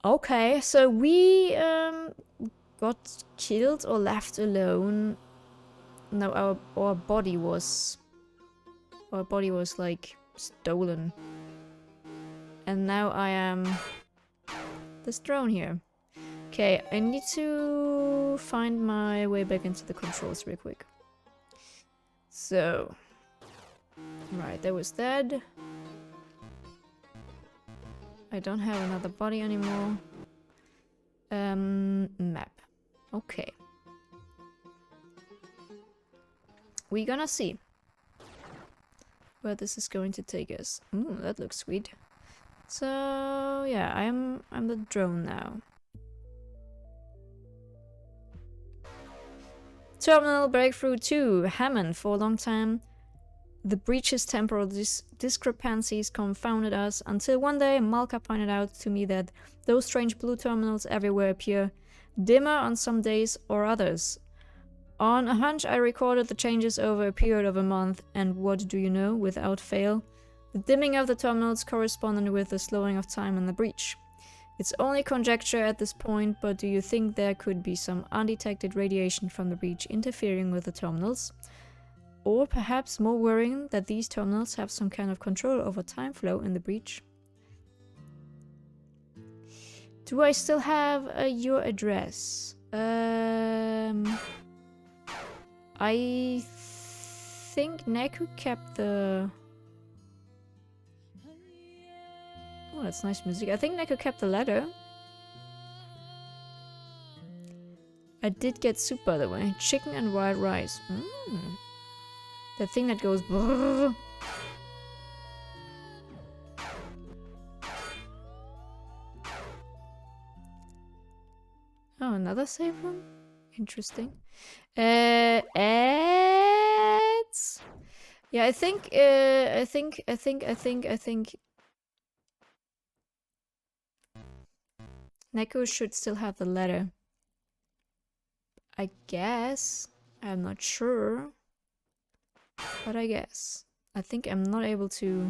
Okay, so we got killed or left alone. No, our body was like stolen. And now I am this drone here. Okay, I need to find my way back into the controls real quick. So, right, that was dead. I don't have another body anymore. Map. Okay. We're gonna see where this is going to take us. Ooh, that looks sweet. So yeah, I'm the drone now. Terminal breakthrough 2. Hammond. For a long time, the breach's temporal discrepancies confounded us until one day Malka pointed out to me that those strange blue terminals everywhere appear dimmer on some days or others. On a hunch, I recorded the changes over a period of a month, and what do you know, without fail, the dimming of the terminals corresponded with the slowing of time in the breach. It's only conjecture at this point, but do you think there could be some undetected radiation from the breach interfering with the terminals? Or perhaps more worrying, that these terminals have some kind of control over time flow in the breach? Do I still have your address? I think Neku kept the... Oh, that's nice music. I think Neku kept the letter. I did get soup, by the way. Chicken and wild rice. The thing that goes... Brrr. Oh, another save room? Interesting. Ads? Yeah, I think Neko should still have the letter. I guess. I'm not sure. But I guess. I think I'm not able to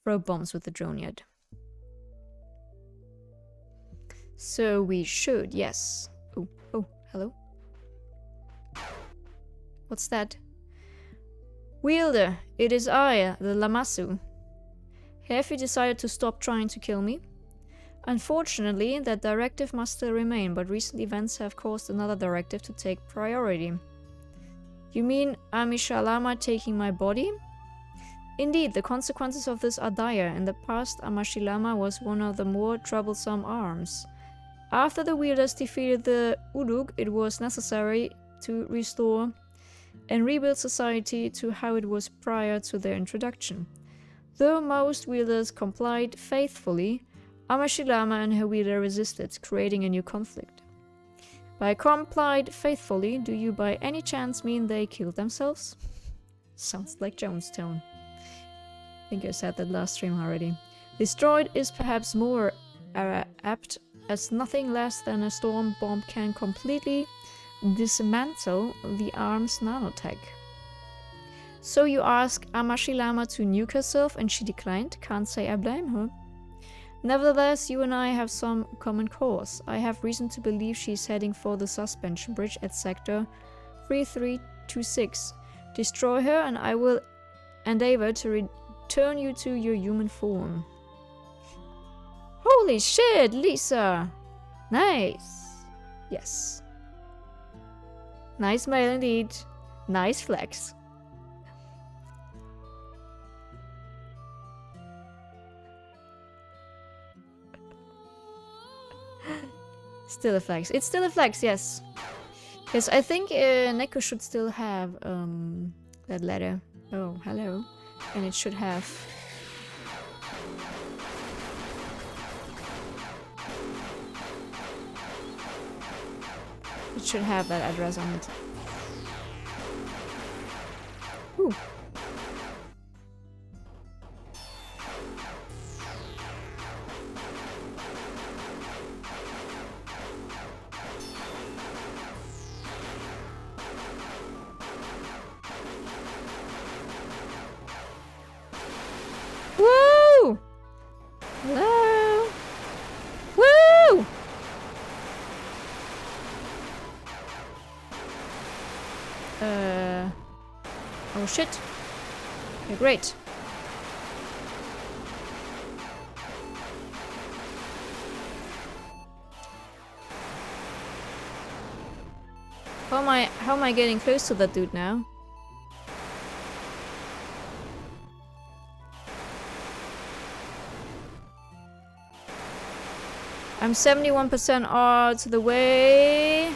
throw bombs with the drone yet. So we should, yes. Oh, hello. What's that? Wielder, it is I, the Lamassu. Have you decided to stop trying to kill me? Unfortunately, that directive must still remain, but recent events have caused another directive to take priority. You mean Amishalama taking my body? Indeed, the consequences of this are dire. In the past, Amashilama was one of the more troublesome arms. After the wielders defeated the Uruk, it was necessary to restore and rebuild society to how it was prior to their introduction. Though most wielders complied faithfully, Amashilama and her wielder resisted, creating a new conflict. By complied faithfully, do you by any chance mean they killed themselves? Sounds like Jonestown. I think I said that last stream already. Destroyed is perhaps more apt, as nothing less than a storm bomb can completely dismantle the arm's nanotech. So you ask Amashilama to nuke herself and she declined? Can't say I blame her. Nevertheless, you and I have some common cause. I have reason to believe she's heading for the suspension bridge at sector 3326. Destroy her and I will endeavor to return you to your human form. Holy shit, Lisa! Nice! Yes. Nice mail indeed. Nice flex. Still a flex. It's still a flex, yes. Yes, I think Neko should still have that letter. Oh, hello. And it should have... It should have that address on it. Ooh. Woo! Hello! Oh shit. Okay, great. How am I getting close to that dude now? I'm 71% odds the way.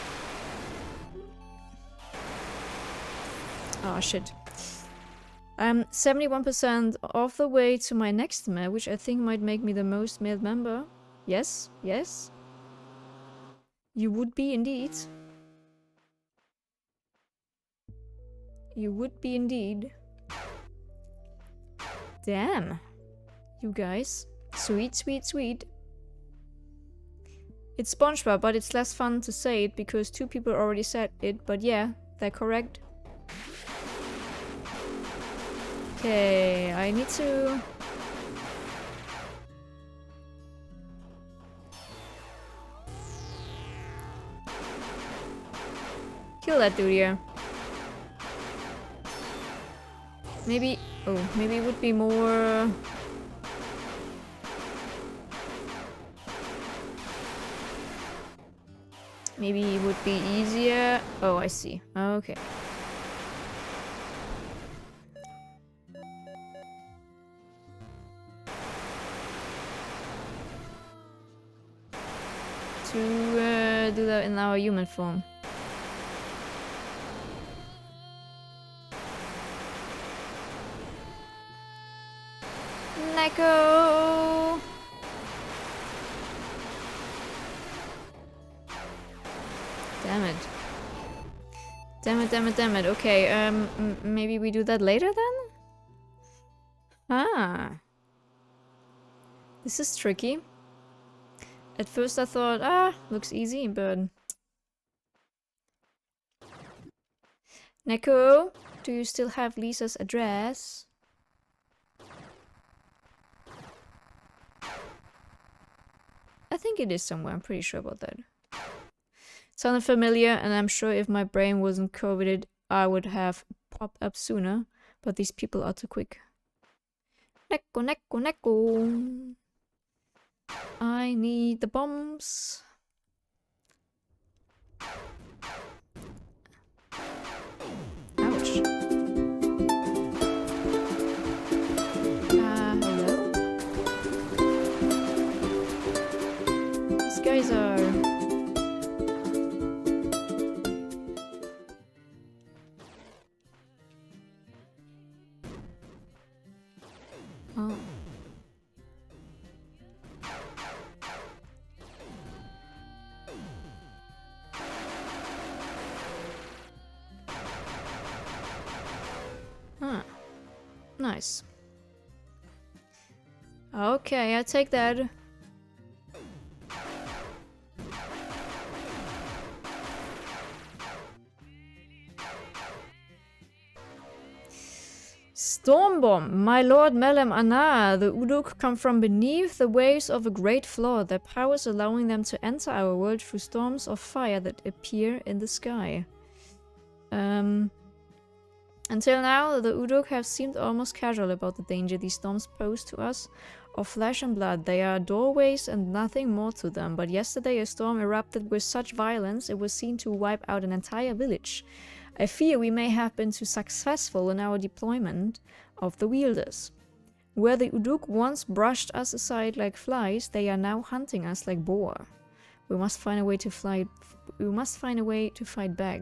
Oh shit. I'm 71% of the way to my next map, which I think might make me the most male member. Yes, yes. You would be indeed. You would be indeed. Damn. You guys. Sweet, sweet, sweet. It's SpongeBob, but it's less fun to say it because 2 people already said it, but yeah, they're correct. Okay, I need to... kill that dude here. Maybe... oh, maybe it would be more... maybe it would be easier... oh, I see. Okay. To do that in our human form. Neko! Damn it. Damn it, damn it, damn it. Okay, maybe we do that later then? Ah. This is tricky. At first I thought, ah, looks easy, but... Neko, do you still have Lisa's address? I think it is somewhere, I'm pretty sure about that. Sounded familiar, and I'm sure if my brain wasn't coveted, I would have popped up sooner, but these people are too quick. Neko, neko, neko. I need the bombs. Ouch. Hello? These guys are... oh. Huh. Nice. Okay, I take that. Storm Bomb, my lord Melem Ana, the Uduk come from beneath the waves of a great flood, their powers allowing them to enter our world through storms of fire that appear in the sky. Until now, the Uduk have seemed almost casual about the danger these storms pose to us. Of flesh and blood, they are doorways and nothing more to them, but yesterday a storm erupted with such violence it was seen to wipe out an entire village. I fear we may have been too successful in our deployment of the wielders. Where the Uduk once brushed us aside like flies, they are now hunting us like boar. We must find a way to fight back.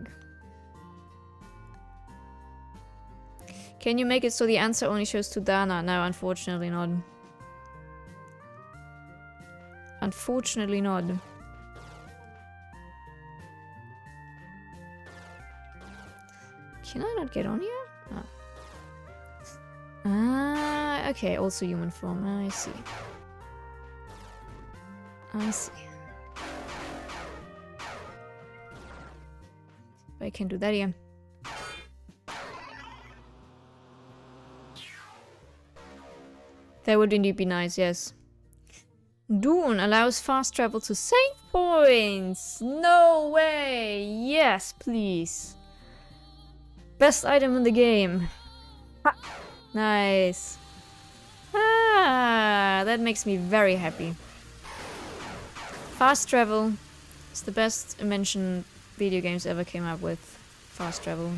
Can you make it so the answer only shows to Dana? No, unfortunately not. Unfortunately not. Can I not get on here? Oh. Ah, okay, also human form. I see. I see. I can do that here. That would indeed be nice, yes. Dune allows fast travel to save points! No way! Yes, please. Best item in the game. Nice. Ah, that makes me very happy. Fast travel is the best invention video games ever came up with. Fast travel.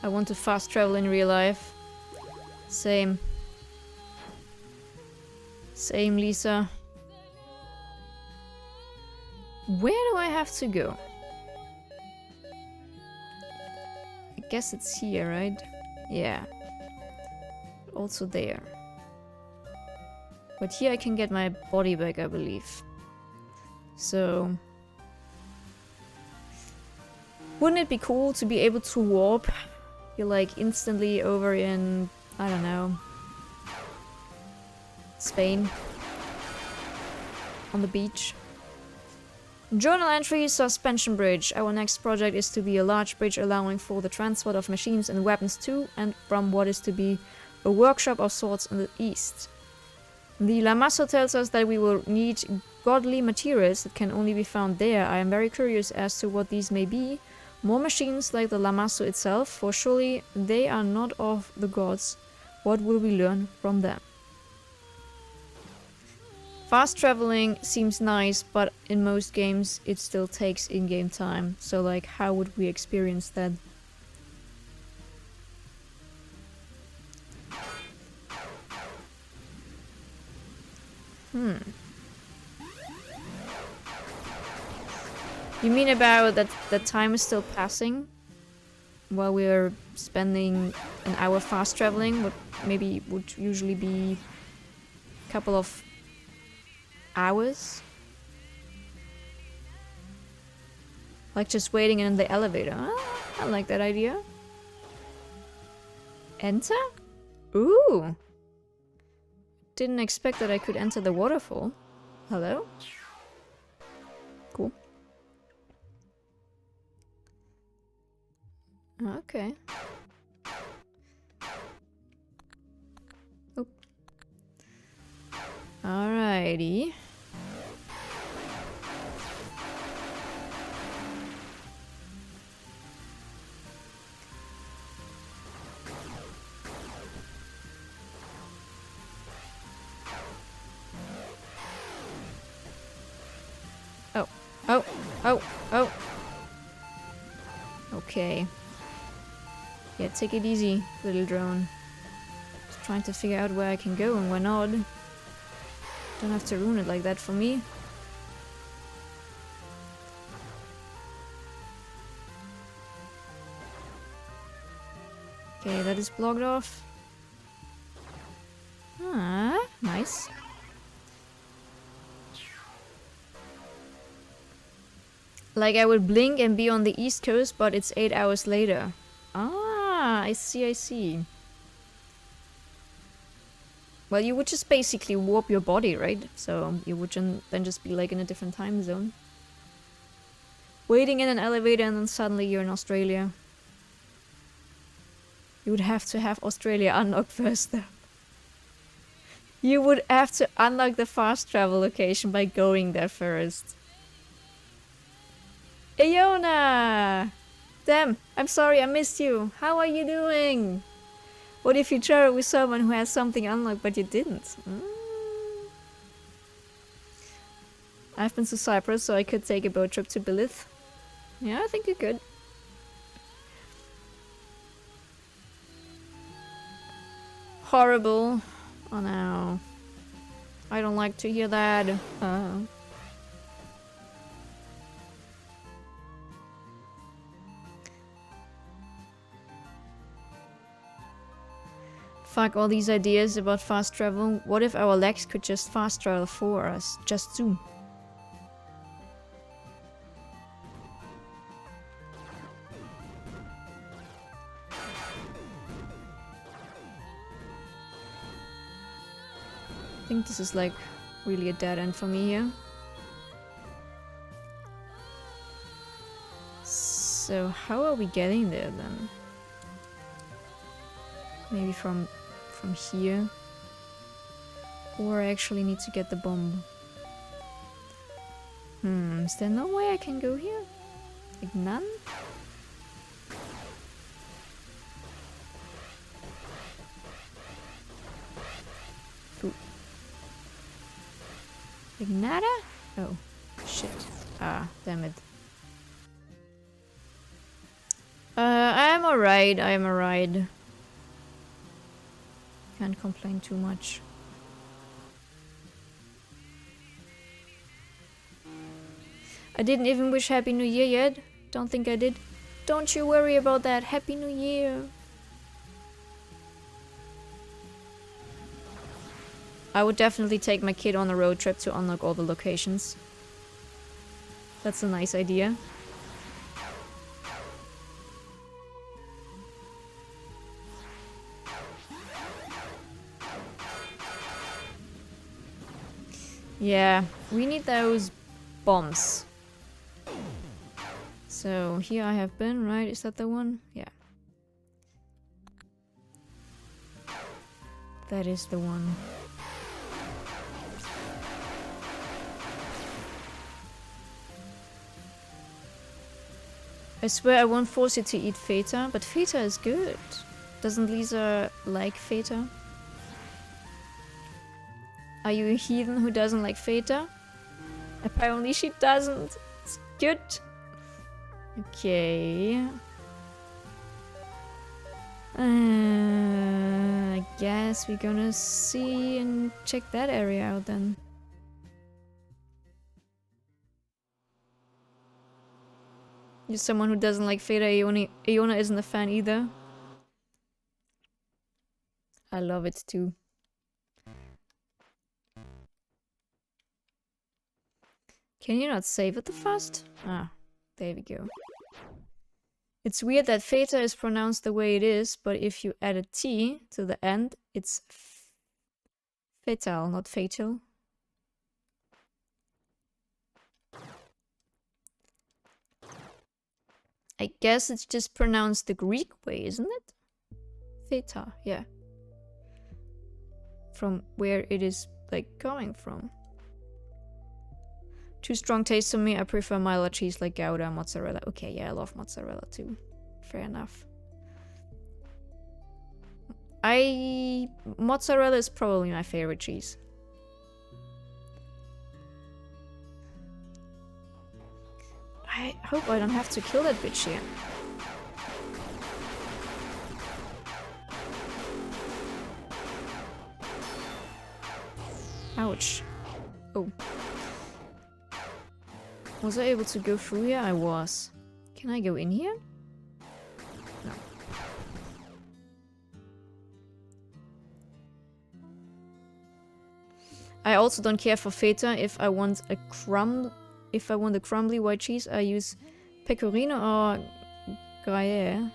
I want to fast travel in real life. Same. Same, Lisa. Where do I have to go? I guess it's here, right? Yeah. Also there. But here I can get my body back, I believe. So... wouldn't it be cool to be able to warp? You're like instantly over in, I don't know, Spain. On the beach. Journal entry, suspension bridge. Our next project is to be a large bridge allowing for the transport of machines and weapons to and from what is to be a workshop of sorts in the east. The Lamasso tells us that we will need godly materials that can only be found there. I am very curious as to what these may be. More machines like the Lamasso itself, for surely they are not of the gods. What will we learn from them? Fast traveling seems nice, but in most games it still takes in-game time. So like, how would we experience that? You mean about that time is still passing? While we're spending an hour fast traveling, what maybe would usually be a couple of hours? Like just waiting in the elevator. Ah, I like that idea. Enter? Ooh! Didn't expect that I could enter the waterfall. Hello? Cool. Okay. Oop. Alrighty. Oh. Oh. Oh. Oh. Okay. Yeah, take it easy, little drone. Just trying to figure out where I can go and where not. Don't have to ruin it like that for me. Okay, that is blocked off. Ah, nice. Like I would blink and be on the east coast, but it's 8 hours later. Ah, I see, I see. Well, you would just basically warp your body, right? So you would then just be like in a different time zone. Waiting in an elevator and then suddenly you're in Australia. You would have to have Australia unlocked first though. You would have to unlock the fast travel location by going there first. Iona! Damn, I'm sorry I missed you. How are you doing? What if you travel with someone who has something unlocked but you didn't? I've been to Cyprus, so I could take a boat trip to Blyth. Yeah, I think you could. Horrible. Oh no. I don't like to hear that. Fuck all these ideas about fast travel. What if our legs could just fast travel for us? Just zoom. I think this is like really a dead end for me here. So how are we getting there then? Maybe from from here. Or I actually need to get the bomb. Is there no way I can go here? Like none? Ooh. Like nada? Oh, shit. Ah, damn it. I'm alright, I'm alright. Can't complain too much. I didn't even wish Happy New Year yet. Don't think I did. Don't you worry about that. Happy New Year. I would definitely take my kid on a road trip to unlock all the locations. That's a nice idea. Yeah, we need those bombs. So here I have been, right? Is that the one? Yeah. That is the one. I swear I won't force you to eat feta, but feta is good. Doesn't Lisa like feta? Are you a heathen who doesn't like feta? Apparently she doesn't. It's good. Okay. I guess we're gonna see and check that area out then. You're someone who doesn't like feta. Iona isn't a fan either. I love it too. Can you not save it the fast? Ah, there we go. It's weird that feta is pronounced the way it is, but if you add a T to the end, it's fatal, not fatal. I guess it's just pronounced the Greek way, isn't it? Feta, yeah. From where it is, like, coming from. Too strong taste to me. I prefer milder cheese like Gouda and mozzarella. Okay, yeah, I love mozzarella too. Fair enough. Mozzarella is probably my favorite cheese. I hope I don't have to kill that bitch here. Ouch. Oh. Was I able to go through here? I was. Can I go in here? No. I also don't care for feta. If I want a crumbly white cheese, I use pecorino or gruyere.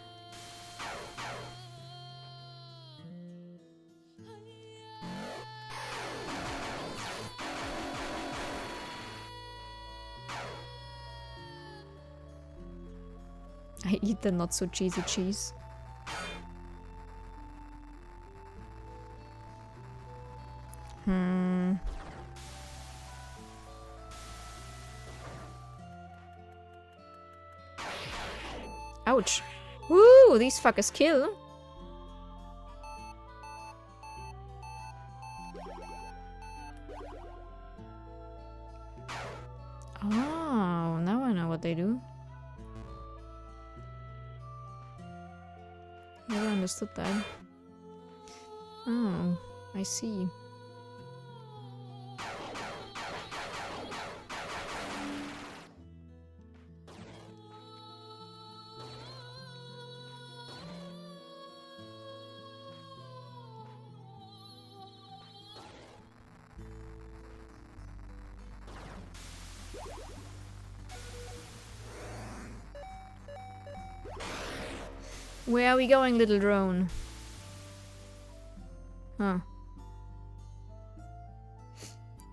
I eat the not so cheesy cheese. Ouch. Woo, these fuckers kill. Oh, now I know what they do. Never understood that. Oh, I see. Where are we going, little drone? Huh.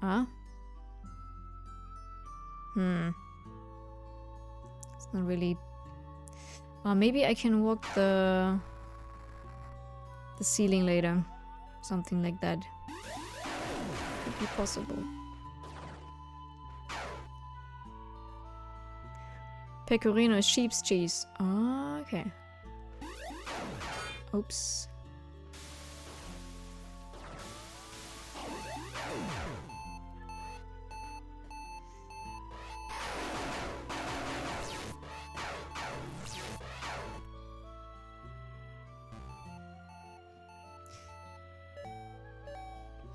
Huh? It's not really... maybe I can walk the ceiling later. something like that. Could be possible. Pecorino is sheep's cheese. Ah, okay. Oops.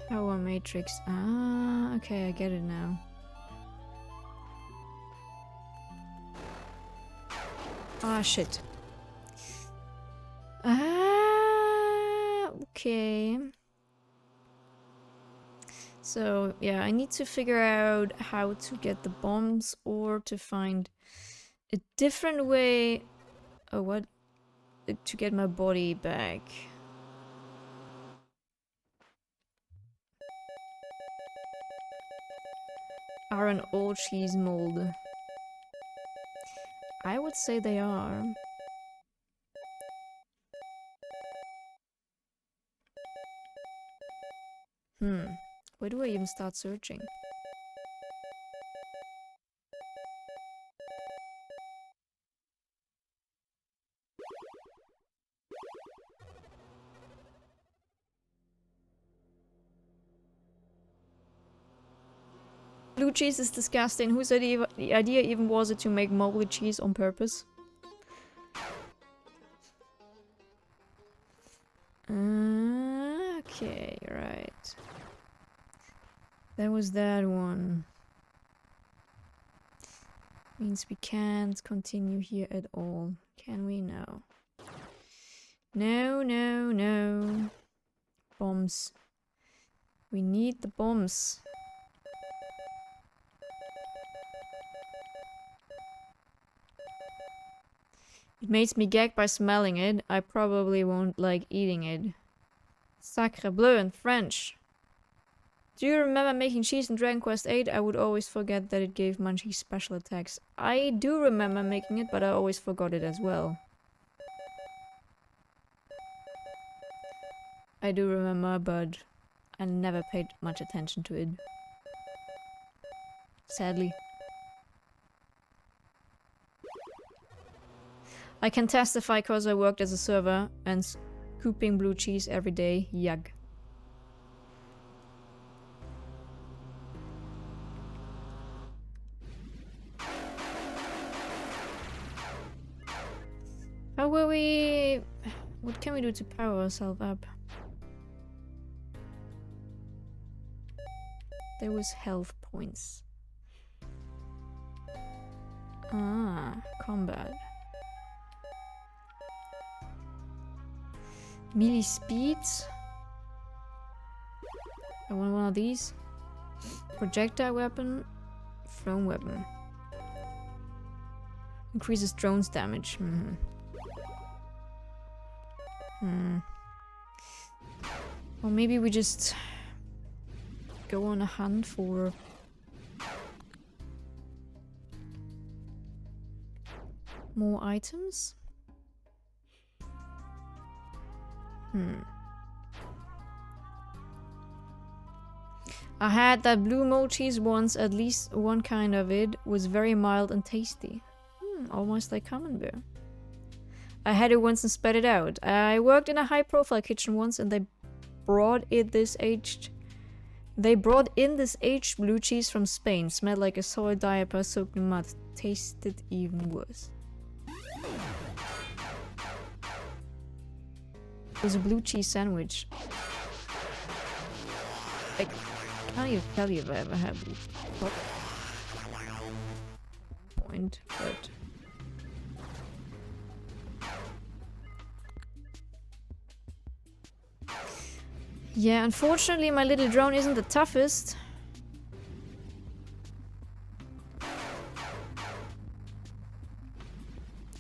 Power matrix. Ah, okay, I get it now. Ah, shit. Ah, okay. So, yeah, I need to figure out how to get the bombs or to find a different way. Oh, what? To get my body back. Are an old cheese mold? I would say they are. Where do I even start searching? Blue cheese is disgusting. Whose idea even was it to make mobile cheese on purpose? Okay, right. That was that one. Means we can't continue here at all. Can we? No. No, no, no. Bombs. We need the bombs. It makes me gag by smelling it. I probably won't like eating it. Sacre bleu in French. Do you remember making cheese in Dragon Quest VIII? I would always forget that it gave Munchies special attacks. I do remember making it, but I always forgot it as well. I do remember, but I never paid much attention to it. Sadly. I can testify because I worked as a server and scooping blue cheese every day. Yug. How will we... What can we do to power ourselves up? There was health points. Ah, combat. Melee speed. I want one of these. Projectile weapon. Thrown weapon. Increases drones damage. Or maybe we just go on a hunt for more items. I had that blue mochis once. At least one kind of it was very mild and tasty. Almost like camembert. I had it once and spat it out. I worked in a high-profile kitchen once, and they brought in this aged blue cheese from Spain. Smelled like a soy diaper soaked in mud. Tasted even worse. It was a blue cheese sandwich. I can't even tell you if I ever had blue point, but... Yeah, unfortunately my little drone isn't the toughest.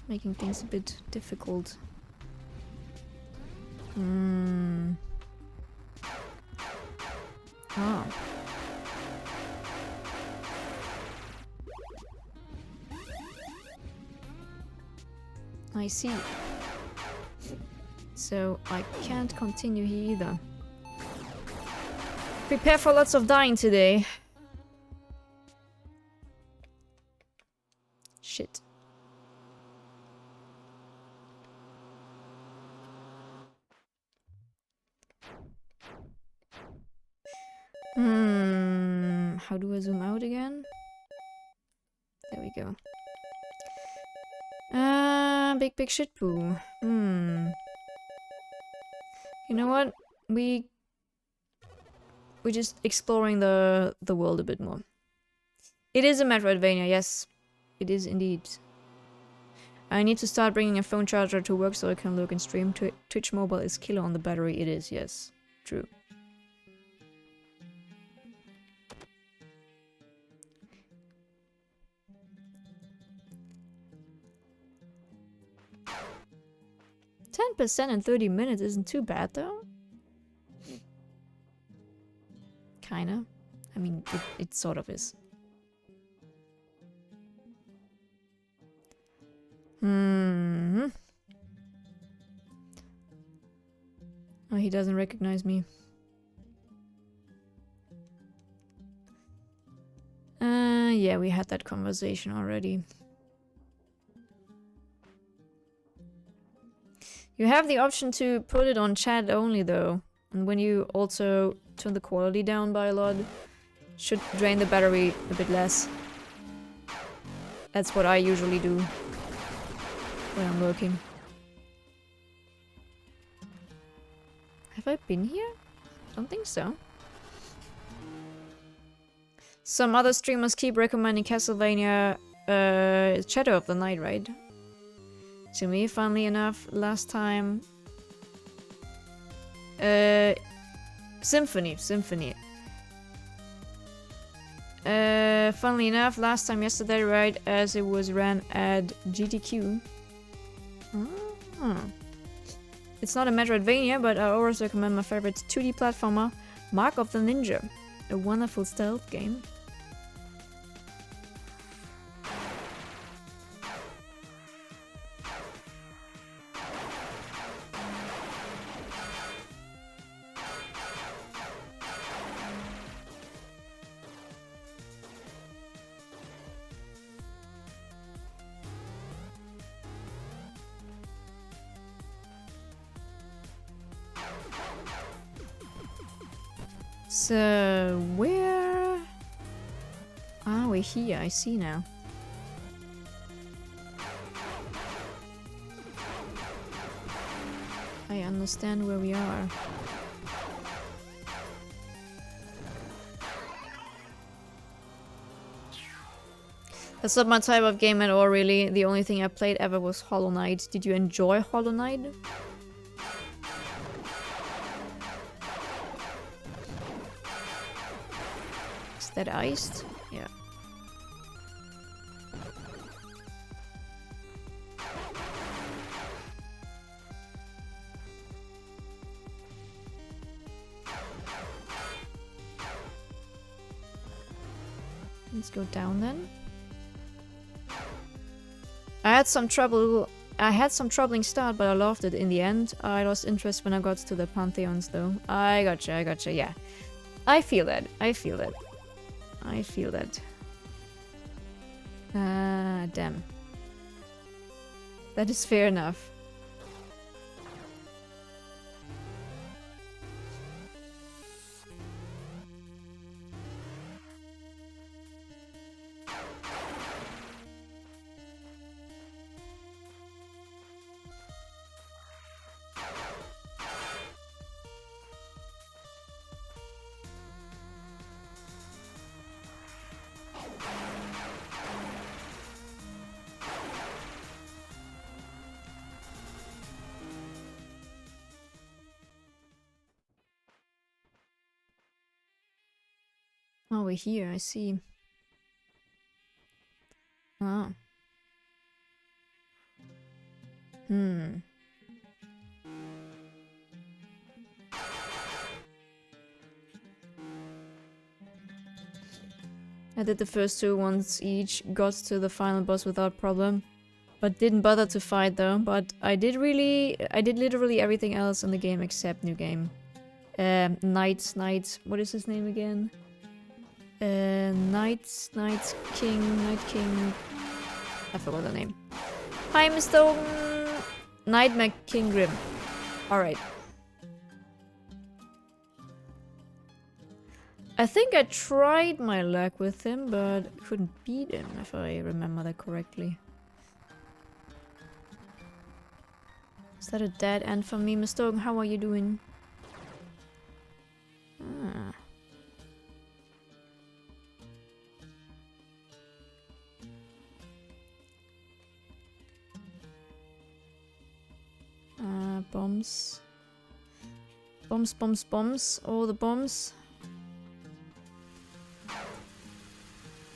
Making things a bit difficult. Ah. I see. So I can't continue here either. Prepare for lots of dying today. Shit. How do I zoom out again? There we go. Big shit poo. You know what? We're just exploring the world a bit more. It is a Metroidvania, yes. It is indeed. I need to start bringing a phone charger to work so I can look and stream. Twitch mobile is killer on the battery. It is, yes. True. %10% in 30 minutes isn't too bad, though. Kinda. I mean, it sort of is. Oh, he doesn't recognize me. Yeah, we had that conversation already. You have the option to put it on chat only, though. And when you also turn the quality down by a lot, should drain the battery a bit less. That's what I usually do when I'm working. Have I been here? Don't think so. Some other streamers keep recommending Castlevania Shadow of the Night, right? To me, funnily enough, last time... Symphony. Funnily enough, last time yesterday, right, as it was ran at GTQ. It's not a Metroidvania, but I always recommend my favorite 2D platformer, Mark of the Ninja. A wonderful stealth game. So, where are we here? I see now. I understand where we are. That's not my type of game at all, really. The only thing I played ever was Hollow Knight. Did you enjoy Hollow Knight? That iced? Yeah. Let's go down then. I had some troubling start, but I loved it in the end. I lost interest when I got to the Pantheons, though. I gotcha, yeah. I feel that. Damn. That is fair enough. Oh, we're here, I see. Ah. I did the first two once each, got to the final boss without problem, but didn't bother to fight though. But I did literally everything else in the game except New Game. Knights, what is his name again? Knight King. I forgot the name. Hi, Mr. Nightmare King Grim. Alright. I think I tried my luck with him, but couldn't beat him, if I remember that correctly. Is that a dead end for me, Mr. How are you doing? Ah. Bombs. Bombs. All the bombs.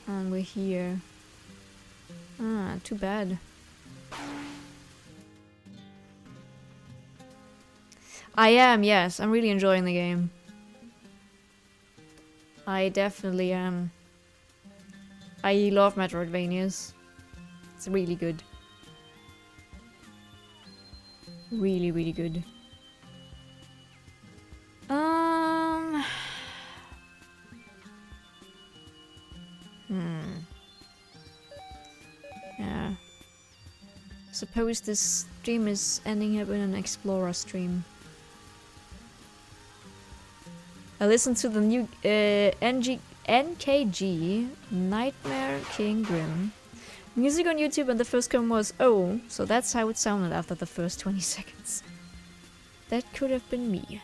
And we're here. Ah, too bad. I am, yes. I'm really enjoying the game. I definitely am. I love Metroidvanias. It's really good. Really, really good. Yeah. Suppose this stream is ending up in an Explorer stream. I listened to the new NKG Nightmare King Grim music on YouTube, and the first comment was, "Oh, so that's how it sounded after the first 20 seconds." That could have been me.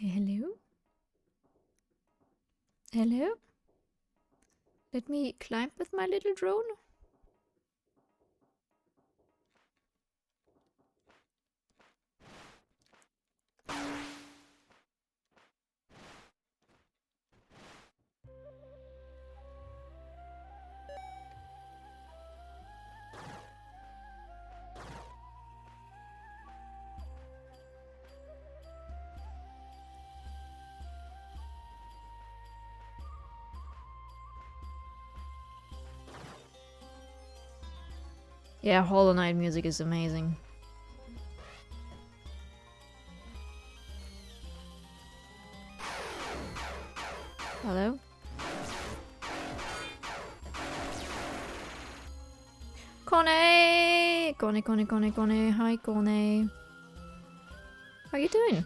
Hello? Hello? Let me climb with my little drone? Yeah, Hollow Knight music is amazing. Hello? Kone! Kone. Hi, Kone. How you doing?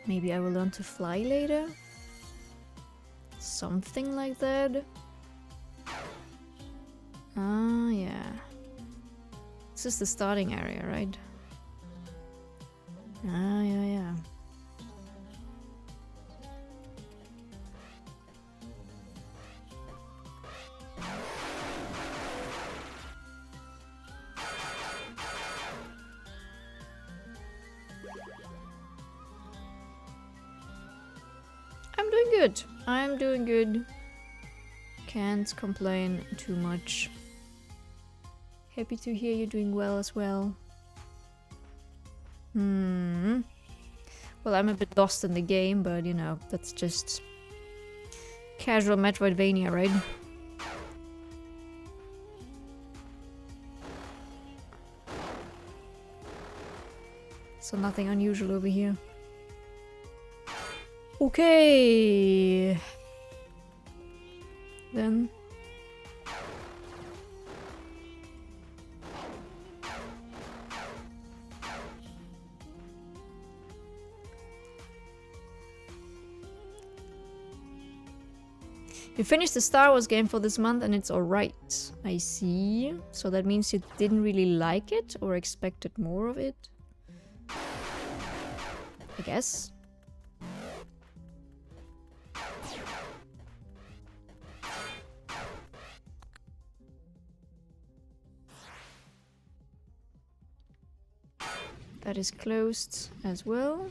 Maybe I will learn to fly later? Something like that? Ah, yeah. This is the starting area, right? Ah, yeah. I'm doing good. Can't complain too much. Happy to hear you're doing well as well. Well, I'm a bit lost in the game, but you know, that's just casual Metroidvania, right? So nothing unusual over here. Okay. Then. You finished the Star Wars game for this month and it's alright. I see. So that means you didn't really like it or expected more of it? I guess. That is closed as well.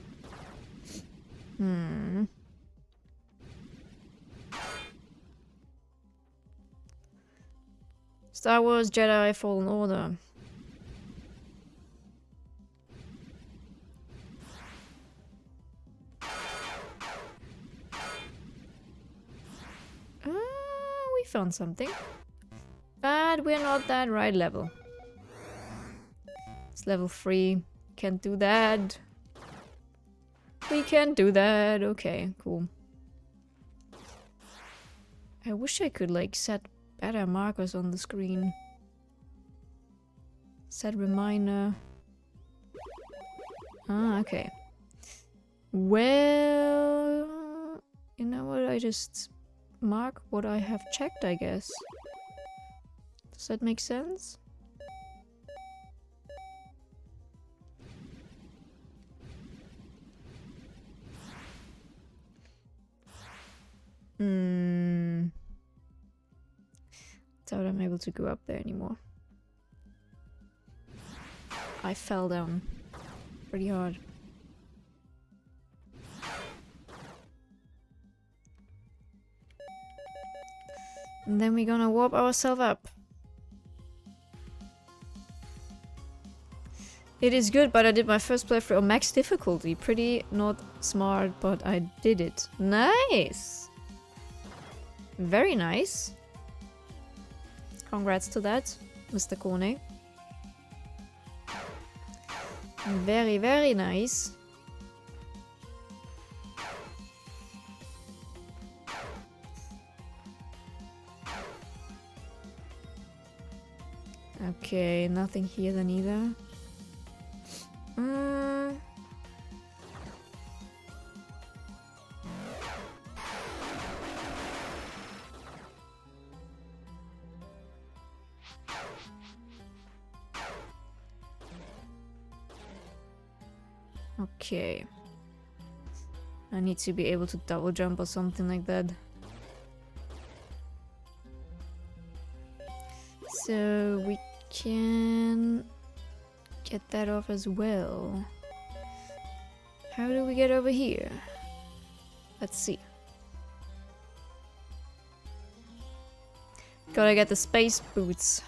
Star Wars Jedi Fallen Order. We found something. But we're not that right level. It's level 3. Can't do that. We can't do that. Okay, cool. I wish I could like set better markers on the screen. Set reminder. Ah, okay. Well, you know what? I just mark what I have checked, I guess. Does that make sense? Doubt I'm able to go up there anymore. I fell down pretty hard. And then we're gonna warp ourselves up. It is good, but I did my first playthrough on max difficulty. Pretty not smart, but I did it. Nice! Very nice. Congrats to that, Mr. Kone. Very, very nice. Okay, nothing here then either. Okay. I need to be able to double jump or something like that. So we can get that off as well. How do we get over here? Let's see. Gotta get the space boots.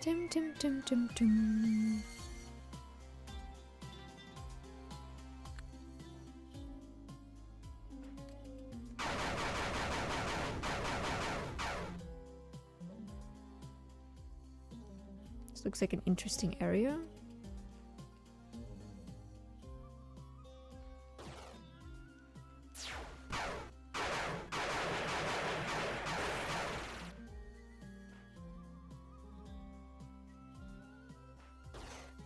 Dum dum dum dum dum. This looks like an interesting area.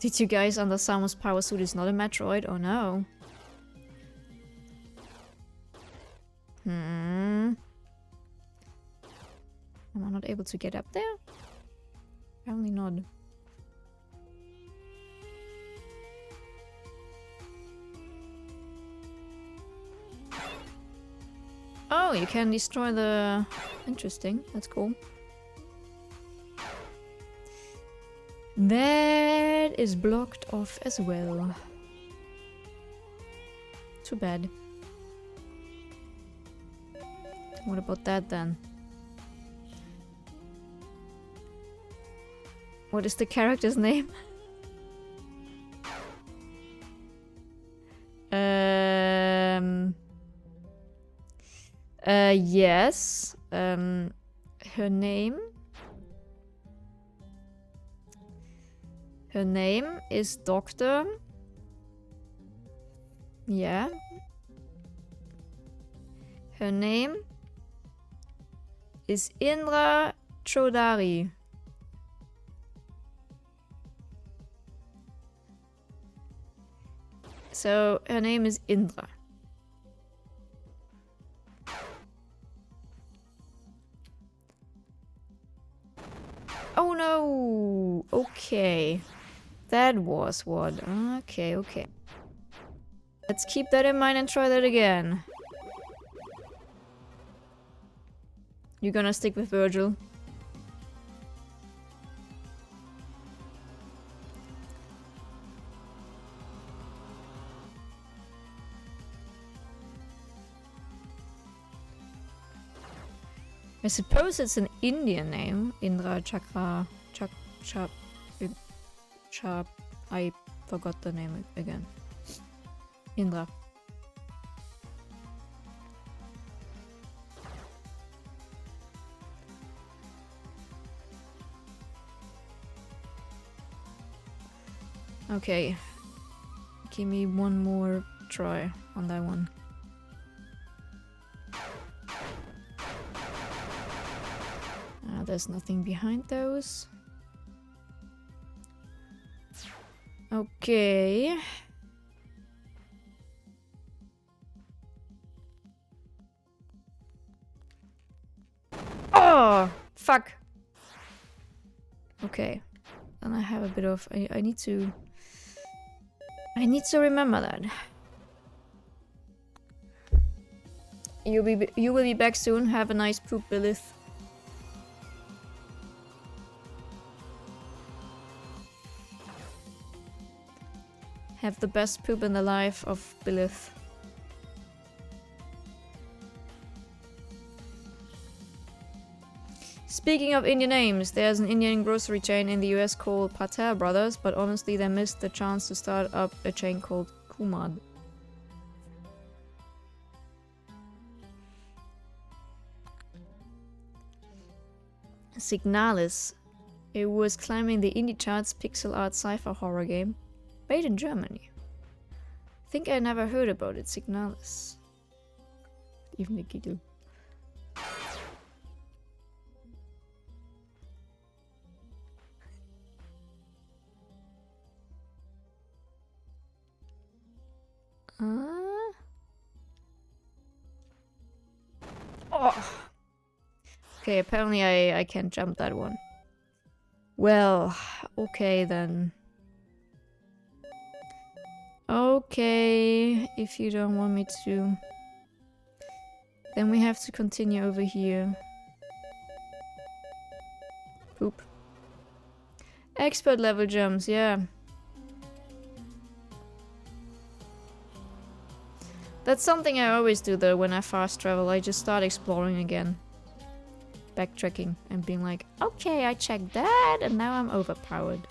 Did you guys understand Samus' power suit is not a Metroid? Oh no. Am I not able to get up there? Apparently not. Oh, you can destroy the... Interesting, that's cool. That is blocked off as well. Too bad. What about that then? What is the character's name? Yes. Her name. Her name is Doctor. Yeah. Her name is Indra Chaudhary. So her name is Indra. Oh no! Okay. That was what. Okay, okay. Let's keep that in mind and try that again. You're gonna stick with Virgil. I suppose it's an Indian name. Indra Chakra. I forgot the name again. Indra. Okay. Give me one more try on that one. There's nothing behind those. Okay. Oh, fuck. Okay. And I have a bit of... I need to remember that. You will be back soon. Have a nice poop, Billith. Have the best poop in the life of Billith. Speaking of Indian names, there's an Indian grocery chain in the US called Patel Brothers, but honestly they missed the chance to start up a chain called Kumad. Signalis. It was climbing the indie charts pixel art sci-fi horror game. Made in Germany. Think I never heard about it, Signalis. Even the giggle. Oh. Okay, apparently I can't jump that one. Well, okay then. Okay, if you don't want me to. Then we have to continue over here. Poop. Expert level jumps, yeah. That's something I always do though when I fast travel. I just start exploring again. Backtracking and being like, okay, I checked that and now I'm overpowered.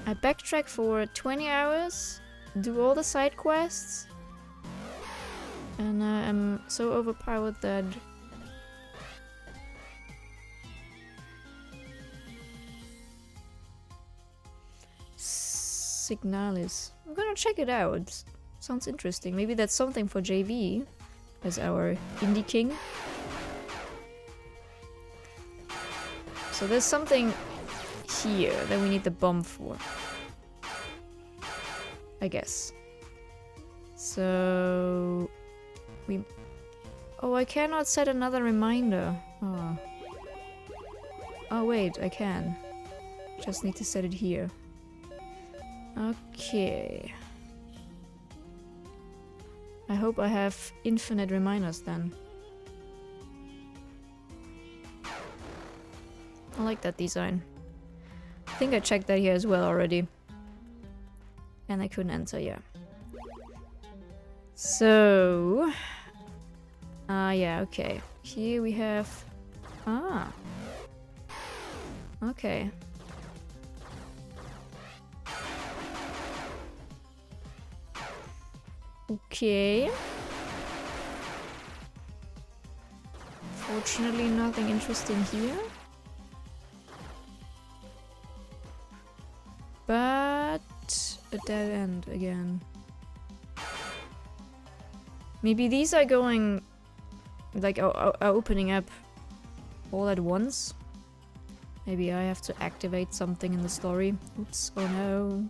I backtrack for 20 hours, do all the side quests, and I'm so overpowered that... Signalis. I'm gonna check it out. Sounds interesting. Maybe that's something for JV as our indie king. So there's something here that we need the bomb for, I guess. So we... Oh, I cannot set another reminder. Oh. Oh wait, I can. Just need to set it here. Okay. I hope I have infinite reminders then. I like that design. I think I checked that here as well already. And I couldn't enter, yeah. So... yeah, okay. Here we have... Ah. Okay. Okay. Fortunately, nothing interesting here. But a dead end again. Maybe these are going like are opening up all at once. Maybe I have to activate something in the story. Oops, oh no.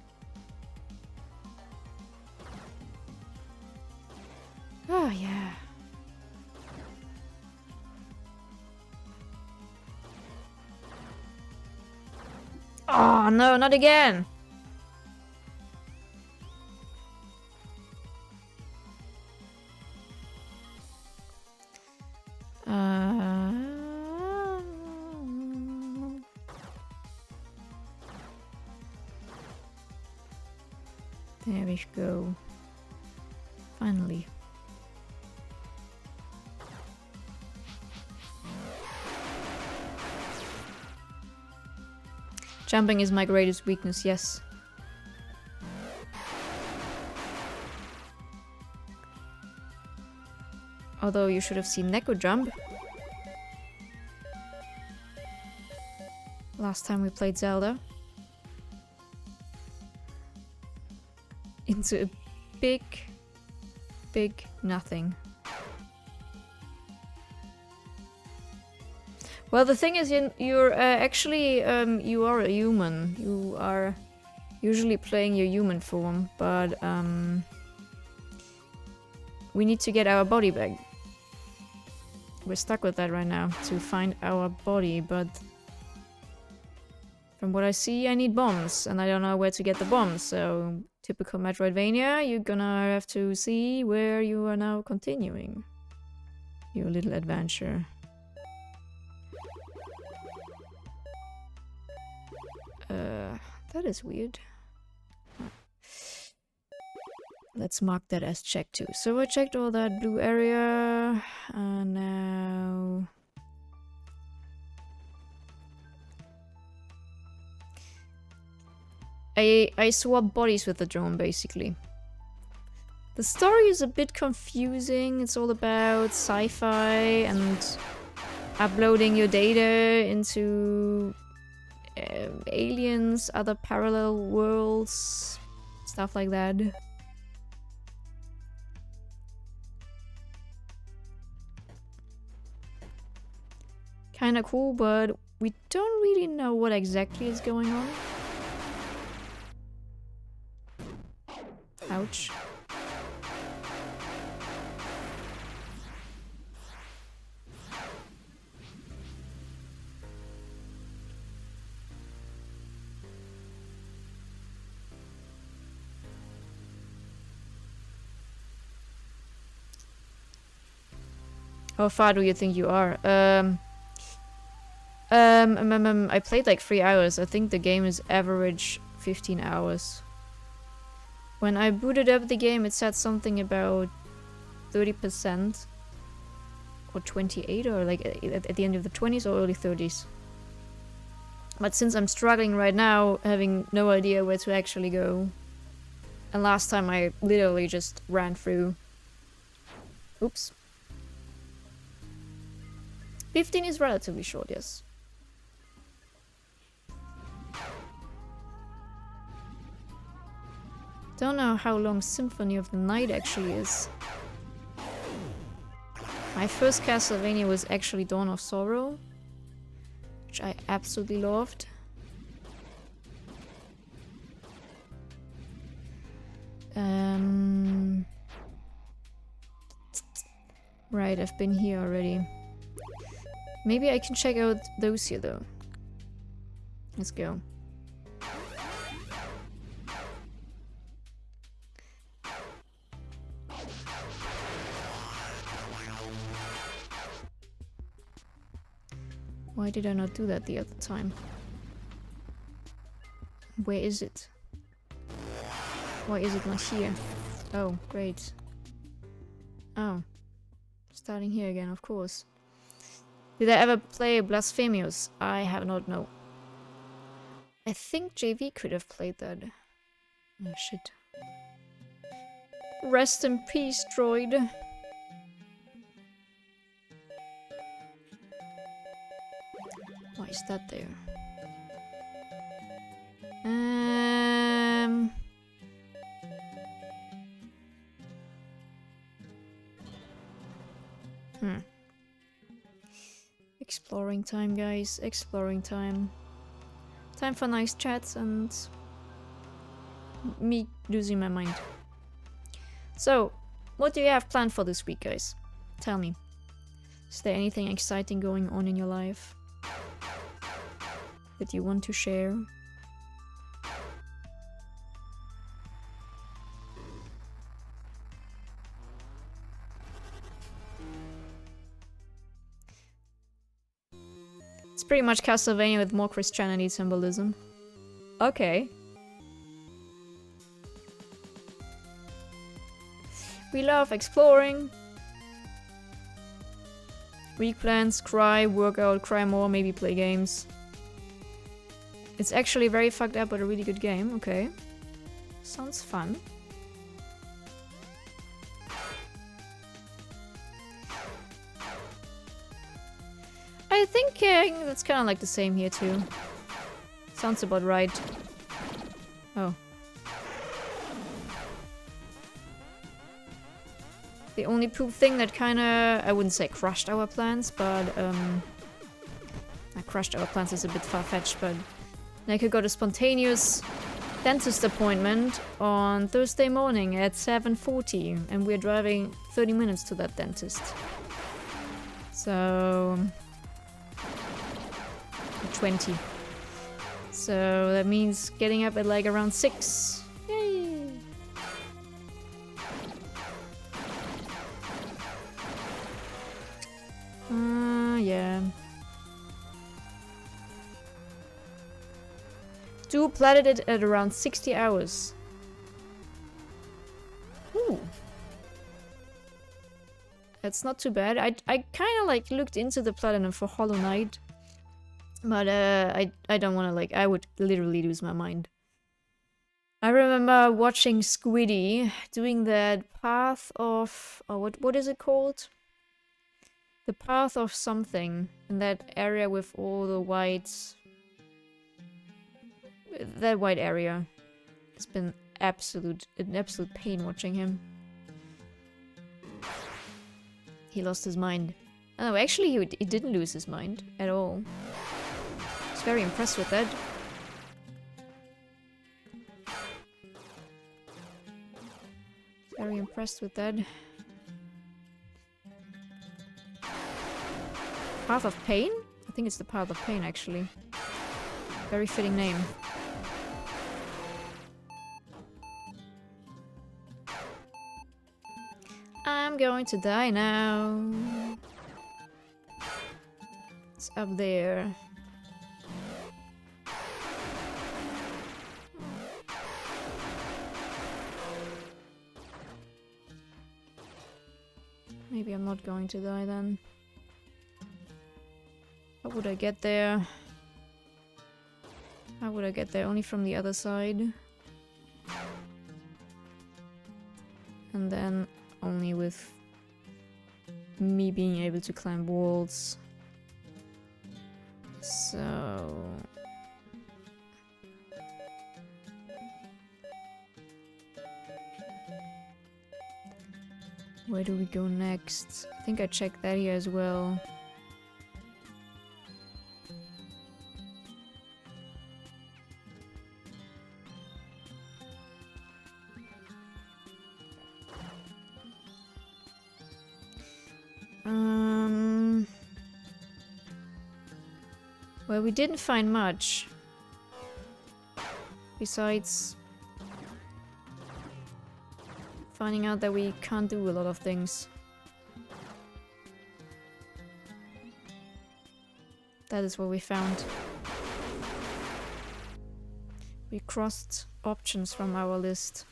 Oh yeah. Oh no, not again! There we go. Finally. Jumping is my greatest weakness, yes. Although you should have seen Neko jump. Last time we played Zelda. Into a big nothing. Well, the thing is, you're actually, you are a human. You are usually playing your human form, but we need to get our body back. We're stuck with that right now, to find our body, but from what I see, I need bombs, and I don't know where to get the bombs, so typical Metroidvania, you're gonna have to see where you are now continuing your little adventure. That is weird. Let's mark that as checked too. So I checked all that blue area, and now... I swap bodies with the drone, basically. The story is a bit confusing. It's all about sci-fi and uploading your data into aliens, other parallel worlds, stuff like that. Kinda cool, but we don't really know what exactly is going on. Ouch. How far do you think you are? I played like 3 hours. I think the game is average 15 hours. When I booted up the game, it said something about 30% or 28, or like at the end of the 20s or early 30s. But since I'm struggling right now, having no idea where to actually go, and last time I literally just ran through. Oops. 15 is relatively short, yes. Don't know how long Symphony of the Night actually is. My first Castlevania was actually Dawn of Sorrow, which I absolutely loved. Right, I've been here already. Maybe I can check out those here though. Let's go. Why did I not do that the other time? Where is it? Why is it not here? Oh, great. Oh. Starting here again, of course. Did I ever play Blasphemous? I have not, no. I think JV could have played that. Oh, shit. Rest in peace, droid. Why is that there? Exploring time, guys. Exploring time. Time for nice chats and me losing my mind. So, what do you have planned for this week, guys? Tell me. Is there anything exciting going on in your life that you want to share? pretty much Castlevania with more Christianity symbolism. Okay. We love exploring. Week plans, cry, work out, cry more, maybe play games. It's actually very fucked up, but a really good game. Okay. Sounds fun. I think that's kind of like the same here too. Sounds about right. Oh. The only poop thing that kinda, I wouldn't say crushed our plans, but crushed our plans is a bit far-fetched, but I could got a spontaneous dentist appointment on Thursday morning at 7:40, and we're driving 30 minutes to that dentist. So 20. So that means getting up at like around 6. Yay! Yeah. Do platted it at around 60 hours. Ooh. That's not too bad. I kind of like looked into the platinum for Hollow Knight. But I don't want to like, I would literally lose my mind. I remember watching Squiddy doing that path of, oh, what is it called? The path of something in that area with all the whites. That white area. It's been an absolute pain watching him. He lost his mind. Oh, no, actually he didn't lose his mind at all. I was very impressed with that. Very impressed with that. Path of Pain? I think it's the Path of Pain, actually. Very fitting name. I'm going to die now. It's up there. Maybe I'm not going to die then. How would I get there? How would I get there? Only from the other side. And then only with me being able to climb walls. So... where do we go next? I think I checked that here as well. Well, we didn't find much. Besides finding out that we can't do a lot of things. That is what we found. We crossed options from our list.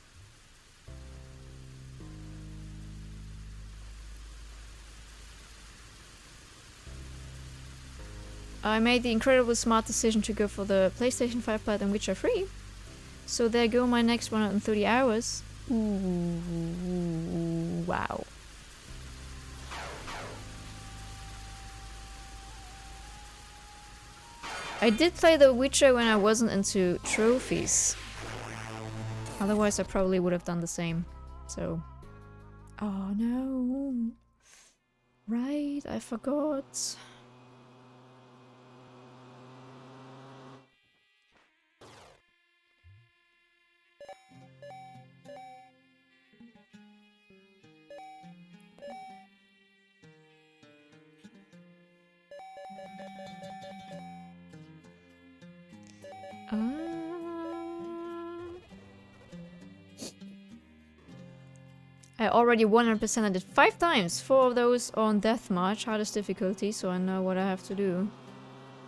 I made the incredibly smart decision to go for the PlayStation 5 Platinum Witcher 3. So there go my next 130 hours. Ooh, wow. I did play The Witcher when I wasn't into trophies. Otherwise I probably would have done the same. So... oh no. Right, I forgot. I already 100%ed it 5 times, 4 of those on Death March, hardest difficulty, so I know what I have to do.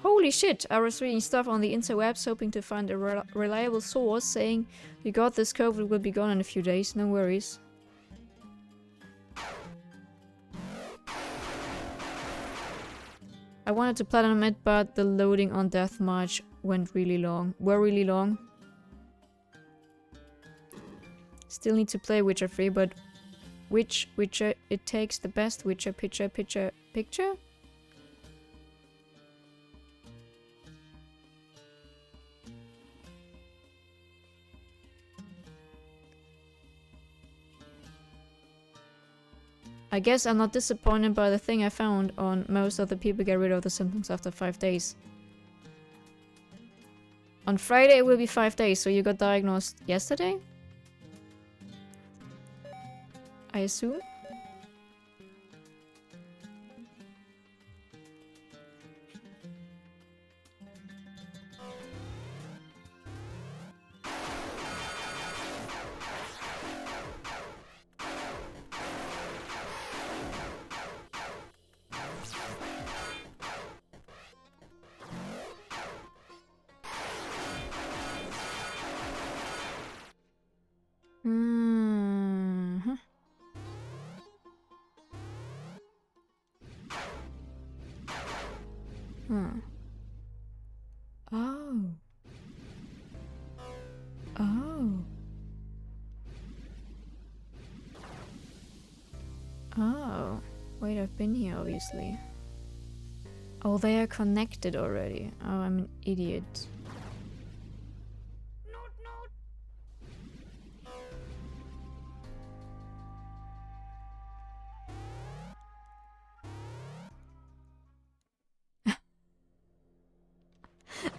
Holy Holy shit! I was reading stuff on the interwebs hoping to find a reliable source saying you got this, COVID will be gone in a few days, no worries. I wanted to platinum it, but the loading on Death March went really long. Really long. Still need to play Witcher 3, but which Witcher it takes the best Witcher picture? I guess I'm not disappointed by the thing I found on most other people get rid of the symptoms after 5 days. On Friday it will be 5 days, so you got diagnosed yesterday? I assume? Oh. Oh. Oh. Wait, I've been here, obviously. Oh, they are connected already. Oh, I'm an idiot.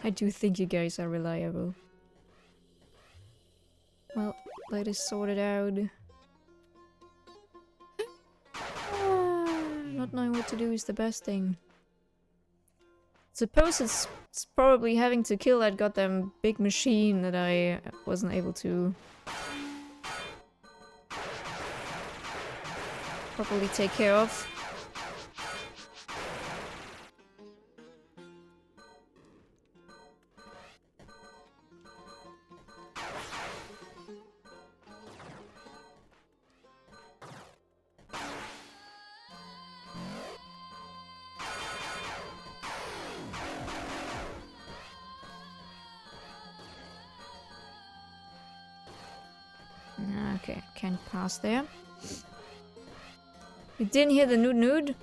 I do think you guys are reliable. Well, let us sort it out. Not knowing what to do is the best thing. Suppose it's probably having to kill that goddamn big machine that I wasn't able to properly take care of. Okay, can't pass there. You didn't hear the nude nude?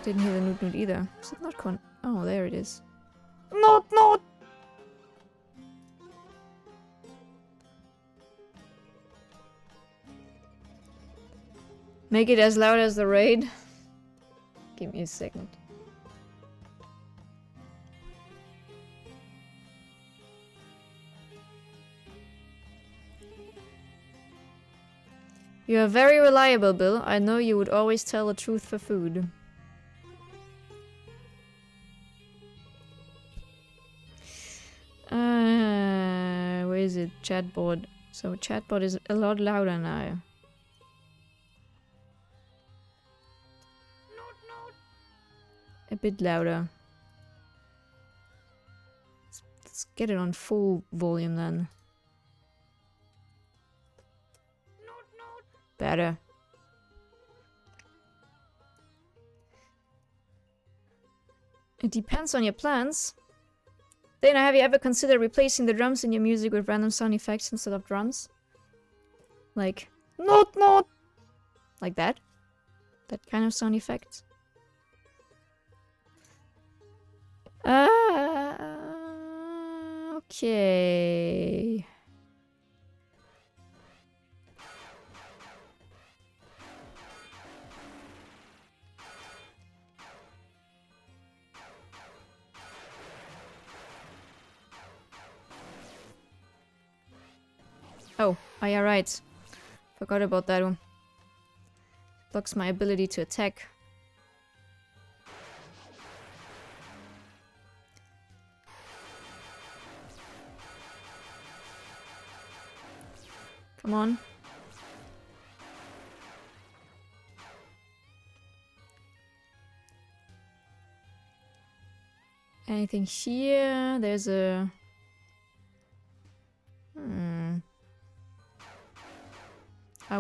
Didn't hear the nude nude either. Is it not con- Oh, there it is. Not! Make it as loud as the raid. Give me a second. You are very reliable, Bill. I know you would always tell the truth for food. Where is it? Chatbot. So chatbot is a lot louder now. A bit louder. Let's get it on full volume then. Better. It depends on your plans. Dana, have you ever considered replacing the drums in your music with random sound effects instead of drums? Like, not. Like that? That kind of sound effect? Okay. Oh, yeah, right. Forgot about that one. Blocks my ability to attack. Come on. Anything here? There's a... I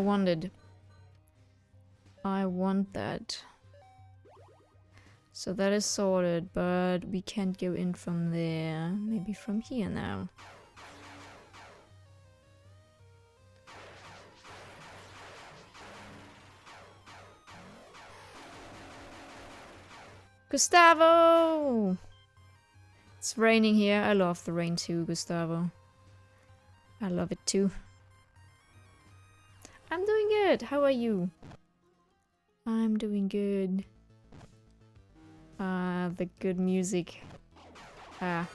want that. So that is sorted, but we can't go in from there. Maybe from here now. Gustavo! It's raining here. I love the rain too, Gustavo. I love it too. I'm doing good. How are you? I'm doing good. The good music. Ah.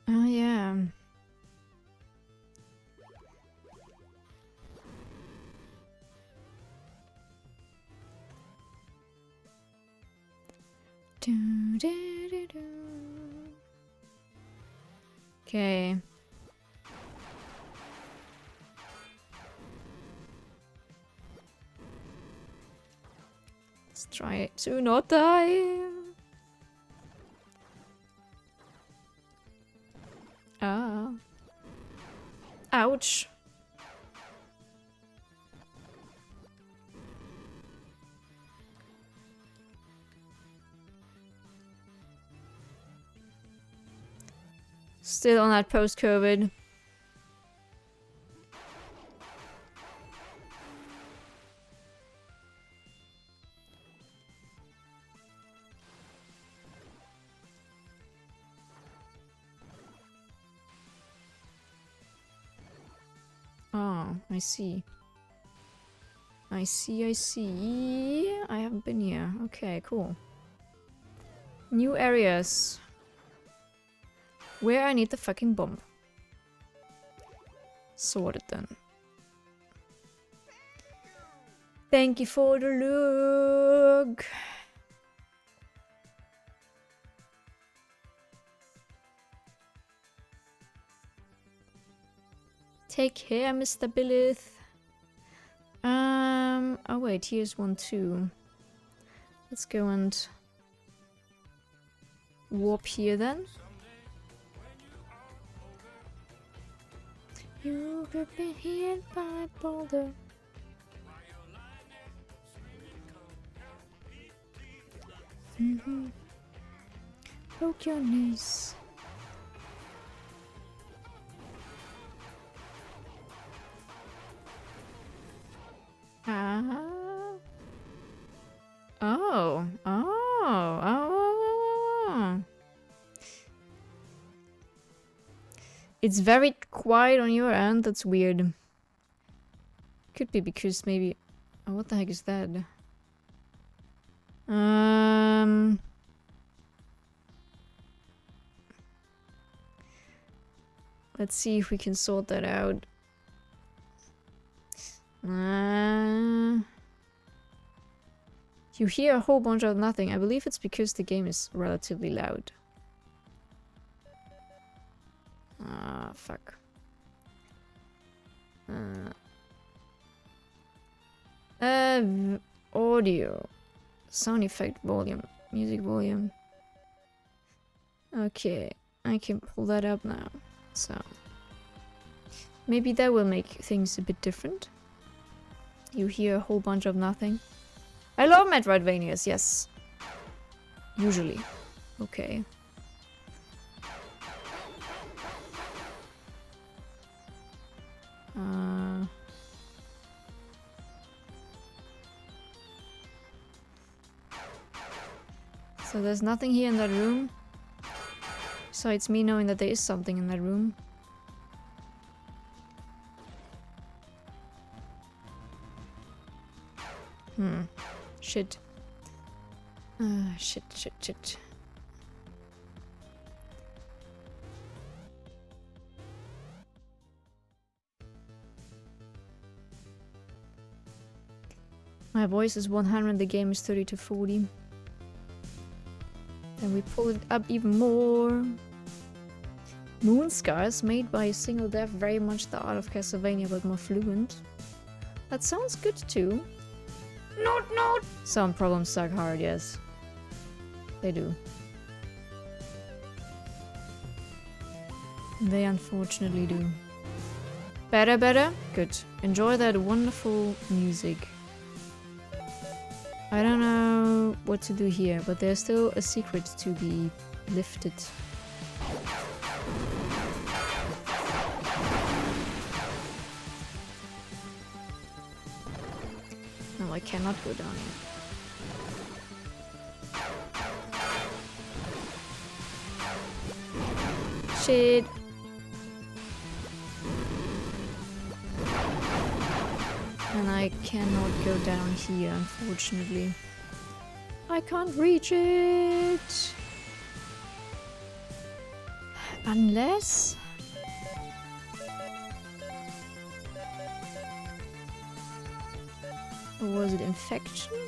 Oh yeah. Okay. Let's try to not die. Ah. Ouch. Still on that post-COVID. Oh, I see. I see. I haven't been here. Okay, cool. New areas. Where I need the fucking bomb. Sorted then. Thank you for the look. Take care, Mr. Billith. Oh wait, here's one too. Let's go and warp here then. You could be hit by boulder. Broke your knees. Oh. It's very quiet on your end, that's weird. Could be because maybe... Oh, what the heck is that? Let's see if we can sort that out. You hear a whole bunch of nothing. I believe it's because the game is relatively loud. Ah, fuck. Audio. Sound effect volume. Music volume. Okay, I can pull that up now. So... maybe that will make things a bit different. You hear a whole bunch of nothing. I love Metroidvanias, yes. Usually. Okay. So there's nothing here in that room. Besides me knowing that there is something in that room. Shit. Shit. My voice is 100, the game is 30 to 40. Then we pull it up even more. Moon Scars, made by a single dev, very much the art of Castlevania but more fluent. That sounds good too. Not. Some problems suck hard, yes. They do. They unfortunately do. Better? Good. Enjoy that wonderful music. I don't know what to do here, but there's still a secret to be lifted. No, I cannot go down here. Shit. And I cannot go down here, unfortunately. I can't reach it! Unless... Or was it infection?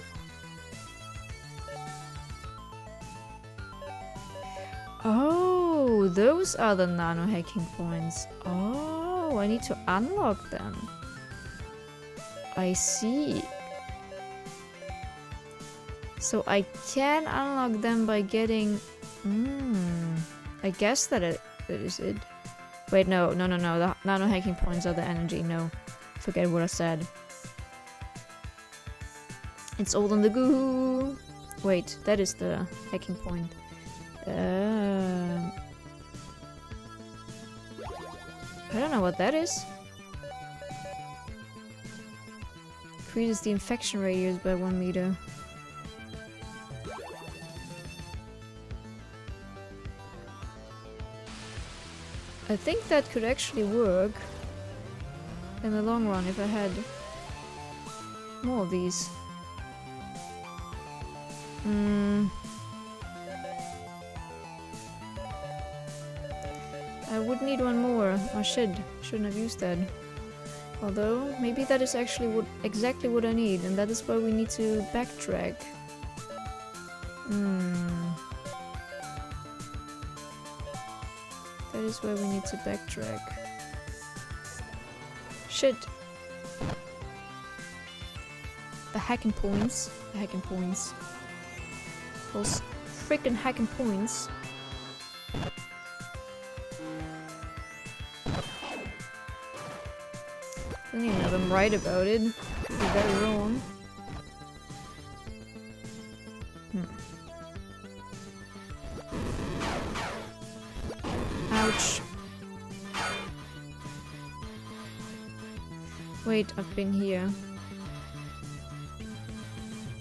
Oh, those are the nano hacking points. Oh, I need to unlock them. I see. So I can unlock them by getting... I guess that is it. Wait, no. The nano hacking points are the energy. No. Forget what I said. It's all in the goo. Wait, that is the hacking point. I don't know what that is. Increases the infection radius by 1 meter. I think that could actually work in the long run if I had more of these. I would need one more. Oh shit, shouldn't have used that. Although, maybe that is actually exactly what I need, and that is why we need to backtrack. That is why we need to backtrack. Shit. The hacking points. Those freaking hacking points. I don't even know if I'm right about it. Could be very wrong. Ouch. Wait, I've been here.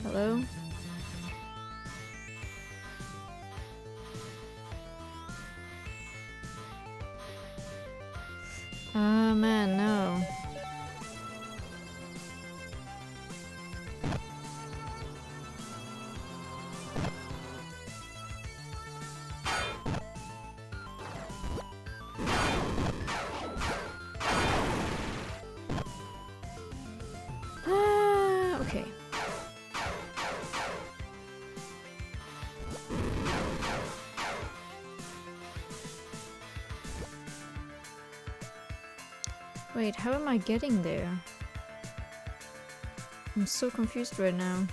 Hello? Oh man, no. Okay. Wait, how am I getting there? I'm so confused right now.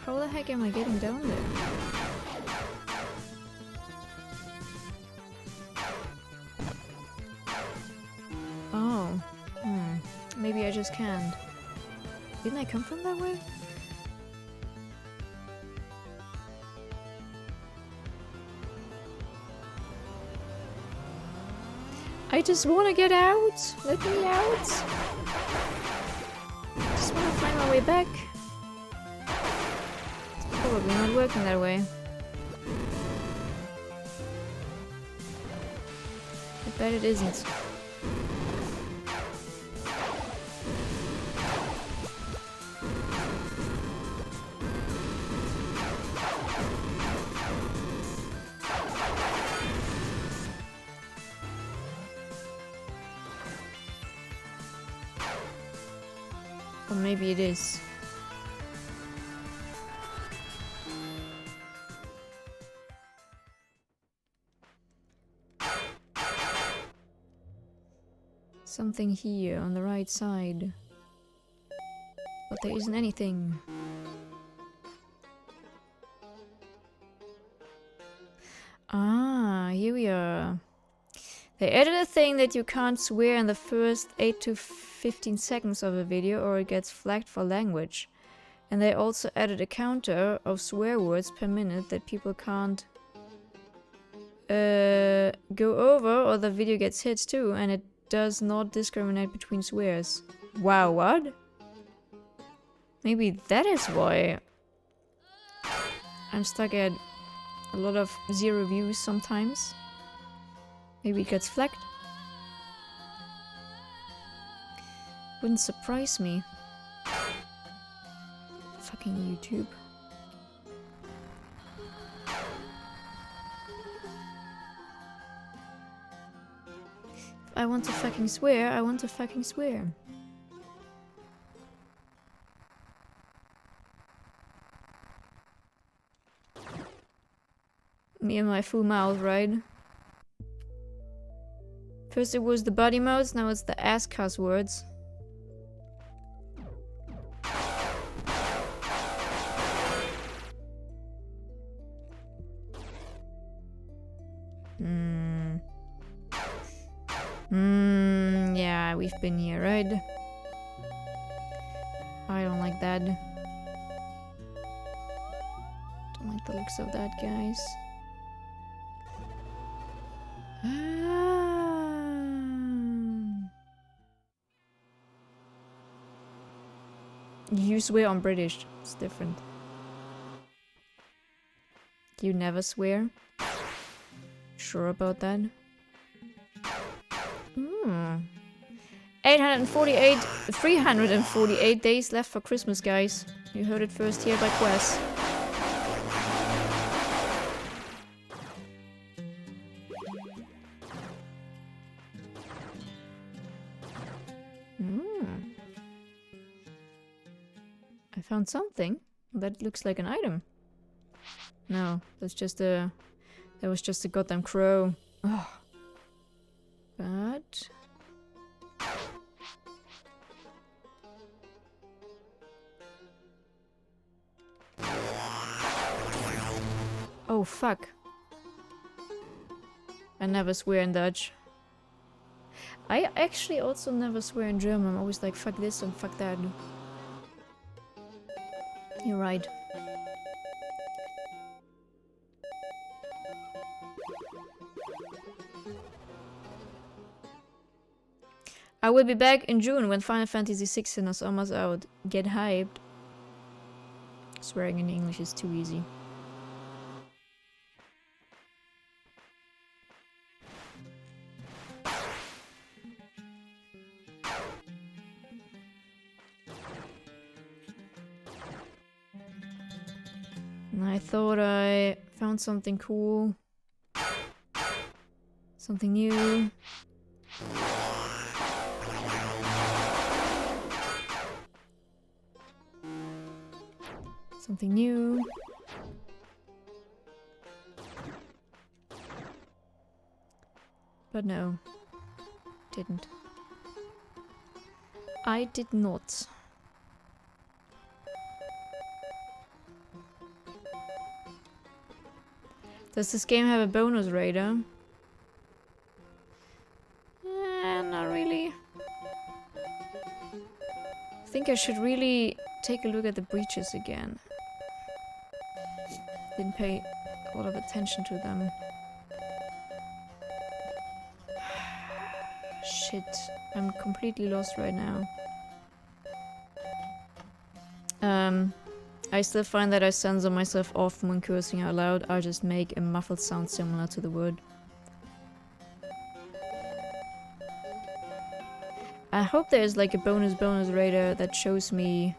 How the heck am I getting down there? Oh. Maybe I just can't. Didn't I come from that way? I just want to get out! Let me out! Just want to find my way back. It's probably not working that way. I bet it isn't. Or maybe it is. Something here on the right side. But there isn't anything. Ah, here we are. They added a thing that you can't swear in the first 8 to 15 seconds of a video or it gets flagged for language. And they also added a counter of swear words per minute that people can't go over or the video gets hit too, and it does not discriminate between swears. Wow, what? Maybe that is why I'm stuck at a lot of 0 views sometimes. Maybe it gets flagged. Wouldn't surprise me. Fucking YouTube. If I want to fucking swear, I want to fucking swear. Me and my full mouth, right? First it was the body modes, now it's the ass cuss words. Yeah, we've been here, right? I don't like that. Don't like the looks of that, guys. You swear on British. It's different. You never swear? Sure about that? 348 days left for Christmas, guys. You heard it first here by Quest. I found something that looks like an item. No, that's just a... That was just a goddamn crow. Oh. But... Oh, fuck. I never swear in Dutch. I actually also never swear in German. I'm always like, fuck this and fuck that. You're right. I will be back in June when Final Fantasy XVI is almost out. Get hyped. Swearing in English is too easy. And I thought I found something cool. Something new. Something new. But no. Didn't. I did not. Does this game have a bonus radar? Not really. I think I should really take a look at the breaches again. Didn't pay a lot of attention to them. Shit, I'm completely lost right now. I still find that I censor myself often when cursing out loud. I just make a muffled sound similar to the word. I hope there's like a bonus radar that shows me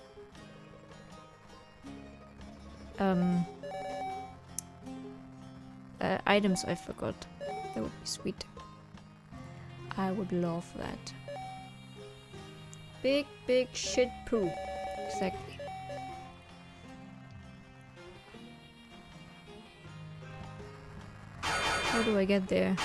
items I forgot. That would be sweet. I would love that. Big shit poo. Exactly. How do I get there?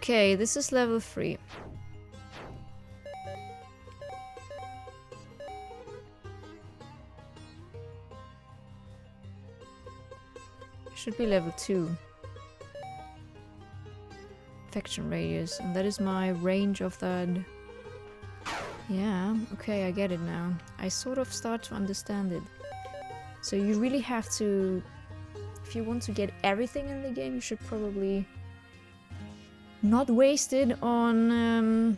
Okay, this is level 3. Should be level 2. Infection radius, and that is my range of that. Yeah, okay, I get it now. I sort of start to understand it. So you really have to... If you want to get everything in the game, you should probably not waste it on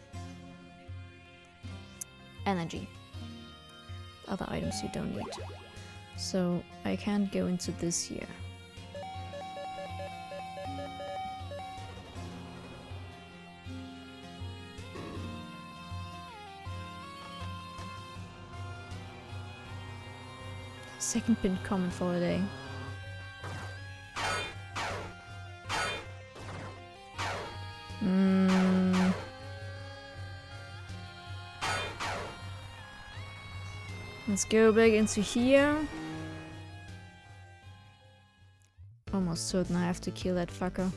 energy. Other items you don't need. So I can't go into this here. Second pin common for a day. Let's go back into here. Almost certain I have to kill that fucker.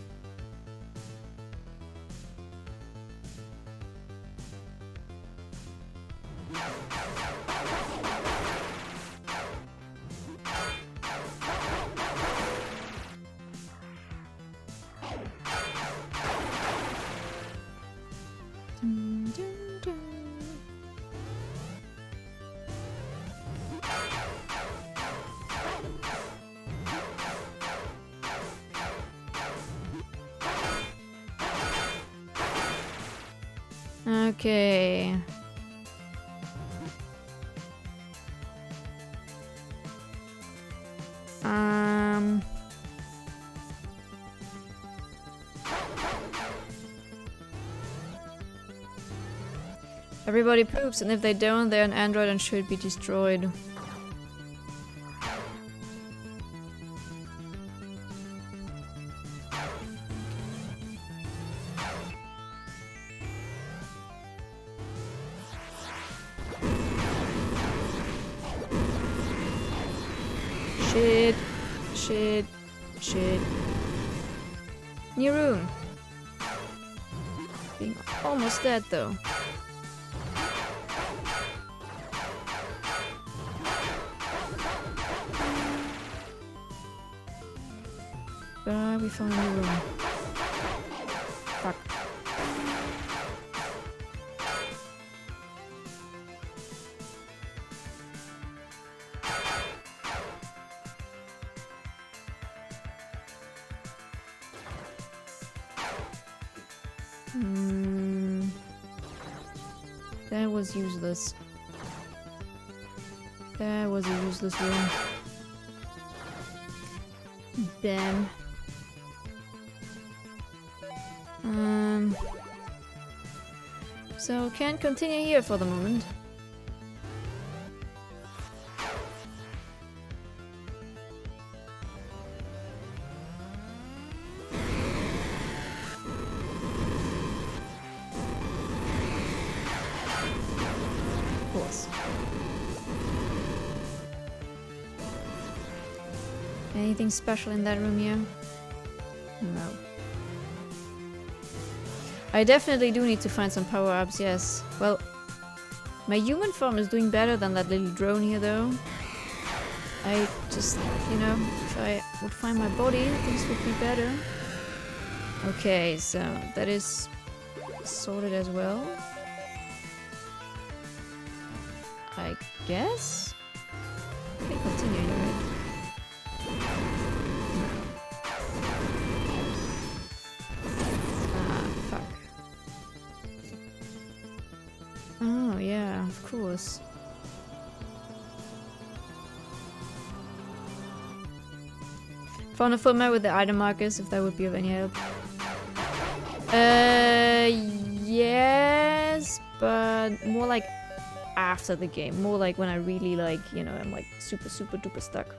Okay. Everybody poops, and if they don't, they're an android and should be destroyed. Shit. Shit. Shit. New room. Being almost dead though. We found a new room. Fuck. That was useless. That was a useless room. Damn. So can't continue here for the moment. Of course. Anything special in that room here? No. I definitely do need to find some power-ups, yes. Well, my human form is doing better than that little drone here, though. I just, you know, if I would find my body, things would be better. Okay, so that is sorted as well. I guess? I can continue here, right? Oh, yeah, of course. Found a full map with the item markers, if that would be of any help. Yes, but more like after the game. More like when I really, like, you know, I'm like super duper stuck.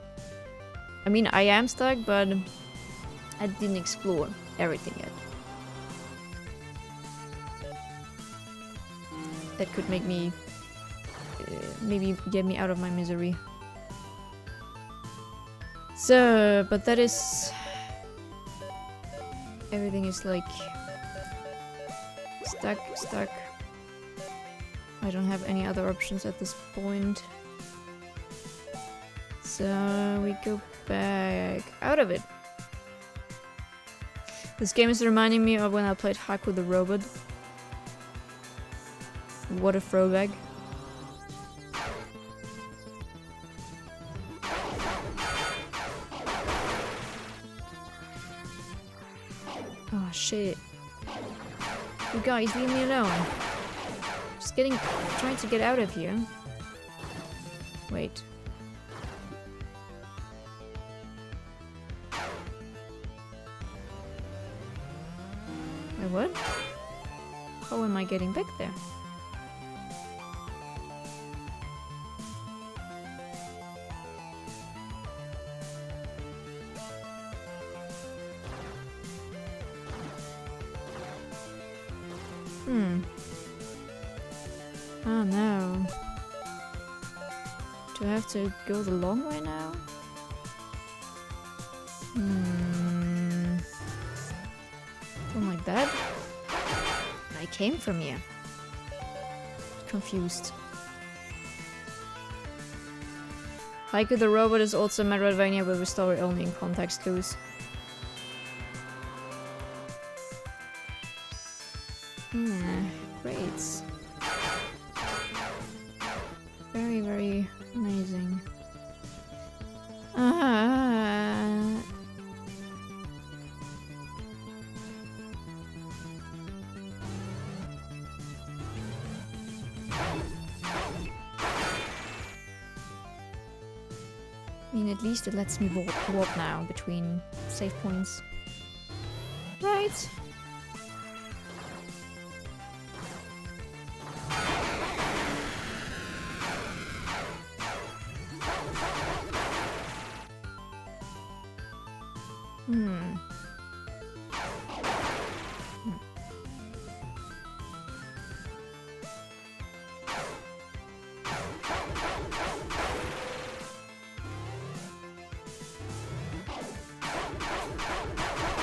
I mean, I am stuck, but I didn't explore everything yet. That could make me, maybe get me out of my misery. So, but that is... Everything is like Stuck. I don't have any other options at this point. So we go back out of it. This game is reminding me of when I played Haku the Robot. What a throwback. Oh shit. You guys, leave me alone. Just trying to get out of here. Wait. Wait, what? How am I getting back there? Oh no. Do I have to go the long way now? Something like that? I came from here. Confused. Haiku the Robot is also a Metroidvania with story only in context clues. Great. Very, very amazing. I mean, at least it lets me warp now between save points. Right.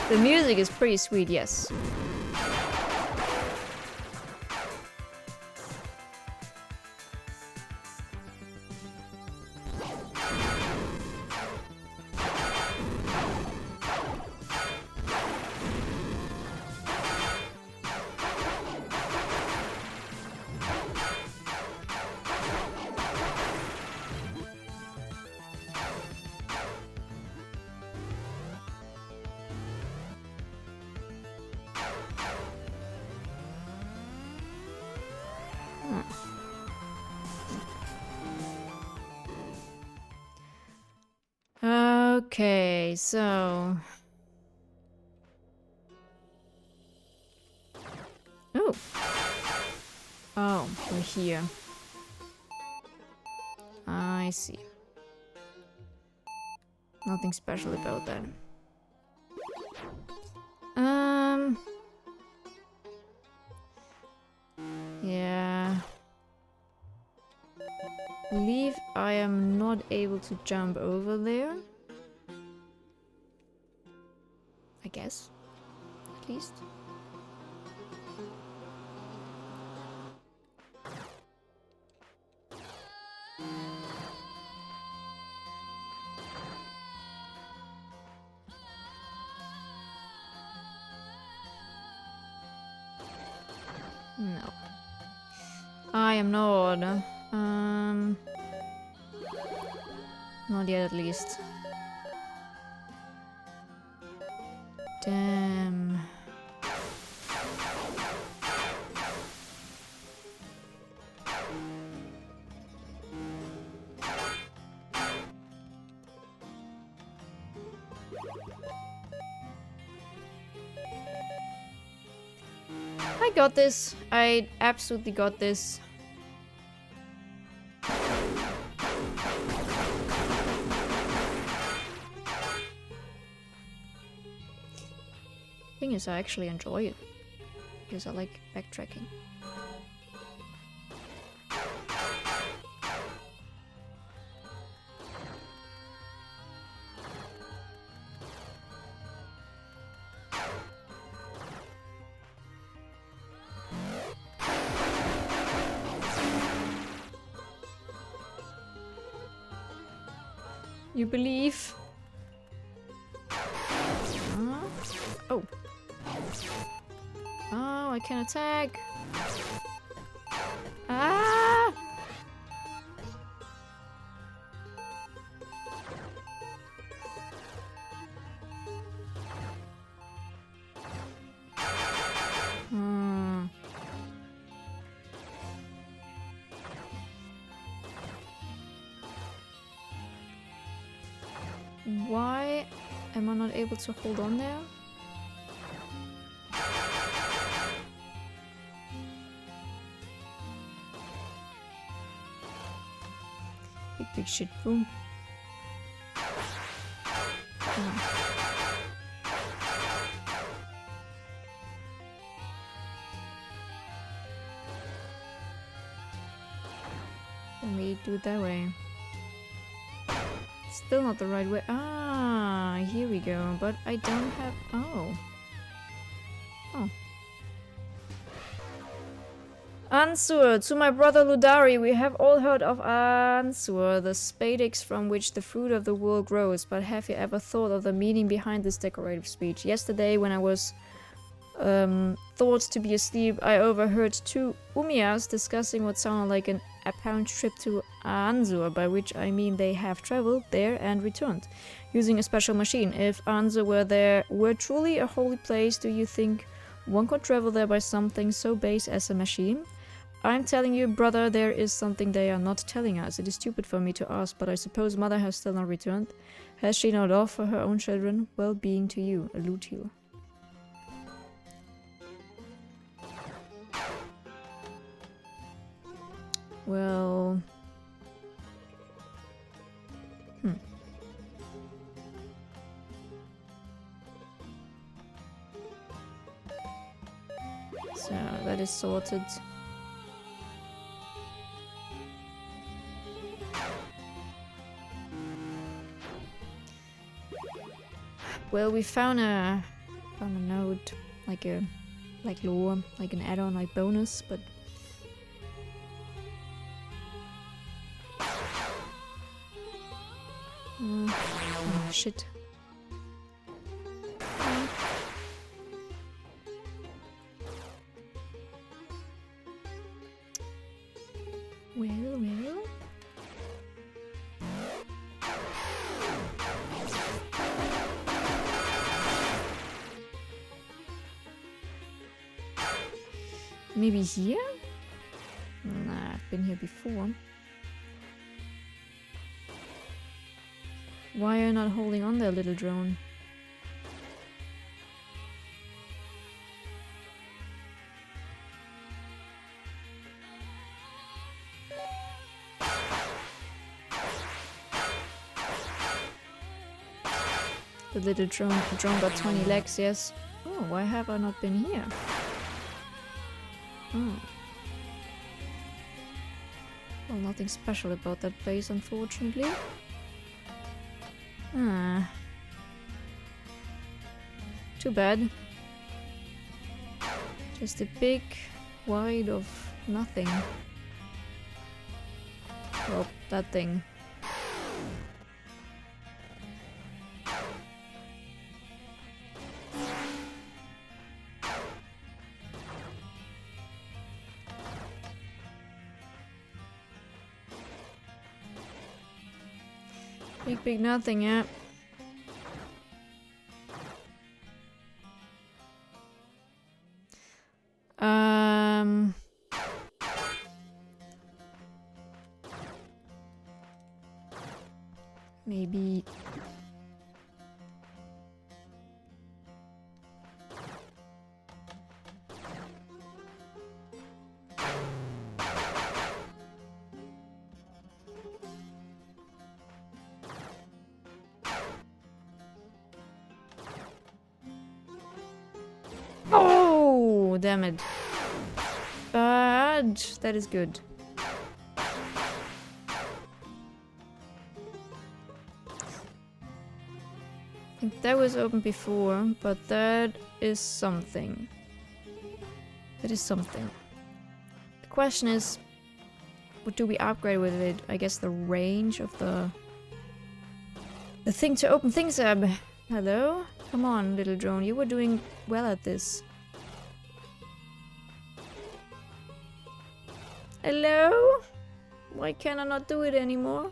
The music is pretty sweet, yes. Okay, so... Oh! Oh, we're here. I see. Nothing special about that. Yeah. Believe I am not able to jump over there. I guess. At least. No. I am not. Not yet, at least. Damn. I got this. I absolutely got this. Thing is, I actually enjoy it because I like backtracking. You believe? Oh. Oh, I can attack. Ah! Why am I not able to hold on there? Big shit, boom. Let me do it that way. Still not the right way. Ah, here we go. But I don't have... Oh. Oh. Ansur, to my brother Ludari, we have all heard of Ansur, the spadix from which the fruit of the world grows, but have you ever thought of the meaning behind this decorative speech? Yesterday, when I was thought to be asleep, I overheard two Umiyas discussing what sounded like an apparent trip to Ansur, by which I mean they have traveled there and returned, using a special machine. If Ansur were truly a holy place, do you think one could travel there by something so base as a machine? I'm telling you, brother, there is something they are not telling us. It is stupid for me to ask, but I suppose Mother has still not returned. Has she not offered her own children well-being to you, a Lutil? Well... So, that is sorted. Well, we found a node, like lore, like an add-on, like bonus, but oh, shit. Well. Maybe here? Nah, I've been here before. Why are you not holding on there, little drone? The little drone got 20 legs, yes. Oh, why have I not been here? Oh. Well, nothing special about that place, unfortunately. Ah. Too bad. Just a big void of nothing. Well, that thing. Big nothing, yeah. Maybe... Oh, damn it. But that is good. I think that was open before, but that is something. That is something. The question is, what do we upgrade with it? I guess the range of the The thing to open things up. Hello? Come on, little drone. You were doing well at this. Hello? Why can I not do it anymore?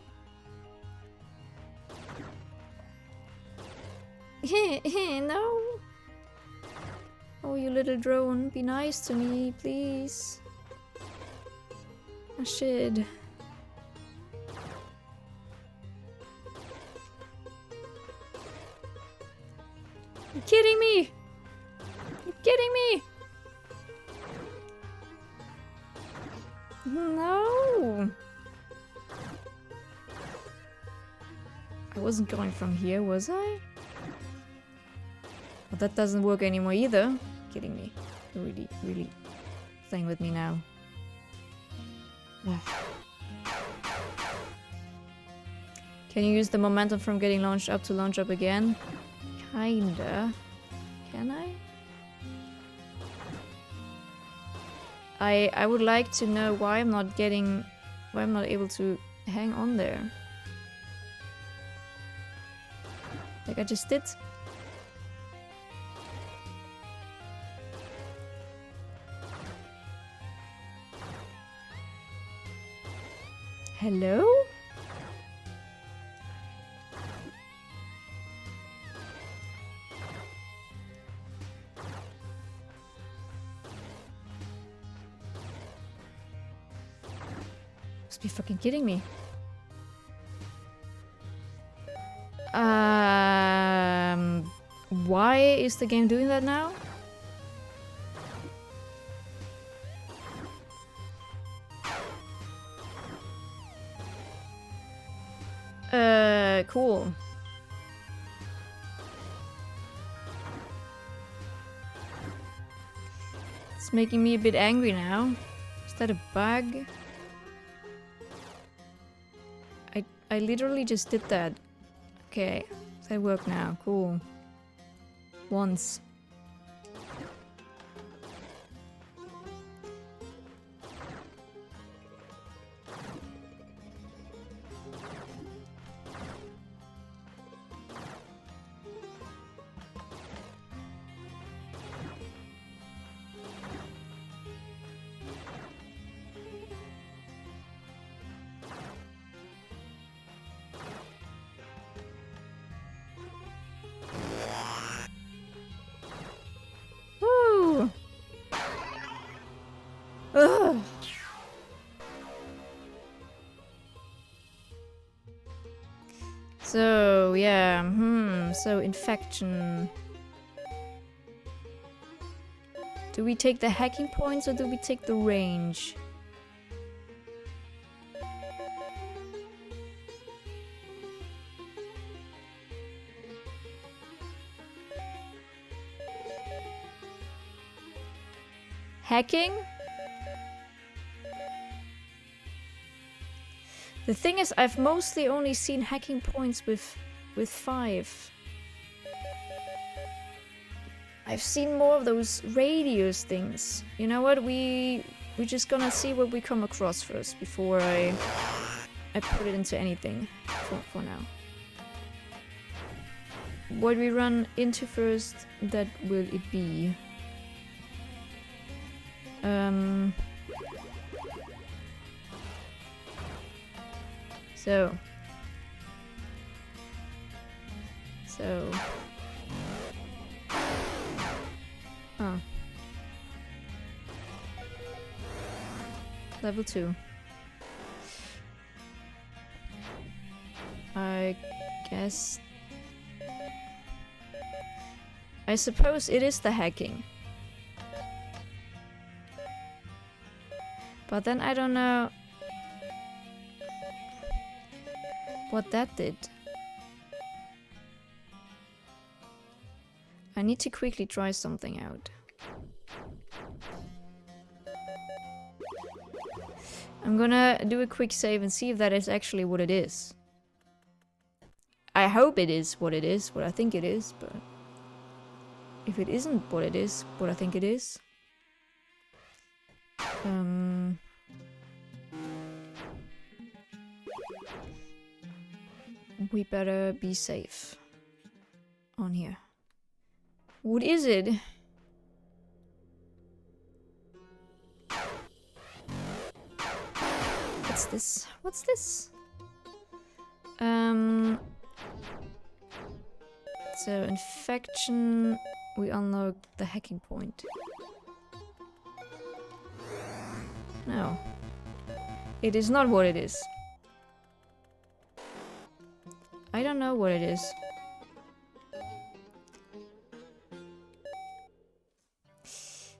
No. Oh, you little drone. Be nice to me, please. Oh, shit. You're kidding me! You're kidding me! No! I wasn't going from here, was I? Well, that doesn't work anymore either. Kidding me. You're really, really playing with me now. Can you use the momentum from getting launched up to launch up again? Kinda. Can I? I would like to know why I'm not able to hang on there. Like I just did. Hello? Must be fucking kidding me. Why is the game doing that now? Cool. It's making me a bit angry now. Is that a bug? I literally just did that. Okay, does that work now? Cool. Once. Ugh. So, yeah, so infection. Do we take the hacking points or do we take the range? Hacking? The thing is, I've mostly only seen hacking points with 5. I've seen more of those radius things. You know what? We're just gonna see what we come across first before I put it into anything for now. What we run into first, that will it be. So. Huh. Level 2. I guess. I suppose it is the hacking. But then I don't know what that did. I need to quickly try something out. I'm gonna do a quick save and see if that is actually what it is. I hope it is what it is, what I think it is, but if it isn't what it is, what I think it is. We better be safe. On here. What is it? What's this? What's this? So infection, we unlock the hacking point. No. It is not what it is. I don't know what it is.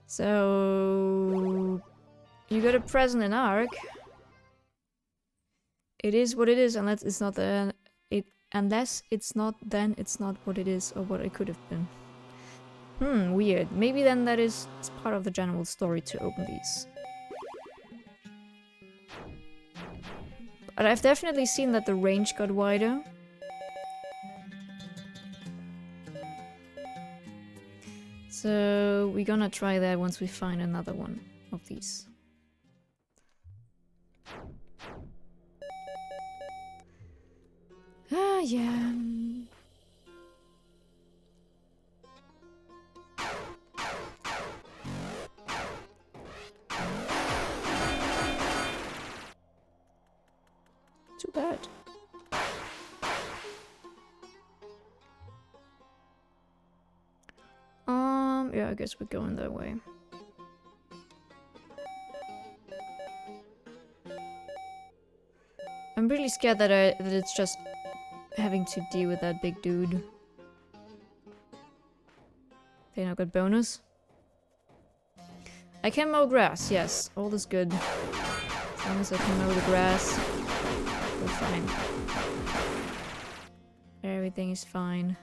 So you gotta present an arc. It is what it is, unless it's not unless it's not, then it's not what it is or what it could have been. Weird. Maybe then that is part of the general story to open these. But I've definitely seen that the range got wider. So we're gonna try that once we find another one of these. Ah, yeah. Too bad. Yeah, I guess we're going that way. I'm really scared that it's just having to deal with that big dude. They now got bonus. I can mow grass, yes. All is good. As long as I can mow the grass, we're fine. Everything is fine.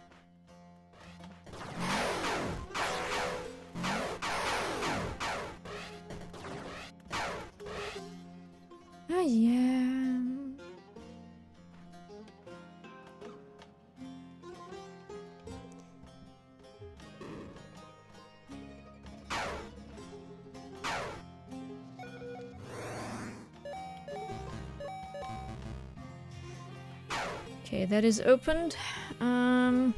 Ah, yeah. Okay, that is opened. I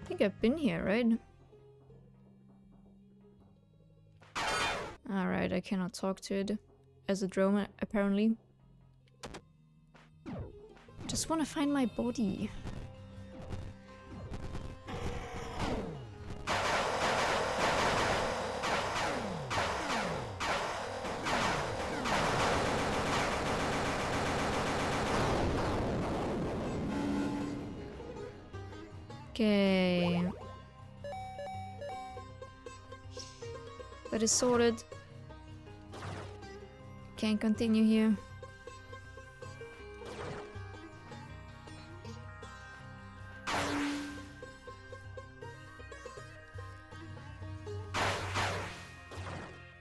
think I've been here, right? Alright, I cannot talk to it as a drone, apparently. Just want to find my body. Okay. That is sorted. Can't continue here.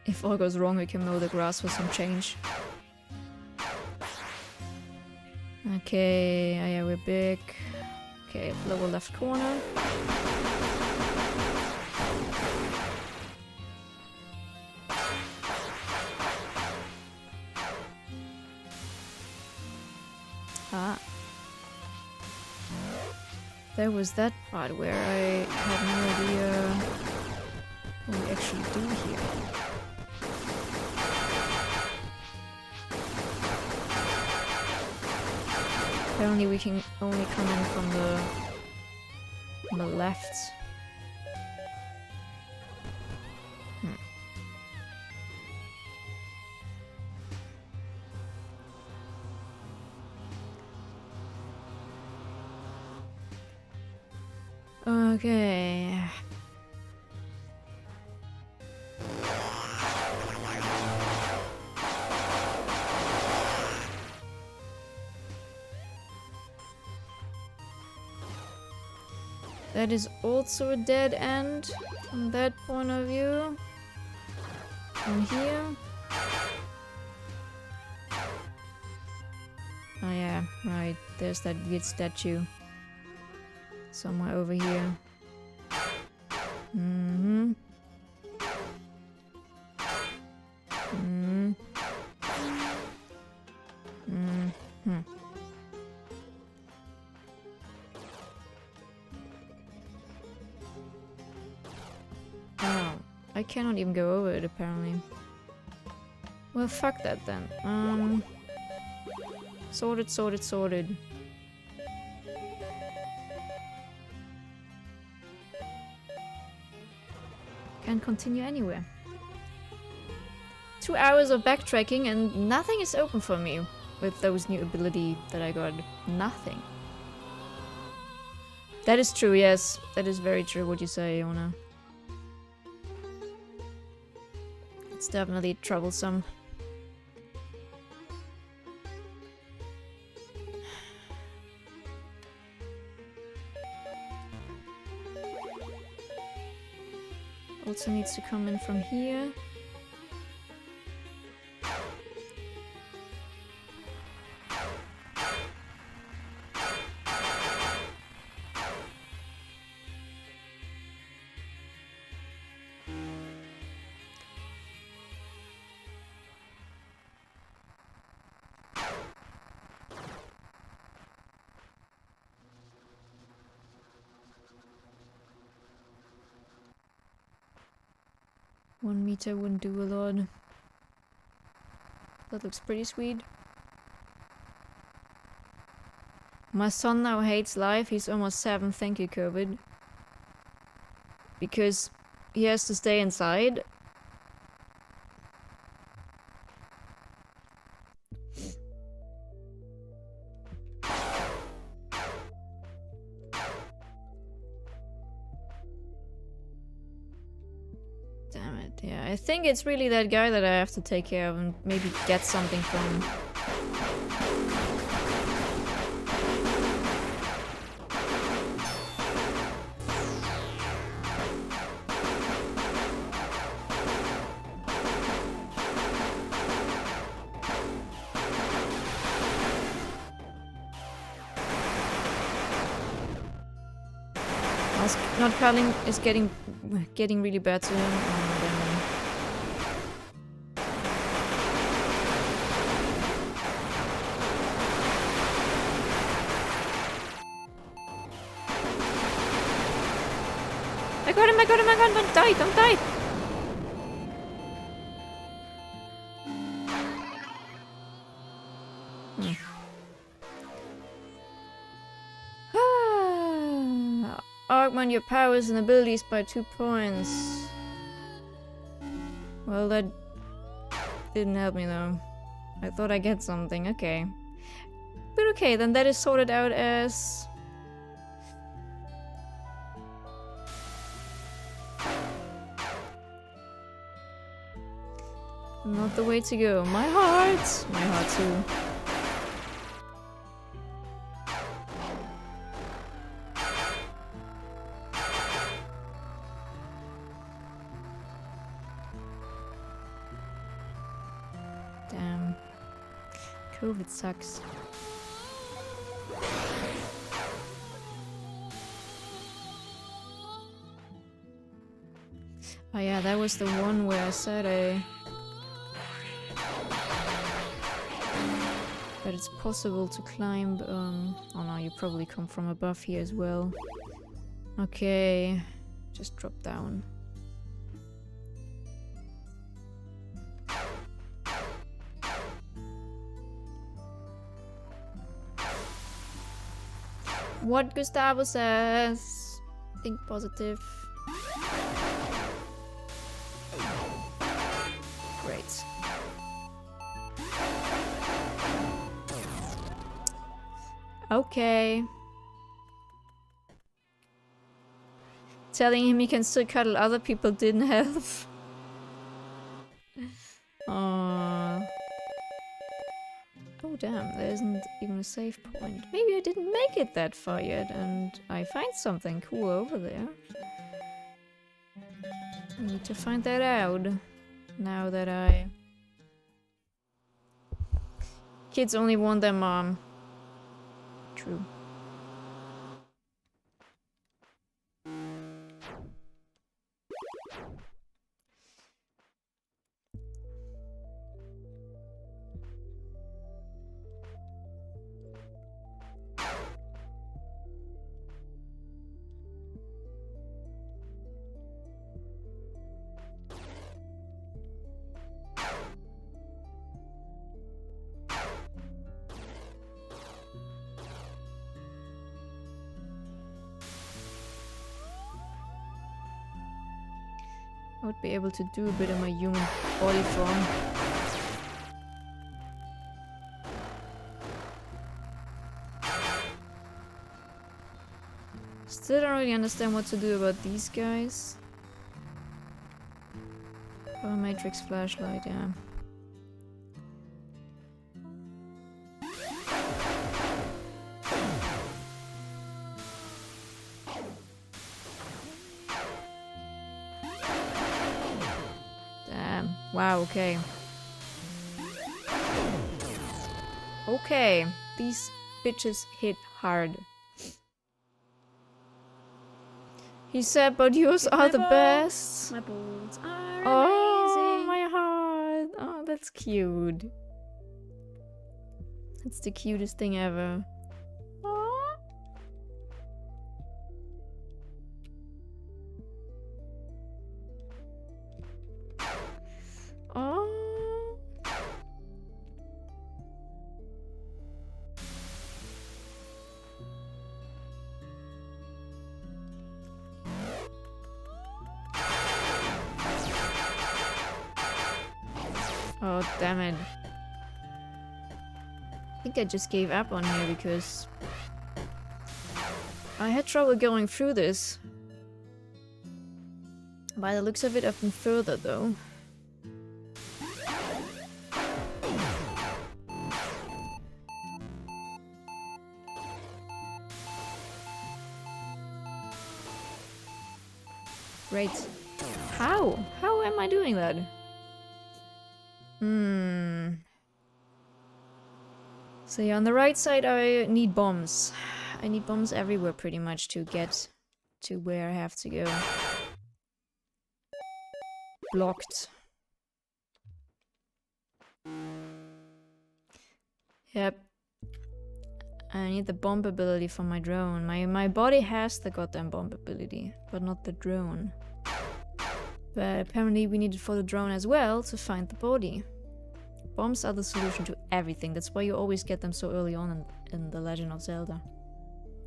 If all goes wrong, we can mow the grass for some change. Okay, yeah, we're big. Okay, lower left corner. Ah. There was that part where I had no idea what we actually do here. Apparently we can only come in from the left. Okay. That is also a dead end from that point of view. From here. Oh yeah, right. There's that weird statue. Somewhere over here. I cannot even go over it, apparently. Well, fuck that then. Sorted, sorted, sorted. Can't continue anywhere. 2 hours of backtracking and nothing is open for me with those new ability that I got. Nothing. That is true, yes. That is very true what you say, Iona. It's definitely troublesome. Also needs to come in from here. One meter wouldn't do a lot. That looks pretty sweet. My son now hates life. He's almost 7. Thank you, COVID. Because he has to stay inside. Damn it, yeah. I think it's really that guy that I have to take care of and maybe get something from. Not cuddling is getting really bad to him. Oh, I got him, don't die, don't die! Augment your powers and abilities by 2 points. Well, that didn't help me though. I thought I'd get something, okay. But okay, then that is sorted out as... not the way to go. My heart! My heart too. COVID sucks. Oh yeah, that was the one where I said that it's possible to climb. Oh no, you probably come from above here as well. Okay, just drop down. What Gustavo says. Think positive. Great. Okay. Telling him he can still cuddle other people didn't help. Aww. Oh damn, there isn't even a save point. Maybe I didn't make it that far yet and I find something cool over there. I need to find that out. Now that I... Kids only want their mom. True. I would be able to do a bit of my human body form. Still don't really understand what to do about these guys. Power matrix flashlight, yeah. Damn. Wow, okay. Okay, these bitches hit hard. He said, but yours are the best. My balls are Oh, amazing. my heart. Oh, that's cute. That's the cutest thing ever. Aw. Oh. Oh, damn it. I think I just gave up on here because I had trouble going through this. By the looks of it, I've been further though. Great. How? How am I doing that? So yeah, on the right side I need bombs. I need bombs everywhere pretty much to get to where I have to go. Blocked. Yep. I need the bomb ability for my drone. My body has the goddamn bomb ability, but not the drone. But apparently we need it for the drone as well to find the body. Bombs are the solution to everything. That's why you always get them so early on in The Legend of Zelda.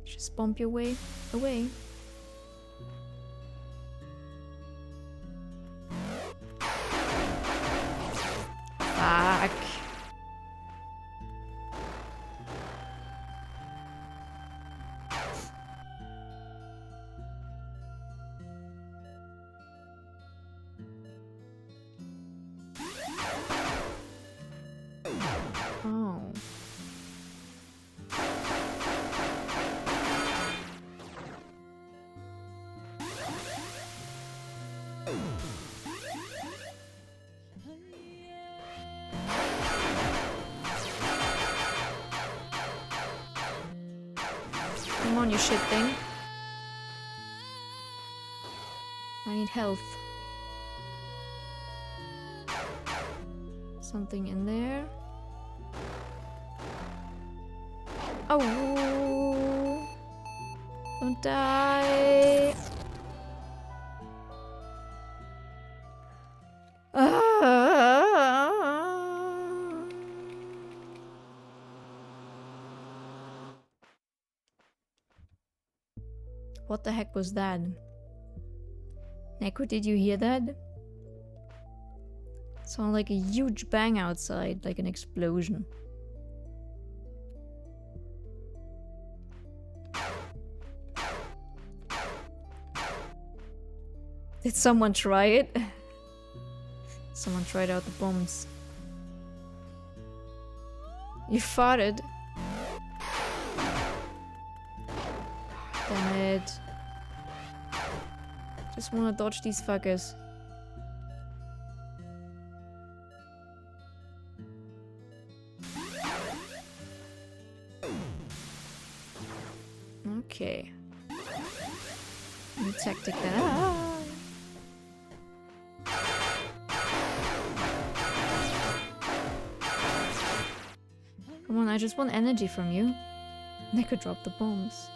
Just bomb your way away. Fuck. Oh. Come on, you shit thing. I need health. Something in there. Oh! Don't die! What the heck was that? Neko, did you hear that? It sounded like a huge bang outside, like an explosion. Did someone try it? Someone tried out the bombs. You farted. Damn it. Just wanna dodge these fuckers. Okay. New tactic then. Come on, I just want energy from you. They could drop the bombs.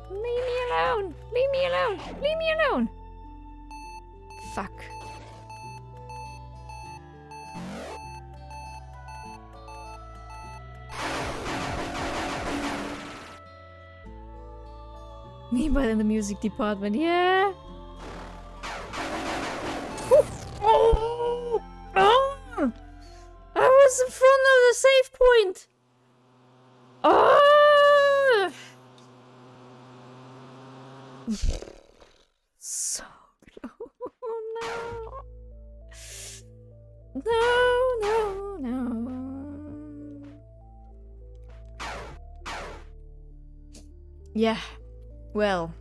Leave me alone! Leave me alone! Leave me alone! Fuck. Meanwhile in the music department, yeah. Oh! Oh! I was in front of the save point! Oh! So close. Oh no. No. Yeah. Well.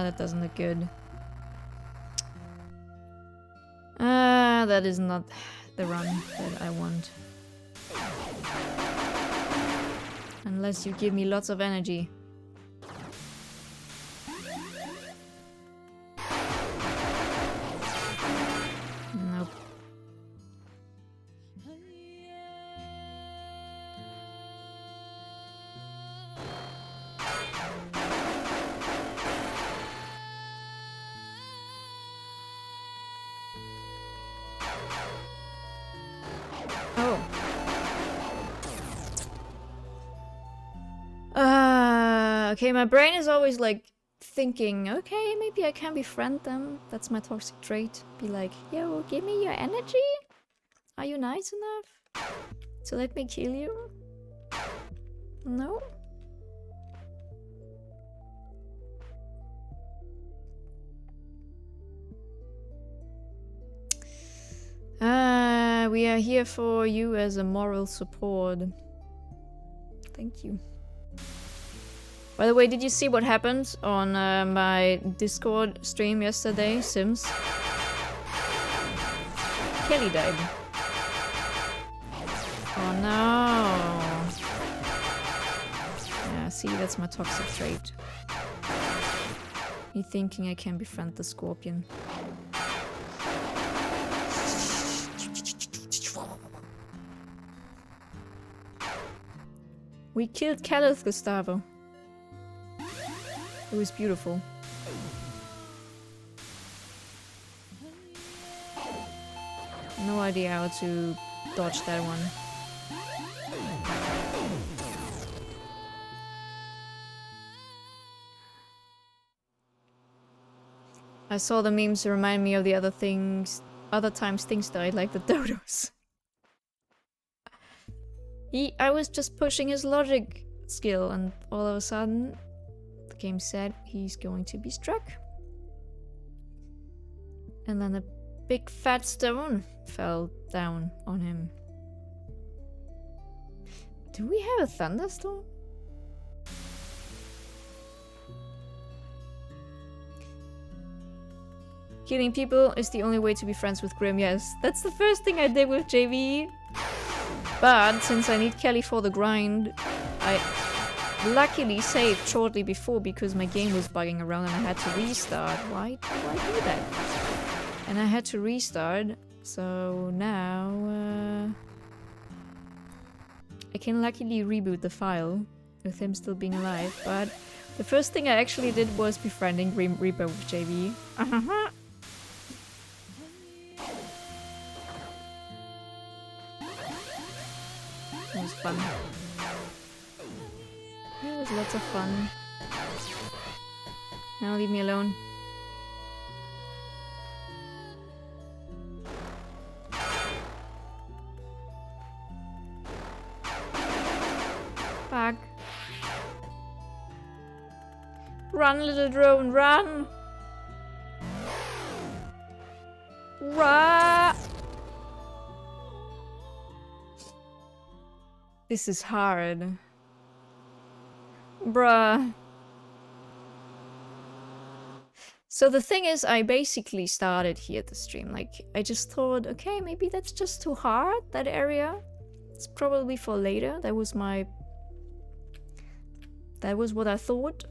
That doesn't look good. That is not the run that I want. Unless you give me lots of energy. Nope. Okay, my brain is always like thinking, okay, maybe I can befriend them. That's my toxic trait. Be like, yo, give me your energy? Are you nice enough to let me kill you? No? We are here for you as a moral support. Thank you. By the way, did you see what happened on my Discord stream yesterday, Sims? Kelly died. Oh no. Yeah, see, that's my toxic trait. Me thinking I can befriend the scorpion. We killed Caliph, Gustavo. It was beautiful. No idea how to dodge that one. I saw the memes remind me of the other times things died, like the dodos. I was just pushing his logic skill and all of a sudden the game said he's going to be struck. And then a big fat stone fell down on him. Do we have a thunderstorm? Killing people is the only way to be friends with Grim, yes. That's the first thing I did with JV. But since I need Kelly for the grind, I luckily saved shortly before because my game was bugging around and I had to restart. Why do I do that? And I had to restart, so now I can luckily reboot the file with him still being alive. But the first thing I actually did was befriending Grim Reaper with JV. It was fun. It was lots of fun. Now leave me alone. Fuck. Run, little drone, run! Run! This is hard. Bruh. So the thing is, I basically started here the stream. Like, I just thought, okay, maybe that's just too hard, that area. It's probably for later. That was what I thought.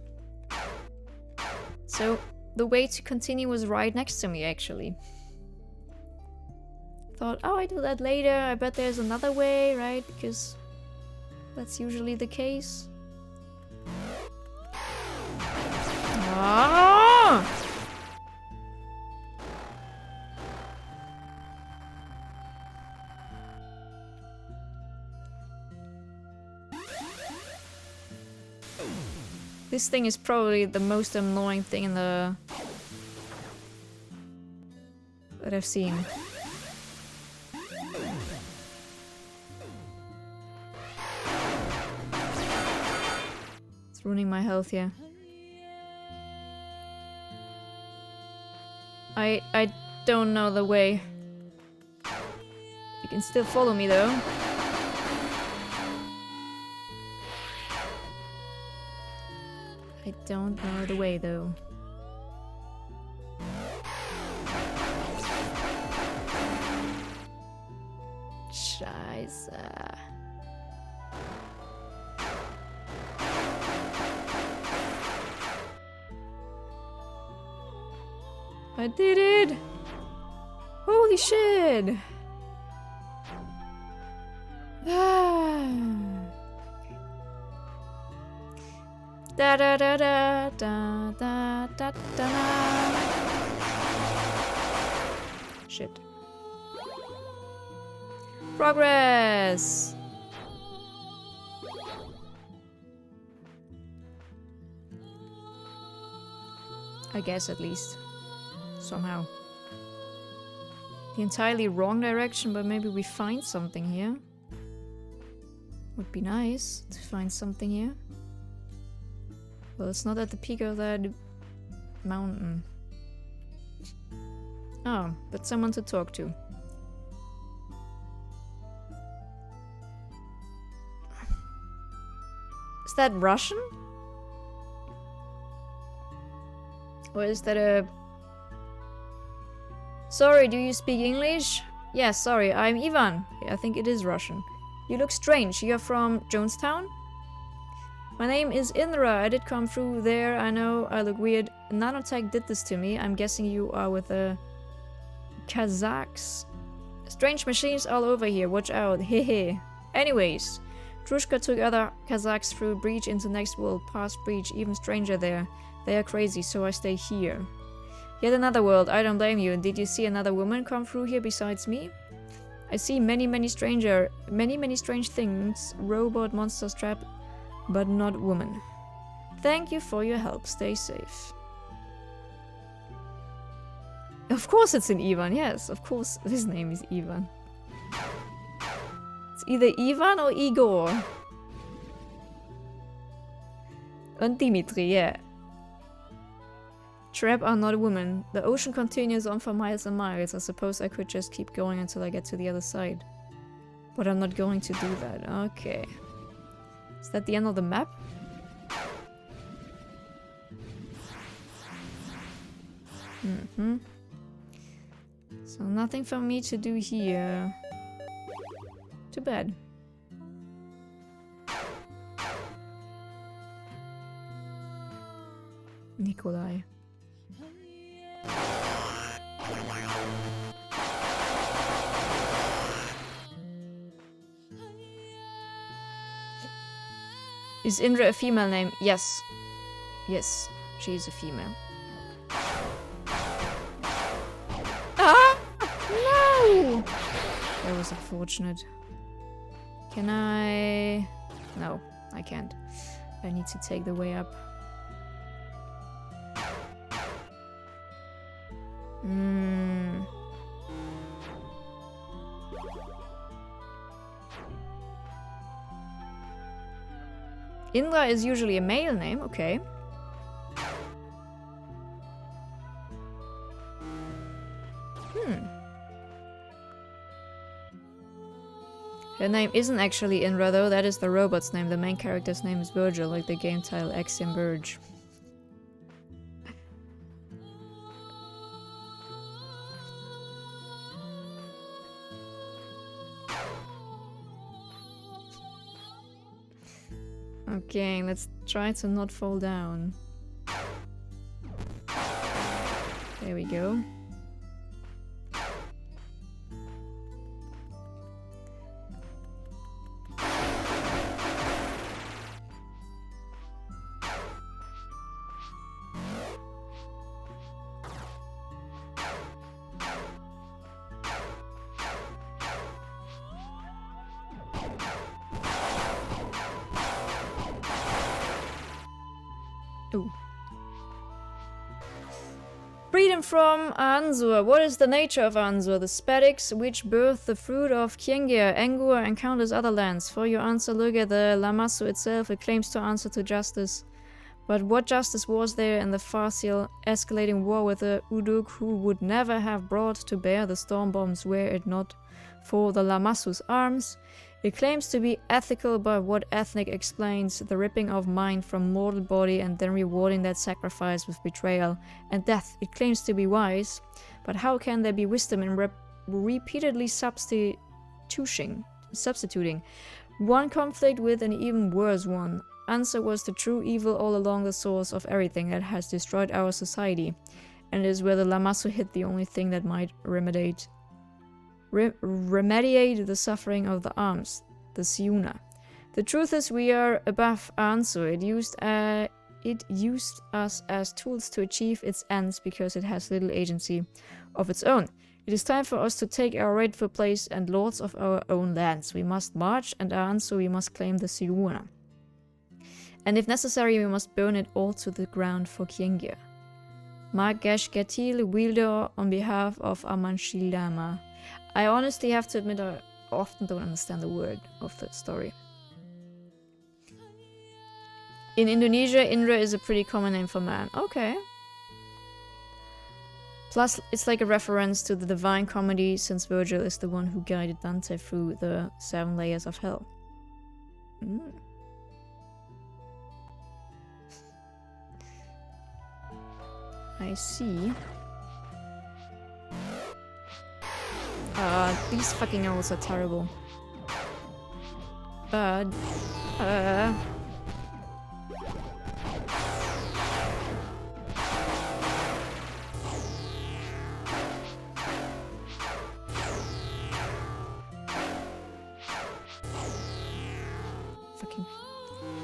So the way to continue was right next to me, actually. thought, oh, I do that later. I bet there's another way, right? Because that's usually the case. Ah! This thing is probably the most annoying thing in the... that I've seen. It's ruining my health here. I don't know the way. You can still follow me though. I don't know the way though. Scheiße. I did it! Holy shit! Da da da da da da da da. Shit. Progress! I guess at least. Somehow. The entirely wrong direction, but maybe we find something here. Would be nice to find something here. Well, it's not at the peak of that mountain. Oh, but someone to talk to. Is that Russian? Or is that a... Sorry, do you speak English? Yes, sorry, I'm Ivan. I think it is Russian. You look strange. You're from Jonestown? My name is Indra. I did come through there. I know I look weird. Nanotech did this to me. I'm guessing you are with the Kazakhs. Strange machines all over here. Watch out. Hehe. Anyways, Drushka took other Kazakhs through breach into next world. Past breach. Even stranger there. They are crazy, so I stay here. Yet another world. I don't blame you. Did you see another woman come through here besides me? I see many strange things. Robot, monsters, trap, but not woman. Thank you for your help. Stay safe. Of course it's an Ivan. Yes, of course his name is Ivan. It's either Ivan or Igor. And Dimitri, yeah. Trap are not women. The ocean continues on for miles and miles. I suppose I could just keep going until I get to the other side. But I'm not going to do that. Okay. Is that the end of the map? Mm-hmm. So nothing for me to do here. Too bad. Nikolai. Is Indra a female name? Yes. Yes, she is a female. Ah! No! That was unfortunate. Can I... No, I can't. I need to take the way up. Indra is usually a male name, okay. Her name isn't actually Indra though, that is the robot's name. The main character's name is Virgil, like the game title Axiom Verge. Okay, let's try to not fall down. There we go. Ooh. Freedom from Anzur. What is the nature of Anzur? The Spadics which birth the fruit of Kiengir, Engur, and countless other lands. For your answer, look at the Lamassu itself. It claims to answer to justice. But what justice was there in the farcical, escalating war with the Uduk, who would never have brought to bear the storm bombs were it not for the Lamassu's arms? It claims to be ethical, but what ethnic explains the ripping of mind from mortal body and then rewarding that sacrifice with betrayal and death? It claims to be wise, but how can there be wisdom in repeatedly substituting one conflict with an even worse one? Answer was the true evil all along, the source of everything that has destroyed our society, and it is where the Lamassu hit the only thing that might remediate the suffering of the arms, the Siuna. The truth is we are above Ansur. It used us as tools to achieve its ends because it has little agency of its own. It is time for us to take our rightful place and lords of our own lands. We must march, and Ansur we must claim the Siuna. And if necessary, we must burn it all to the ground for Kiengir. Margesh Gatil, wielder on behalf of Amanshilama. I honestly have to admit I often don't understand the word of the story. In Indonesia, Indra is a pretty common name for man. Okay. Plus, it's like a reference to the Divine Comedy, since Virgil is the one who guided Dante through the 7 layers of hell. I see. These fucking owls are terrible. But,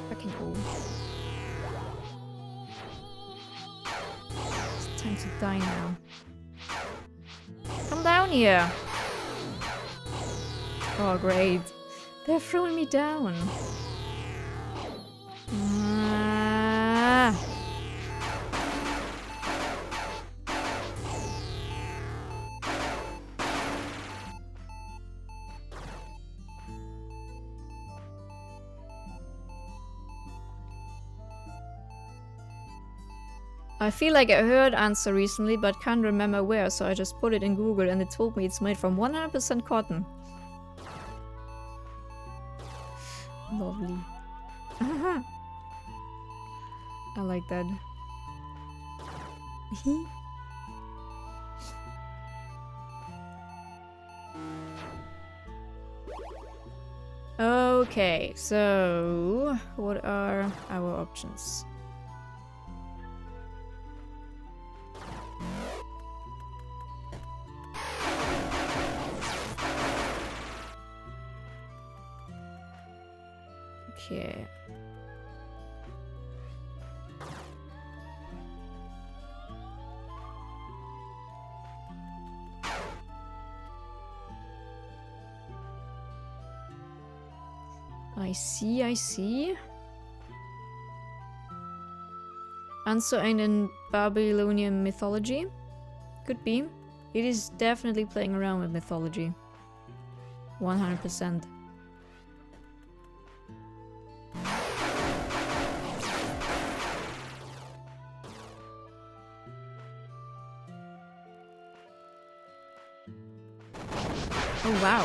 fucking owl. It's time to die now. Come down here! Oh, great. They're throwing me down. I feel like I heard answer recently, but can't remember where, so I just put it in Google and it told me it's made from 100% cotton. Lovely. I like that. Okay, so what are our options? Okay. I see. Answer ain't in Babylonian mythology? Could be. It is definitely playing around with mythology. 100%. Oh, wow.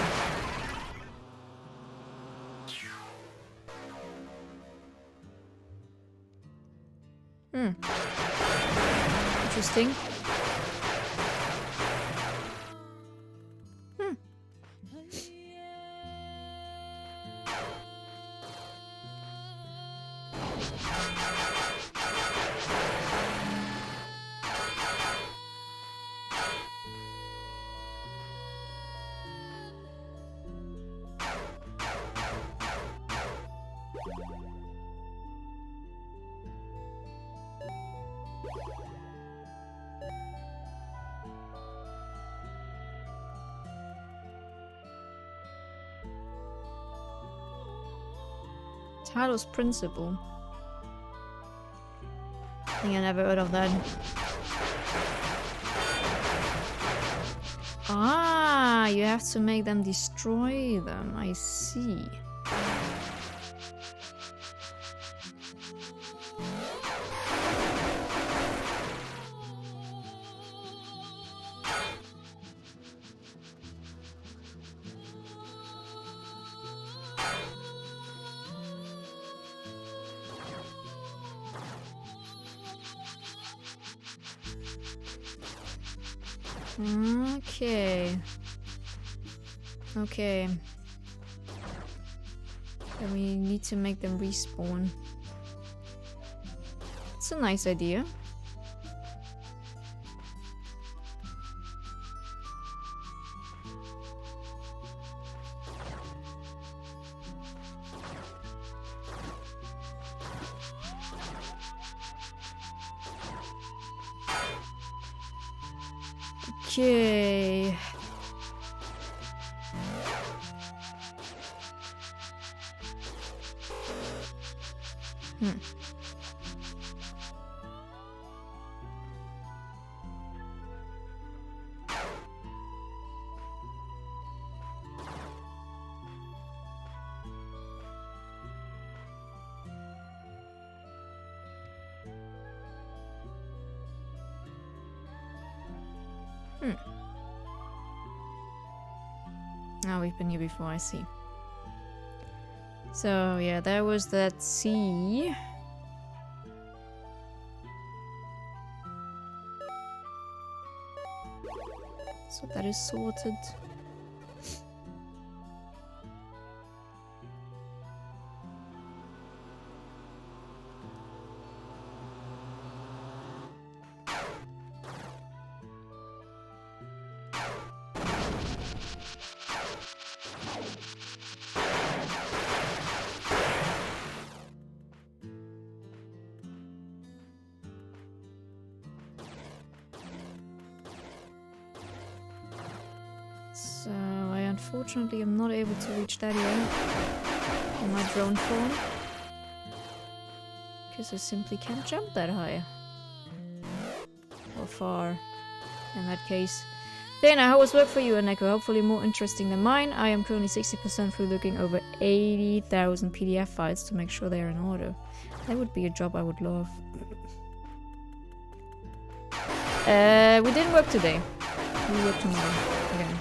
Interesting. Talos principle. think I never heard of that. Ah, you have to make them destroy them. I see. Okay. Okay. Then we need to make them respawn. It's a nice idea. Okay. Oh, we've been here before, I see. So, yeah, there was that sea. So that is sorted. So I unfortunately am not able to reach that yet in my drone form. Because I simply can't jump that high. Or far, in that case. Dana, how was work for you, Aneko? Hopefully more interesting than mine. I am currently 60% through looking over 80,000 PDF files to make sure they are in order. That would be a job I would love. We didn't work today. We work tomorrow again.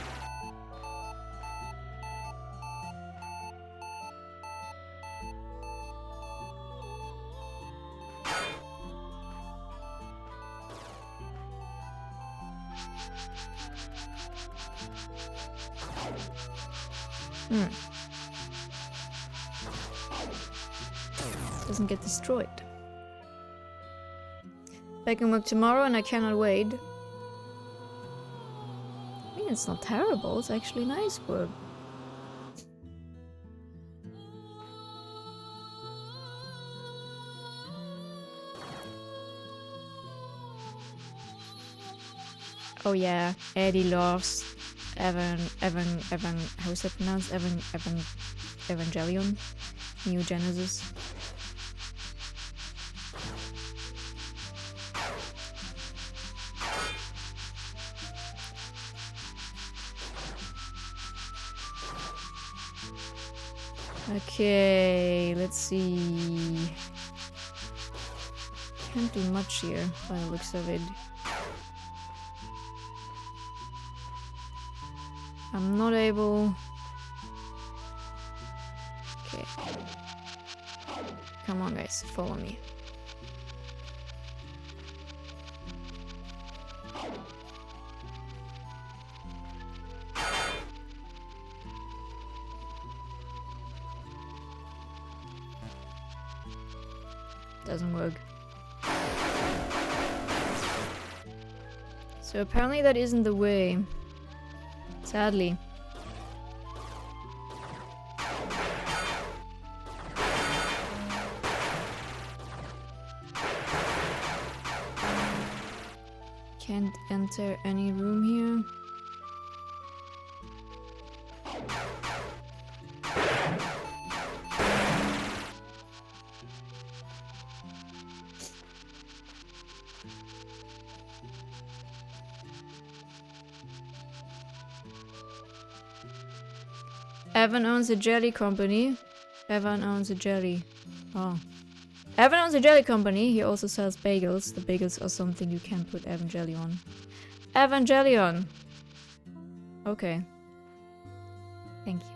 Doesn't get destroyed. Back in work tomorrow and I cannot wait. I mean, it's not terrible, it's actually nice work. Oh yeah, Eddie loves Evan, how's that pronounced? Evangelion? New Genesis. Okay, let's see. Can't do much here by the looks of it. I'm not able... Okay. Come on guys, follow me. Doesn't work. So apparently that isn't the way. Sadly. Can't enter any room here. Evan owns a jelly company. Evan owns a jelly. Oh. Evan owns a jelly company. He also sells bagels. The bagels are something you can put Evan jelly on. Evangelion. Okay. Thank you.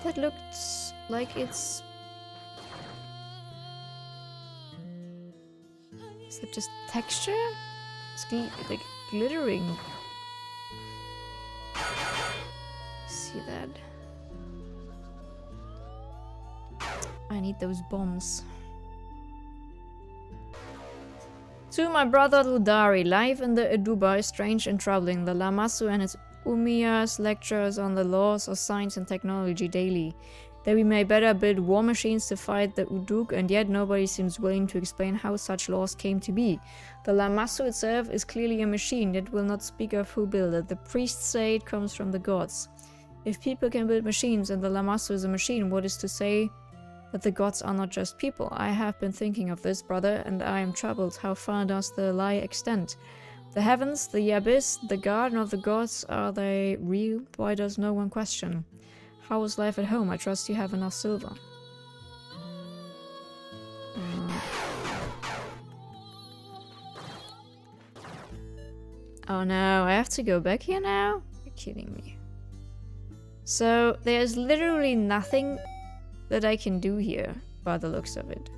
That looks like it's... Is that just texture? It's like glittering. See that? I need those bombs. To my brother Ludari, life in the Eduba is strange and troubling. The Lamasu and its Umiyas lectures on the laws of science and technology daily. That we may better build war machines to fight the Uduk, and yet nobody seems willing to explain how such laws came to be. The Lamasu itself is clearly a machine, yet will not speak of who built it. The priests say it comes from the gods. If people can build machines and the Lamasu is a machine, what is to say that the gods are not just people? I have been thinking of this, brother, and I am troubled. How far does the lie extend? The heavens, the abyss, the garden of the gods, are they real? Why does no one question? How is life at home? I trust you have enough silver. Oh no, I have to go back here now? You're kidding me. So, there's literally nothing that I can do here, by the looks of it.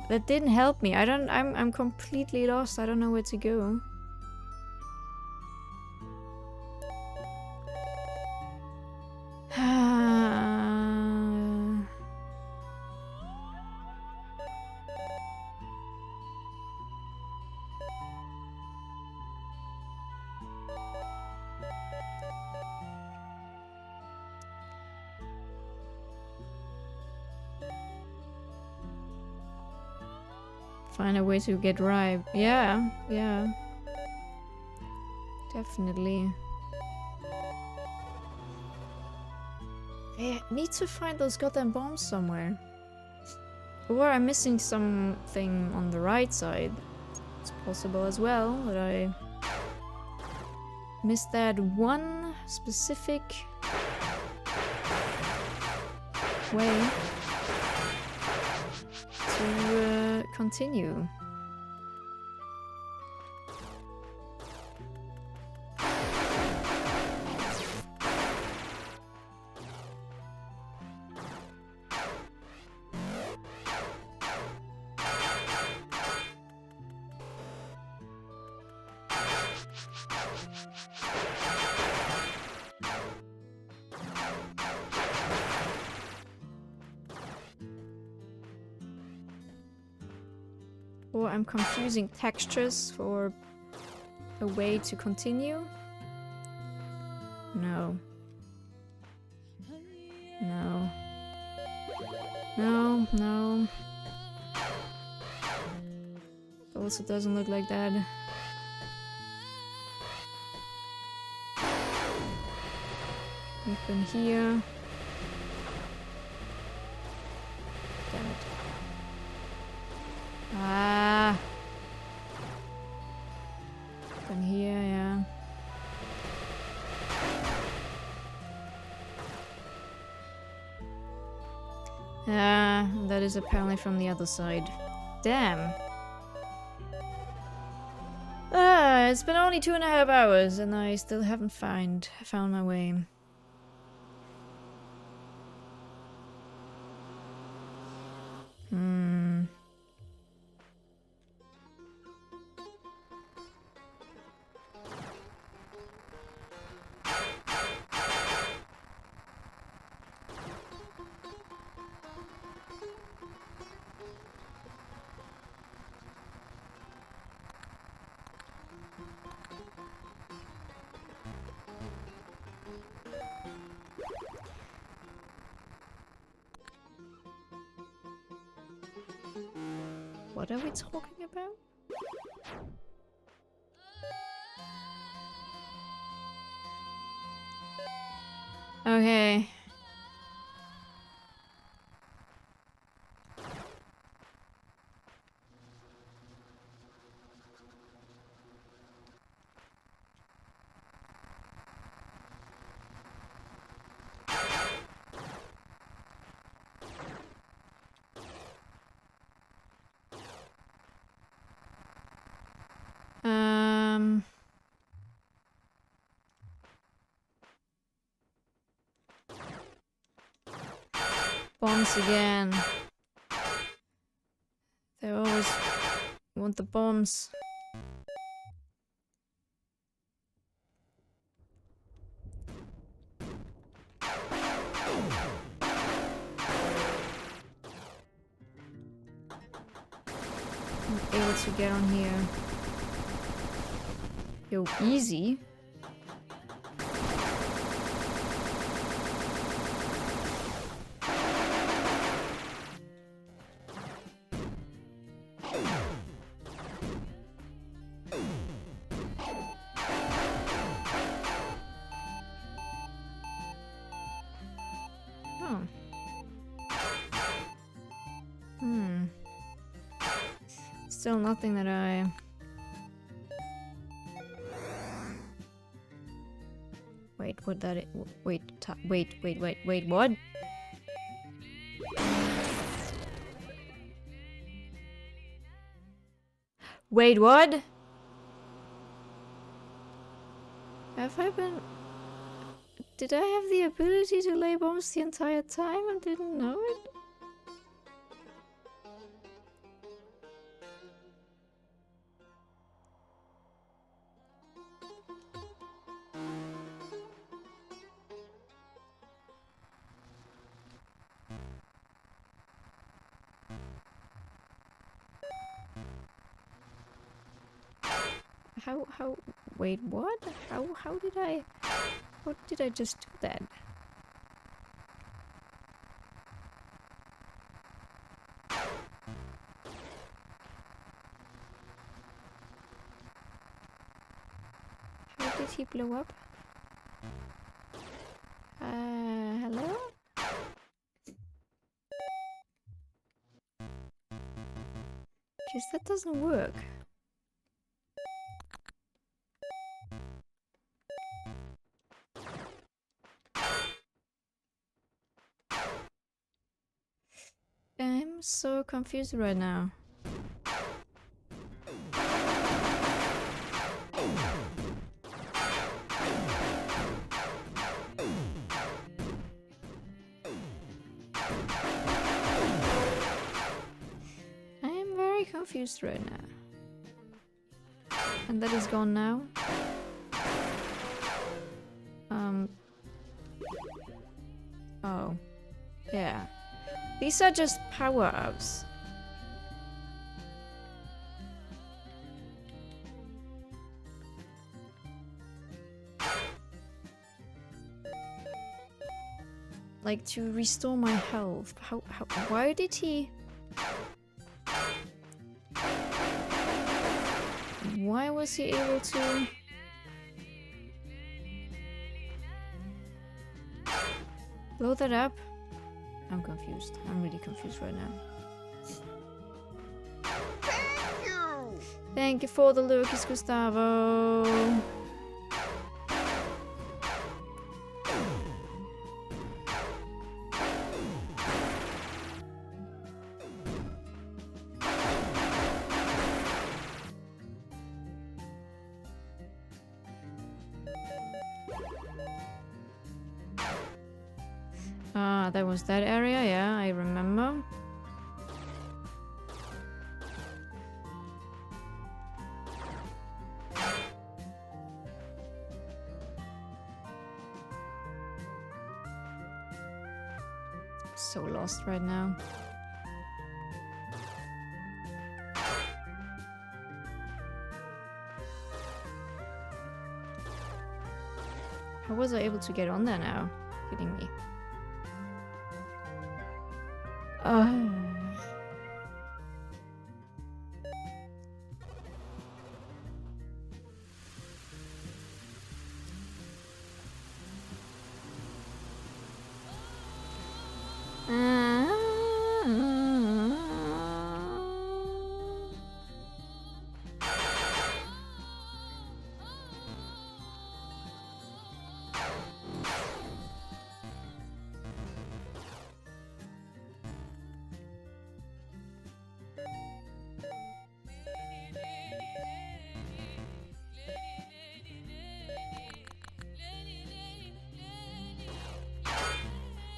That didn't help me. I'm completely lost. I don't know where to go. Find a way to get right. Yeah, yeah. Definitely. I need to find those goddamn bombs somewhere. Or I'm missing something on the right side. It's possible as well that I missed that one specific way to continue. Or I'm confusing textures for a way to continue. No. No. No, no. It also doesn't look like that. We've been here. Damn it. Ah. Been here, yeah. Ah, that is apparently from the other side. Damn. Ah, it's been only 2.5 hours and I still haven't found my way. What are we talking about? Okay. bombs again. They always want the bombs. I'm able to get on here. Yo, easy. Still nothing that I... Wait, what that is? Wait, what? Wait, what? Have I been... Did I have the ability to lay bombs the entire time and didn't know it? Wait, what? How did I just do that? How did he blow up? Hello? Guess that doesn't work. I'm so confused right now. I am very confused right now. And that is gone now. Oh. Yeah. These are just power-ups. Like to restore my health. Why did he... Why was he able to... blow that up? I'm confused. I'm really confused right now. Thank you! Thank you for the lurkers, Gustavo. That was that area, yeah, I remember. So lost right now. How was I able to get on there now? Kidding me.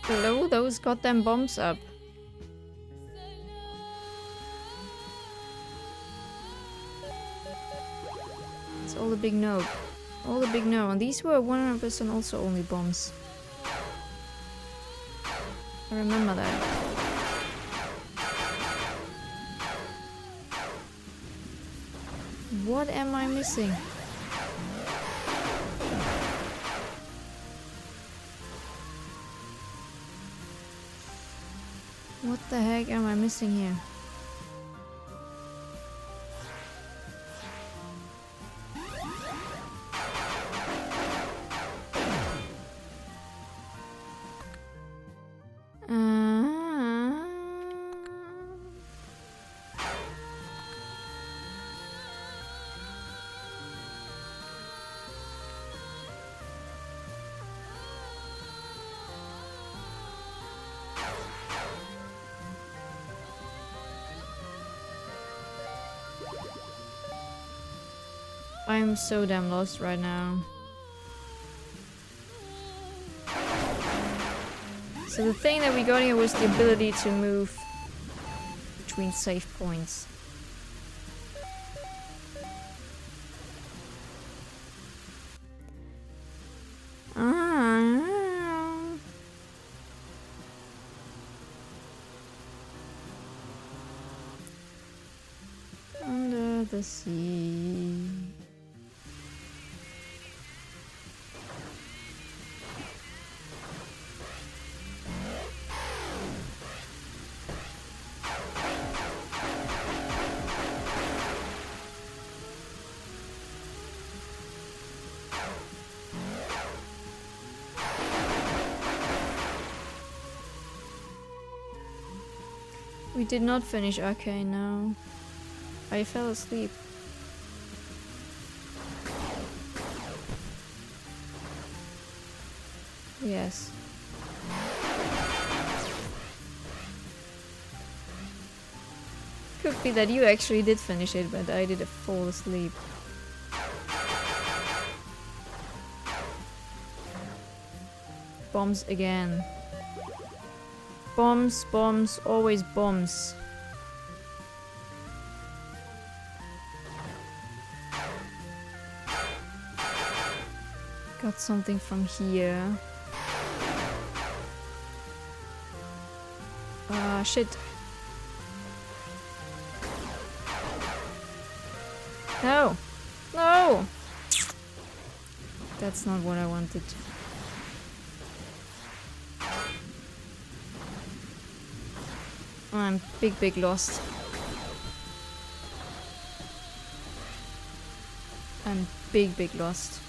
blow those goddamn bombs up. It's all a big no. All a big no. And these were 100% also only bombs. I remember that. What am I missing? What the heck am I missing here? I'm so damn lost right now. So the thing that we got here was the ability to move between save points. Under the sea. We did not finish Arcane, no. I fell asleep. Yes. Could be that you actually did finish it, but I did fall asleep. Bombs again. Bombs, bombs, always bombs. Got something from here. Ah, shit. No! No! That's not what I wanted. I'm big lost. I'm big lost.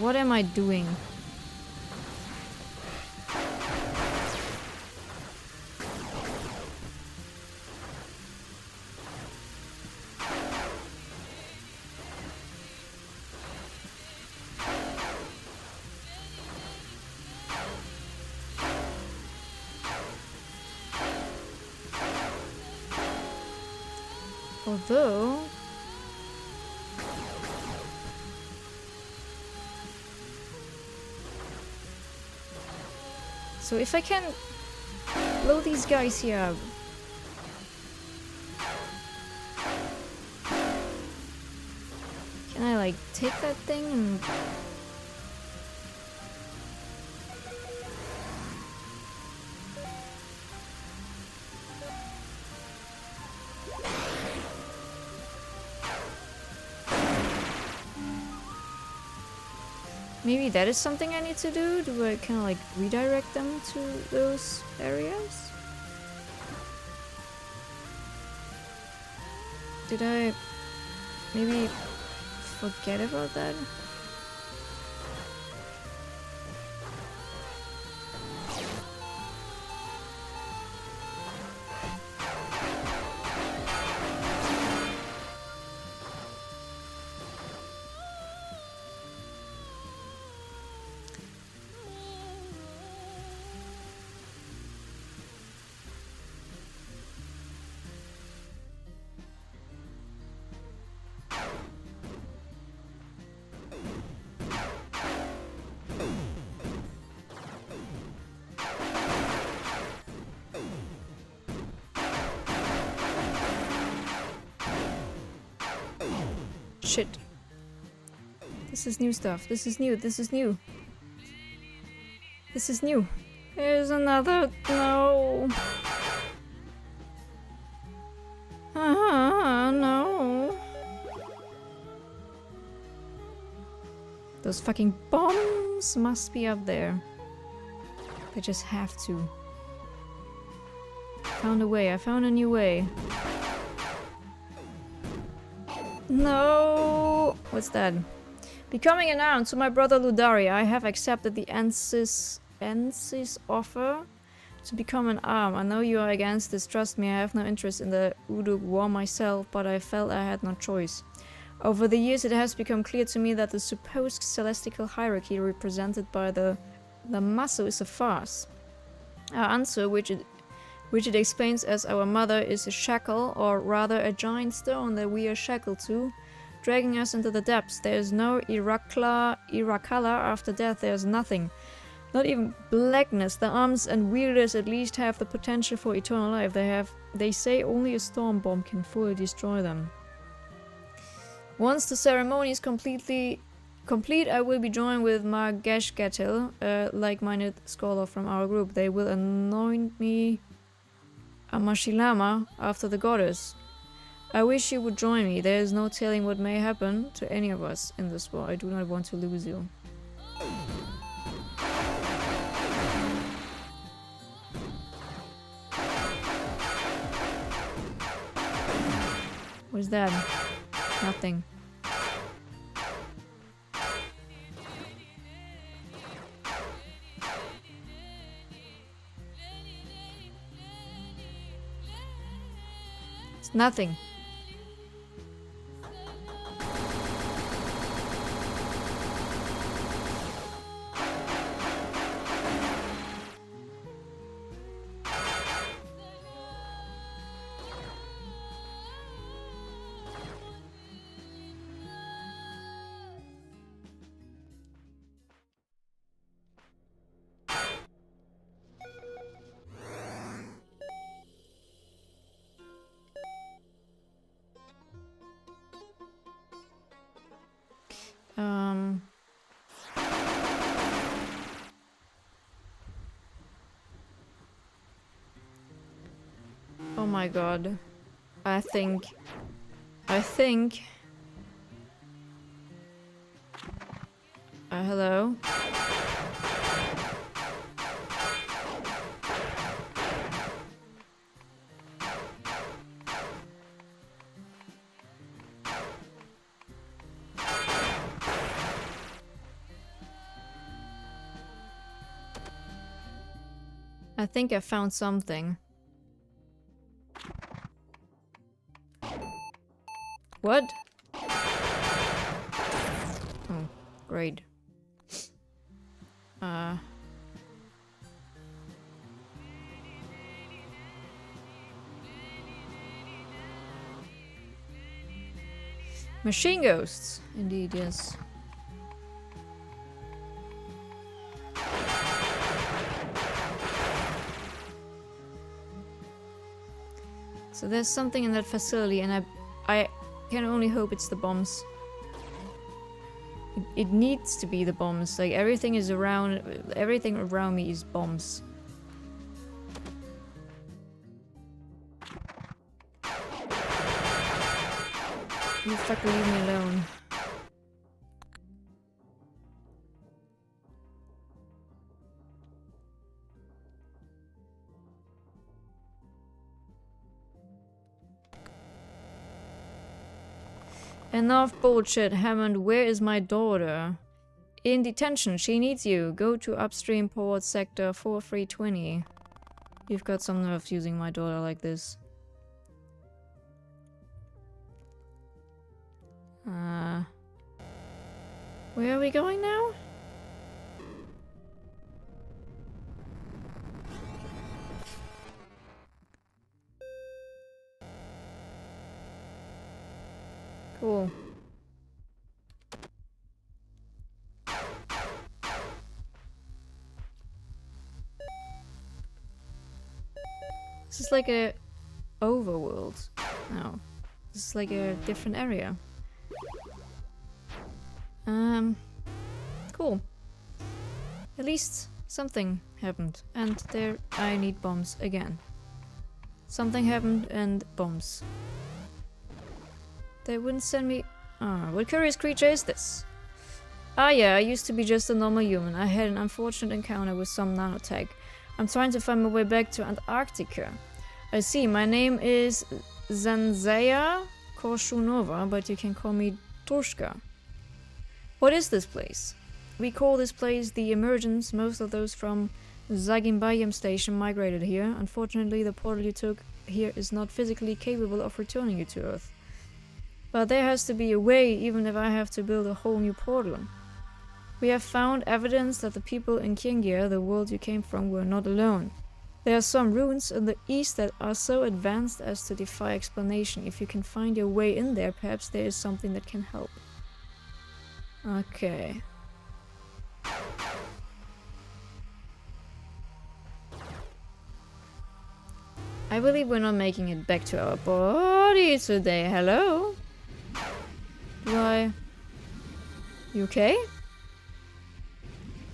What am I doing? Although... So if I can blow these guys here up. Can I like take that thing and... Maybe that is something I need to do? Do I kind of like redirect them to those areas? Did I maybe forget about that? Shit. This is new stuff. This is new. This is new. This is new. There's another... No. No. Those fucking bombs must be up there. They just have to. Found a way. I found a new way. No! What's that? Becoming announced to my brother Ludari, I have accepted the Ensis offer to become an arm. I know you are against this, trust me, I have no interest in the Uruk war myself, but I felt I had no choice. Over the years it has become clear to me that the supposed celestial hierarchy represented by the Masu is a farce. Our answer, which it explains as our mother is a shackle, or rather a giant stone that we are shackled to, dragging us into the depths. There is no Irakala after death, there is nothing. Not even blackness. The arms and wielders at least have the potential for eternal life. They say only a storm bomb can fully destroy them. Once the ceremony is complete, I will be joined with Margeshgatil, a like-minded scholar from our group. They will anoint me Amashilama after the goddess. I wish you would join me. There is no telling what may happen to any of us in this war. I do not want to lose you. What is that? Nothing. It's nothing. Oh my god. I think... hello? I think I found something. What? Oh, great. Machine ghosts. Indeed, yes. So there's something in that facility, and I can only hope it's the bombs. It needs to be the bombs. Like everything around me is bombs. You fucker, leave me alone. Enough bullshit, Hammond. Where is my daughter? In detention. She needs you. Go to upstream port sector 4320. You've got some nerve using my daughter like this. Where are we going now? Cool. This is like a overworld. No. This is like a different area. Cool. At least something happened. And there I need bombs again. Something happened and bombs. They wouldn't send me... Ah, what curious creature is this? Ah yeah, I used to be just a normal human. I had an unfortunate encounter with some nanotech. I'm trying to find my way back to Antarctica. I see, my name is Zanzaya Korshunova, but you can call me Torshka. What is this place? We call this place the Emergence. Most of those from Zagimbayam station migrated here. Unfortunately, the portal you took here is not physically capable of returning you to Earth. But there has to be a way, even if I have to build a whole new portal. We have found evidence that the people in Kingia, the world you came from, were not alone. There are some ruins in the east that are so advanced as to defy explanation. If you can find your way in there, perhaps there is something that can help. Okay. I believe we're not making it back to our body today. Hello? You okay?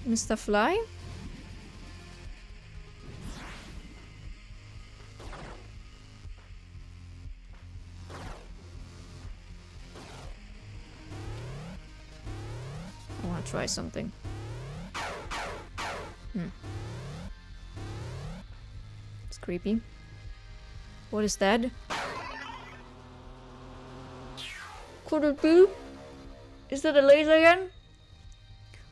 Mr. Fly? I want to try something. It's creepy. What is that? Could it be? Is that a laser gun?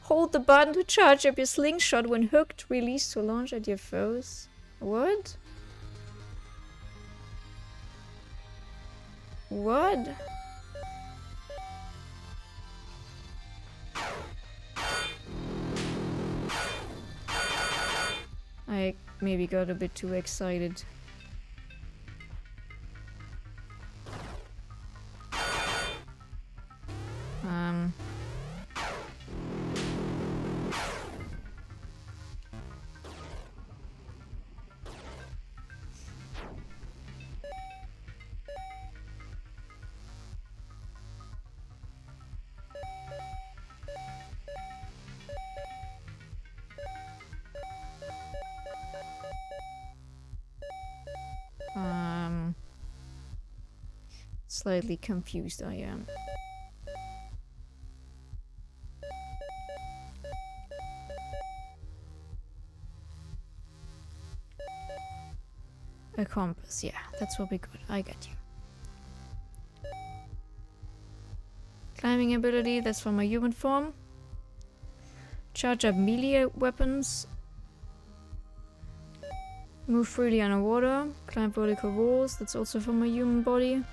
Hold the button to charge up your slingshot when hooked. Release to launch at your foes. What? What? I maybe got a bit too excited. Slightly confused I am. A compass, yeah, that's what we got. I got you. Climbing ability, that's for my human form. Charge up melee weapons. Move freely underwater. Climb vertical walls, that's also for my human body.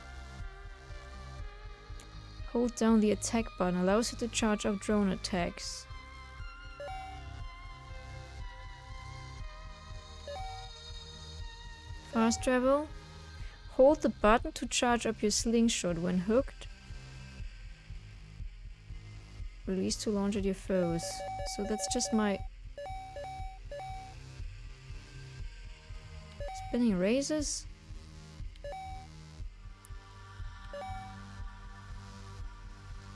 Hold down the attack button, allows you to charge up drone attacks. Fast travel. Hold the button to charge up your slingshot when hooked. Release to launch at your foes. So that's just my... Spinning razors?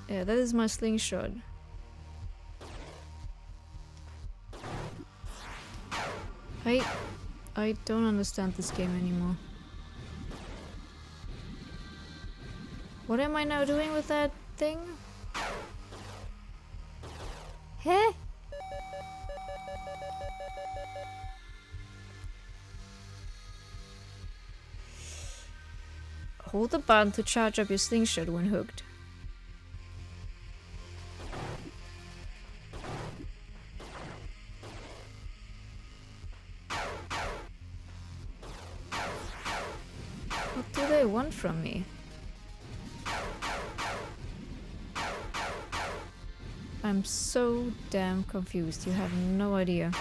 Yeah, that is my slingshot. I don't understand this game anymore. What am I now doing with that thing? Huh? Hold the button to charge up your slingshot when hooked. What do they want from me? I'm so damn confused, you have no idea.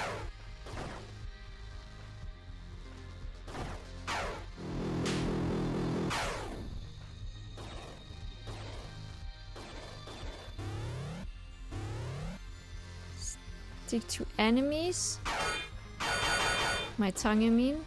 Stick to enemies? My tongue, you mean?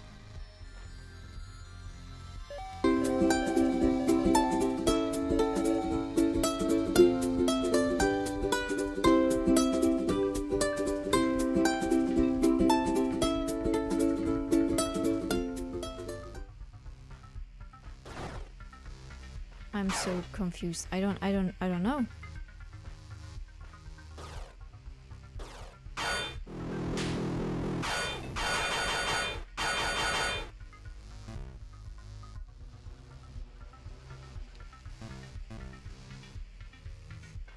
I'm so confused. I don't know.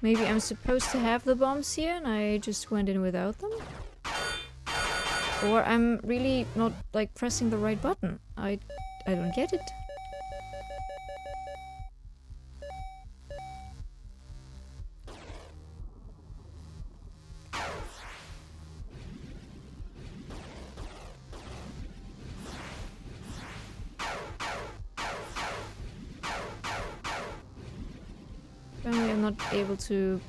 Maybe I'm supposed to have the bombs here and I just went in without them? Or I'm really not, like, pressing the right button. I don't get it. Apparently I'm not able to...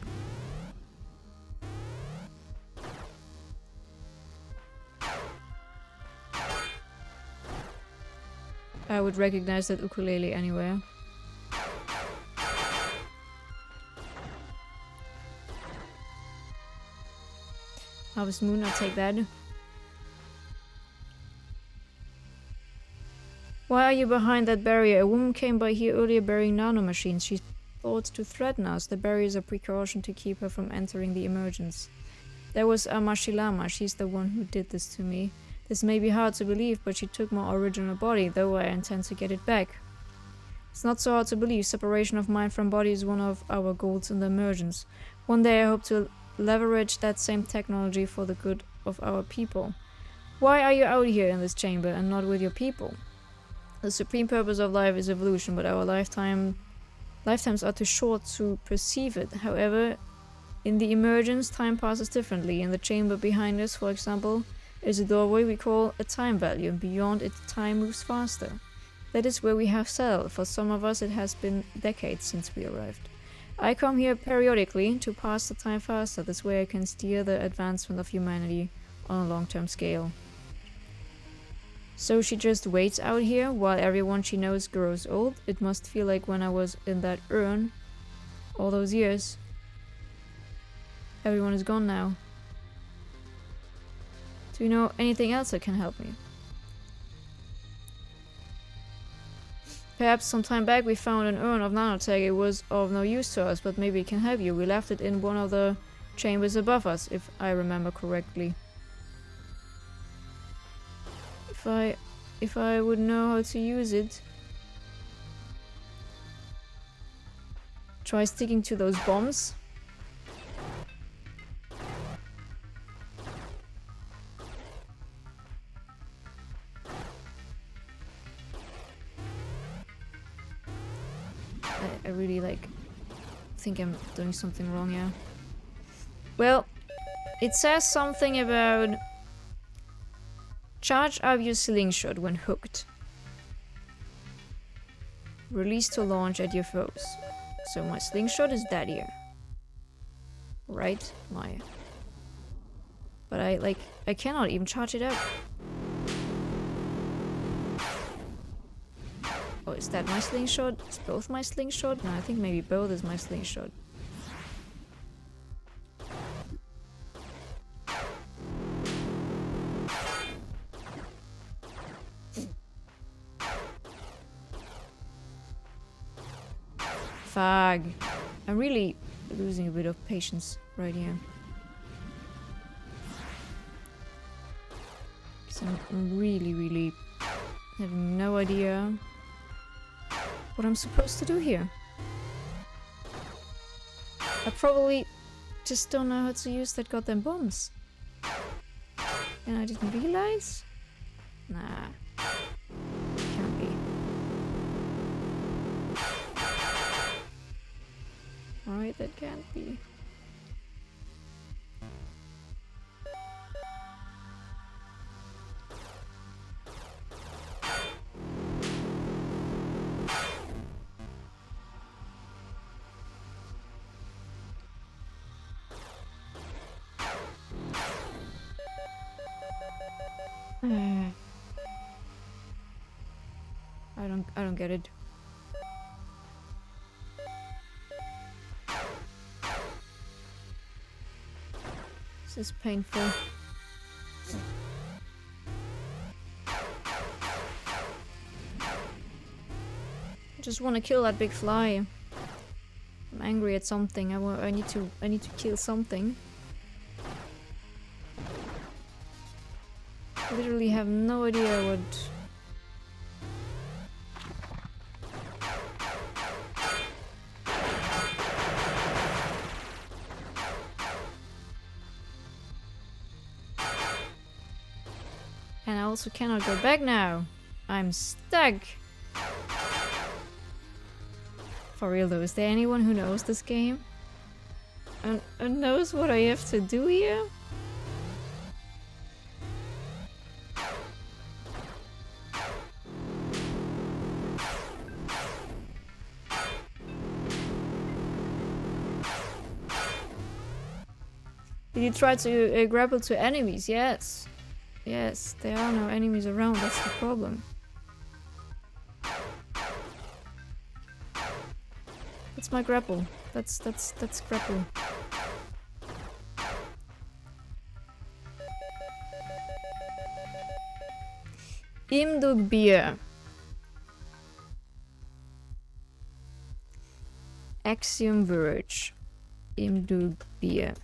I would recognize that ukulele anywhere. Harvest Moon, I'll take that. Why are you behind that barrier? A woman came by here earlier bearing nanomachines. She thought to threaten us. The barrier is a precaution to keep her from entering the emergence. There was Amashilama. She's the one who did this to me. This may be hard to believe, but she took my original body, though I intend to get it back. It's not so hard to believe. Separation of mind from body is one of our goals in the emergence. One day I hope to leverage that same technology for the good of our people. Why are you out here in this chamber and not with your people? The supreme purpose of life is evolution, but our lifetimes are too short to perceive it. However, in the emergence, time passes differently. In the chamber behind us, for example, is a doorway we call a time value. Beyond it, time moves faster. That is where we have settled. For some of us, it has been decades since we arrived. I come here periodically to pass the time faster. This way I can steer the advancement of humanity on a long-term scale. So she just waits out here while everyone she knows grows old. It must feel like when I was in that urn all those years. Everyone is gone now. Do you know anything else that can help me? Perhaps some time back we found an urn of nanotech. It was of no use to us, but maybe it can help you. We left it in one of the chambers above us, if I remember correctly. If I would know how to use it. Try sticking to those bombs. I really think I'm doing something wrong here. Well, it says something about charge up your slingshot when hooked. Release to launch at your foes. So my slingshot is that here. Right? But I cannot even charge it up. Oh, is that my slingshot? Is both my slingshot? No, I think maybe both is my slingshot. Fag. I'm really losing a bit of patience right here. So I'm really have no idea what I'm supposed to do here. I probably just don't know how to use that goddamn bombs. And I didn't realize? Nah. Can't be. Alright, that can't be. I don't get it. This is painful. Just want to kill that big fly. I'm angry at something. I need to kill something. Literally have no idea what. And I also cannot go back now. I'm stuck. For real though, is there anyone who knows this game? And knows what I have to do here? Did you try to grapple to enemies? Yes. Yes, there are no enemies around, that's the problem. That's my grapple. That's grapple. Imdugbier. Axiom Verge. Imdugbier.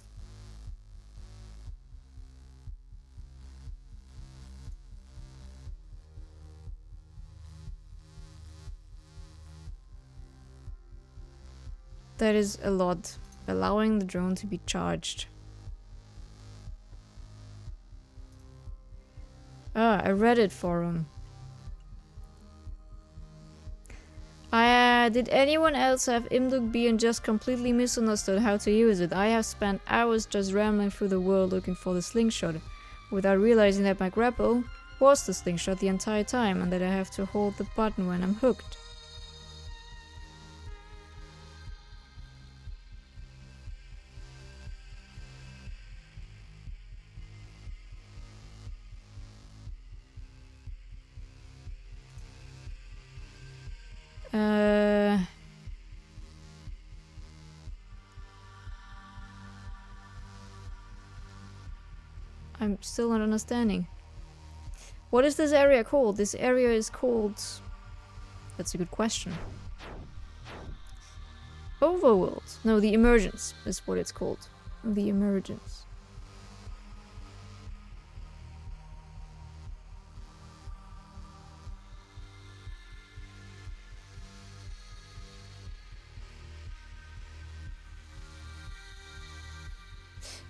That is a lot. Allowing the drone to be charged. Ah, a Reddit forum. Did anyone else have Imdugbi and just completely misunderstood how to use it? I have spent hours just rambling through the world looking for the slingshot, without realizing that my grapple was the slingshot the entire time and that I have to hold the button when I'm hooked. I'm still not understanding. What is this area called? This area is called... That's a good question. Overworld. No, the Emergence is what it's called. The Emergence.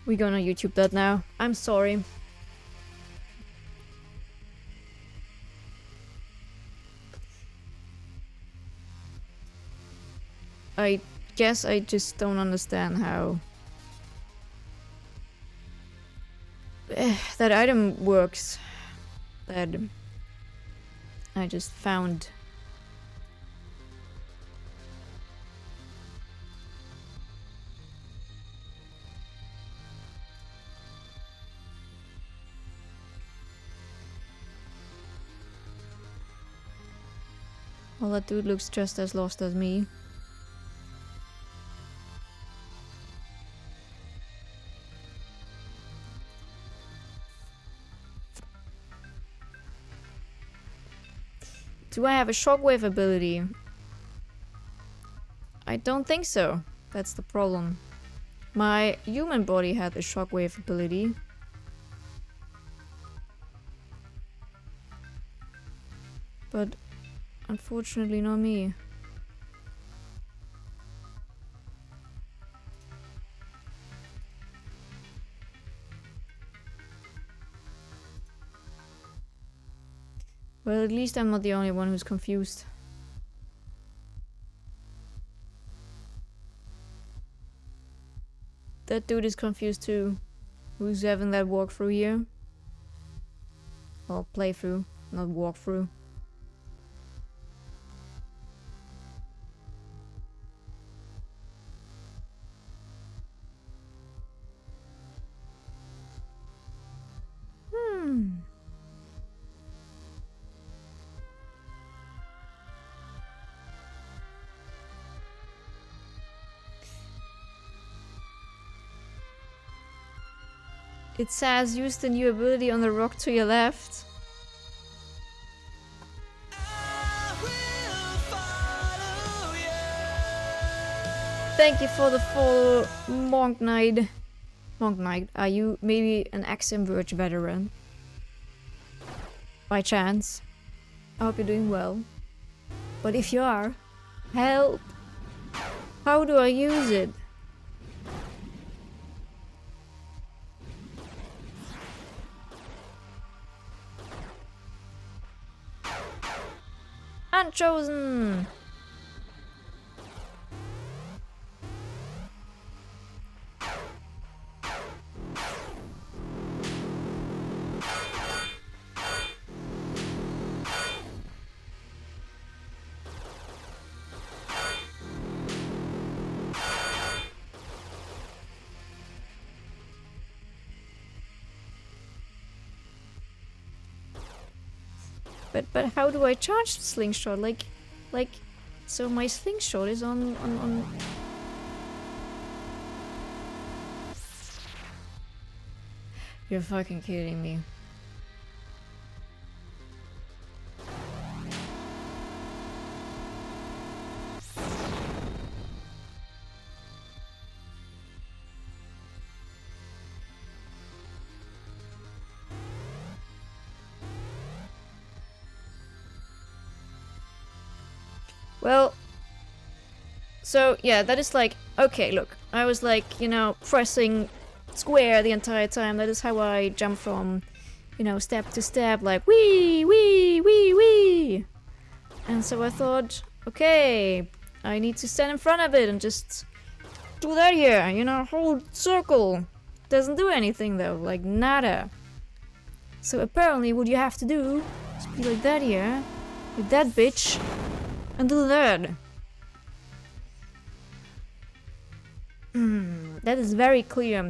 We're gonna YouTube that now. I'm sorry. I guess I just don't understand how that item works. That I just found. Well, that dude looks just as lost as me. Do I have a shockwave ability? I don't think so. That's the problem. My human body had a shockwave ability. But unfortunately not me. Well, at least I'm not the only one who's confused. That dude is confused too. Who's having that walkthrough here? Well, playthrough, not walkthrough. It says use the new ability on the rock to your left. I will follow Thank you for the follow, Monk Knight. Monk Knight, are you maybe an Axiom Verge veteran? By chance? I hope you're doing well. But if you are, help! How do I use it? Unchosen! But how do I charge the slingshot? Like, so my slingshot is on. You're fucking kidding me. Well, so yeah, that is like, okay, look, I was like, you know, pressing square the entire time. That is how I jump from, you know, step to step, like wee, wee, wee, wee. And so I thought, okay, I need to stand in front of it and just do that here, you know, hold circle. Doesn't do anything though, like nada. So apparently what you have to do is be like that here, with that bitch. And do that. That is very clear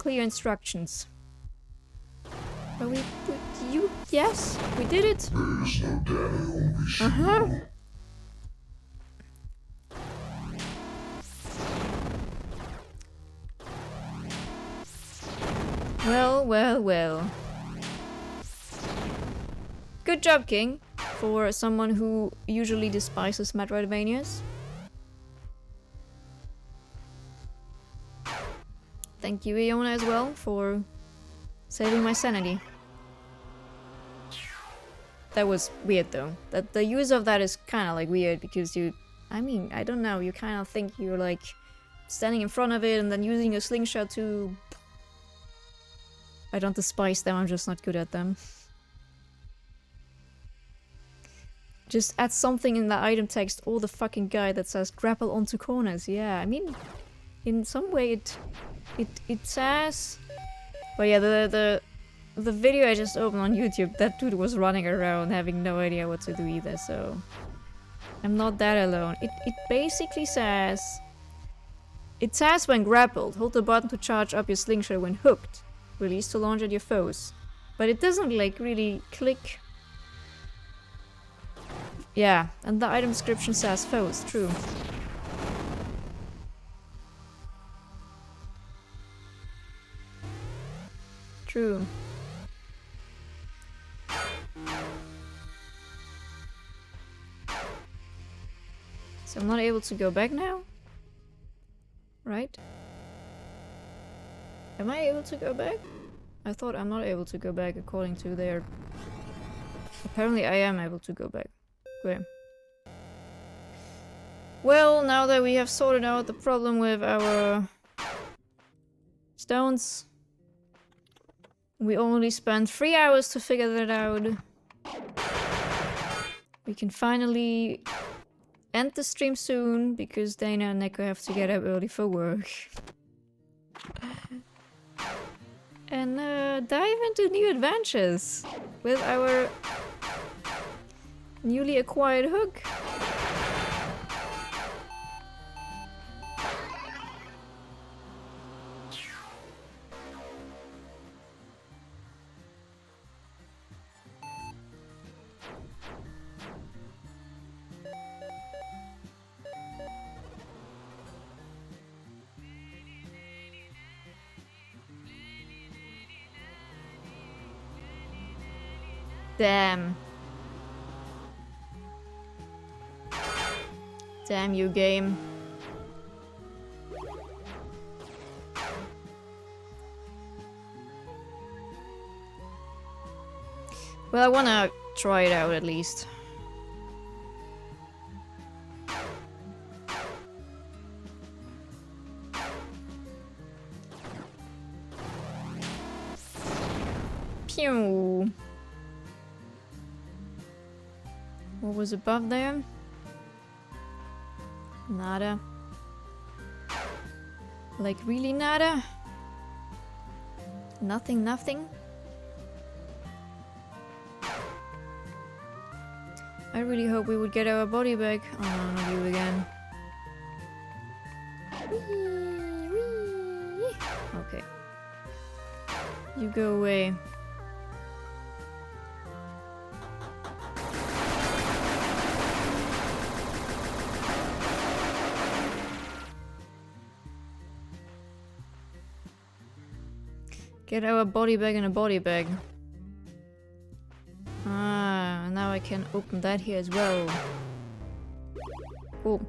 instructions. But yes, we did it. Uh-huh. Well. Good job, King. For someone who usually despises Metroidvanias. Thank you, Iona, as well, for saving my sanity. That was weird, though. That the use of that is kind of like weird because I mean, I don't know. You kind of think you're like standing in front of it and then using a slingshot to. I don't despise them. I'm just not good at them. Just add something in the item text or the fucking guide that says grapple onto corners. Yeah, I mean, in some way it says. But yeah, the video I just opened on YouTube, that dude was running around having no idea what to do either. So I'm not that alone. It basically says. It says when grappled, hold the button to charge up your slingshot when hooked. Release to launch at your foes. But it doesn't like really click. Yeah, and the item description says foes, true. True. So I'm not able to go back now? Right? Am I able to go back? I thought I'm not able to go back according to their... Apparently I am able to go back. Okay. Well, now that we have sorted out the problem with our stones, we only spent 3 hours to figure that out. We can finally end the stream soon because Dana and Neko have to get up early for work. And dive into new adventures with our newly acquired hook. Damn. Damn you, game. Well, I wanna try it out at least. Pew! What was above there? Nada. Like, really nada? Nothing, nothing? I really hope we would get our body back. Oh no, not you again. Whee, whee. Okay. You go away. Get our body bag in a body bag. Ah, now I can open that here as well. Cool.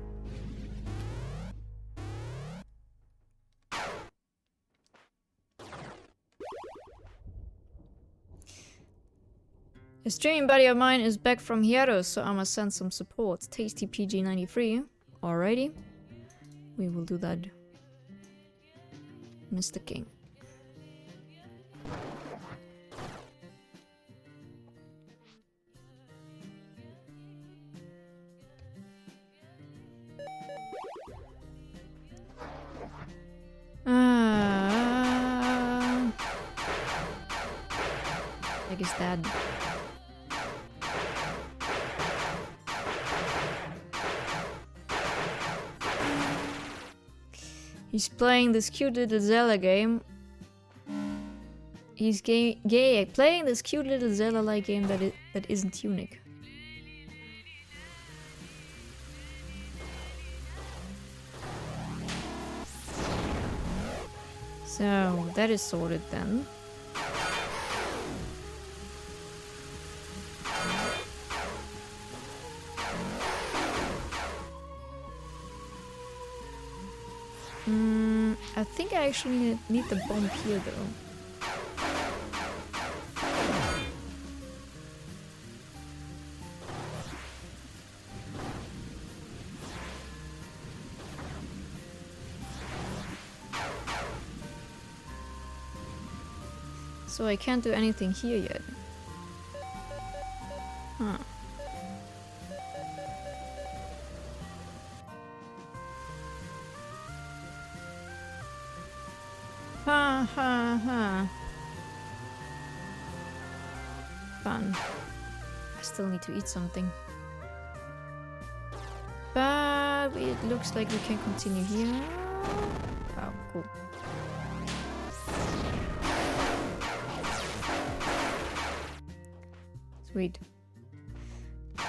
A streaming buddy of mine is back from Hieros, so I must send some support. Tasty PG93. Alrighty. We will do that. Mr. King. I guess that. He's playing this cute little Zelda game. He's playing this cute little Zelda-like game that isn't unique. So that is sorted then. I think I actually need the bomb here though. So I can't do anything here yet. Huh. Ha ha ha. Fun. I still need to eat something. But it looks like we can continue here. Oh, cool. Sweet.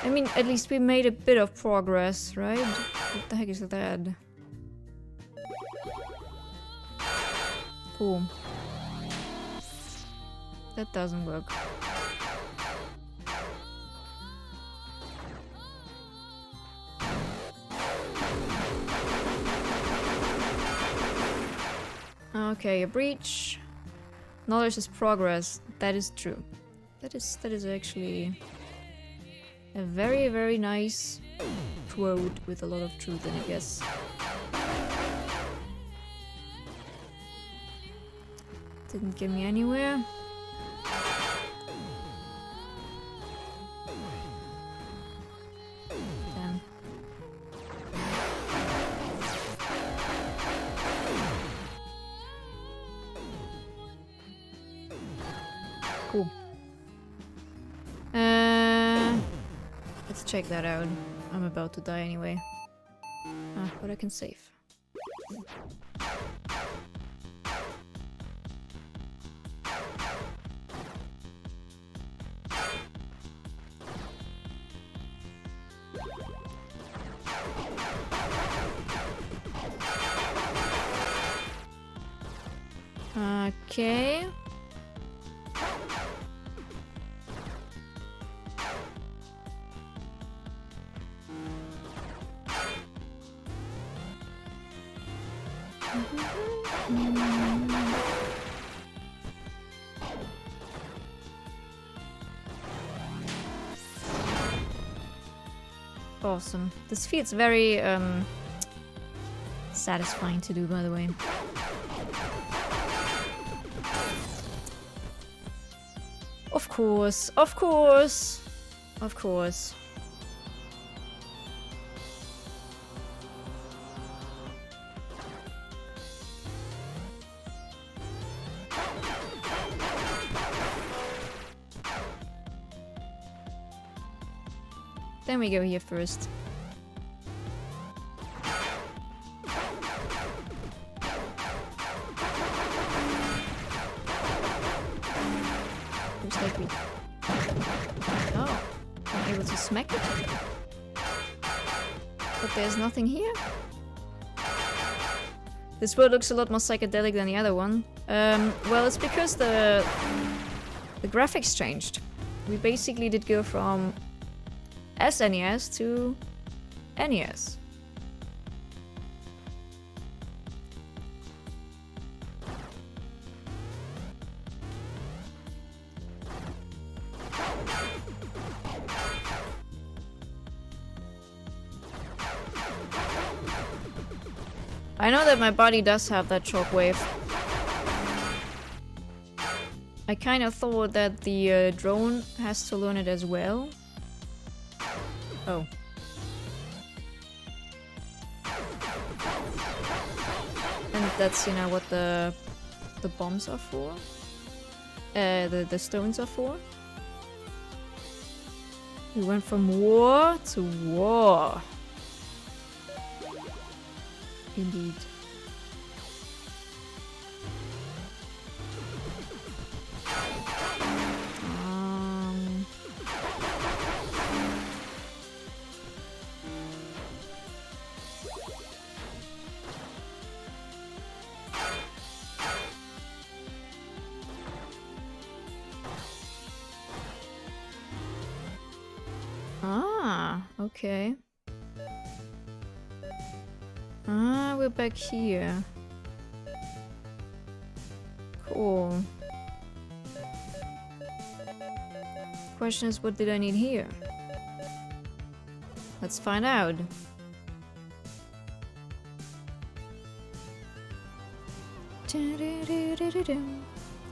I mean, at least we made a bit of progress, right? What the heck is that? Cool. That doesn't work. Okay, a breach. Knowledge is progress. That is true. That is actually a very, very nice quote with a lot of truth in it, yes. Didn't get me anywhere. Damn. Cool. Let's check that out. I'm about to die anyway. Ah, but I can save. Okay. Awesome. This feels very satisfying to do, by the way. Of course, of course, of course. Then we go here first. Looks like we... Oh, I'm able to smack it. But there's nothing here. This world looks a lot more psychedelic than the other one. Well, it's because the graphics changed. We basically did go from SNES to NES. I know that my body does have that shockwave. I kind of thought that the drone has to learn it as well. Oh. And that's, you know, what the bombs are for? The stones are for? We went from war to war. Indeed. Okay. We're back here. Cool. Question is, what did I need here? Let's find out.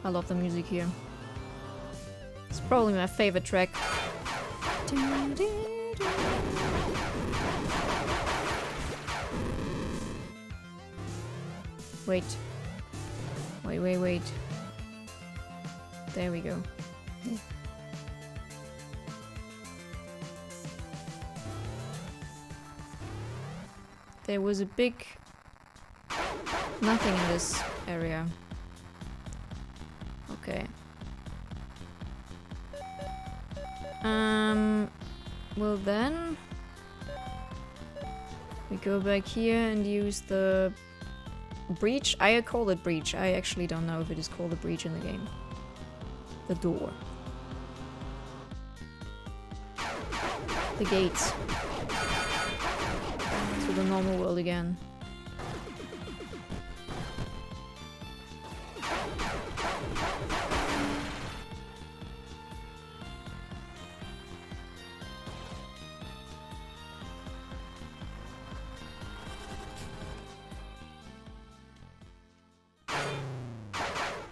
I love the music here. It's probably my favorite track. Wait. Wait. There we go. There was a big nothing in this area. Okay. Well then we go back here and use the breach. I call it breach. I actually don't know if it is called a breach in the game. The door. The gates. To the normal world again.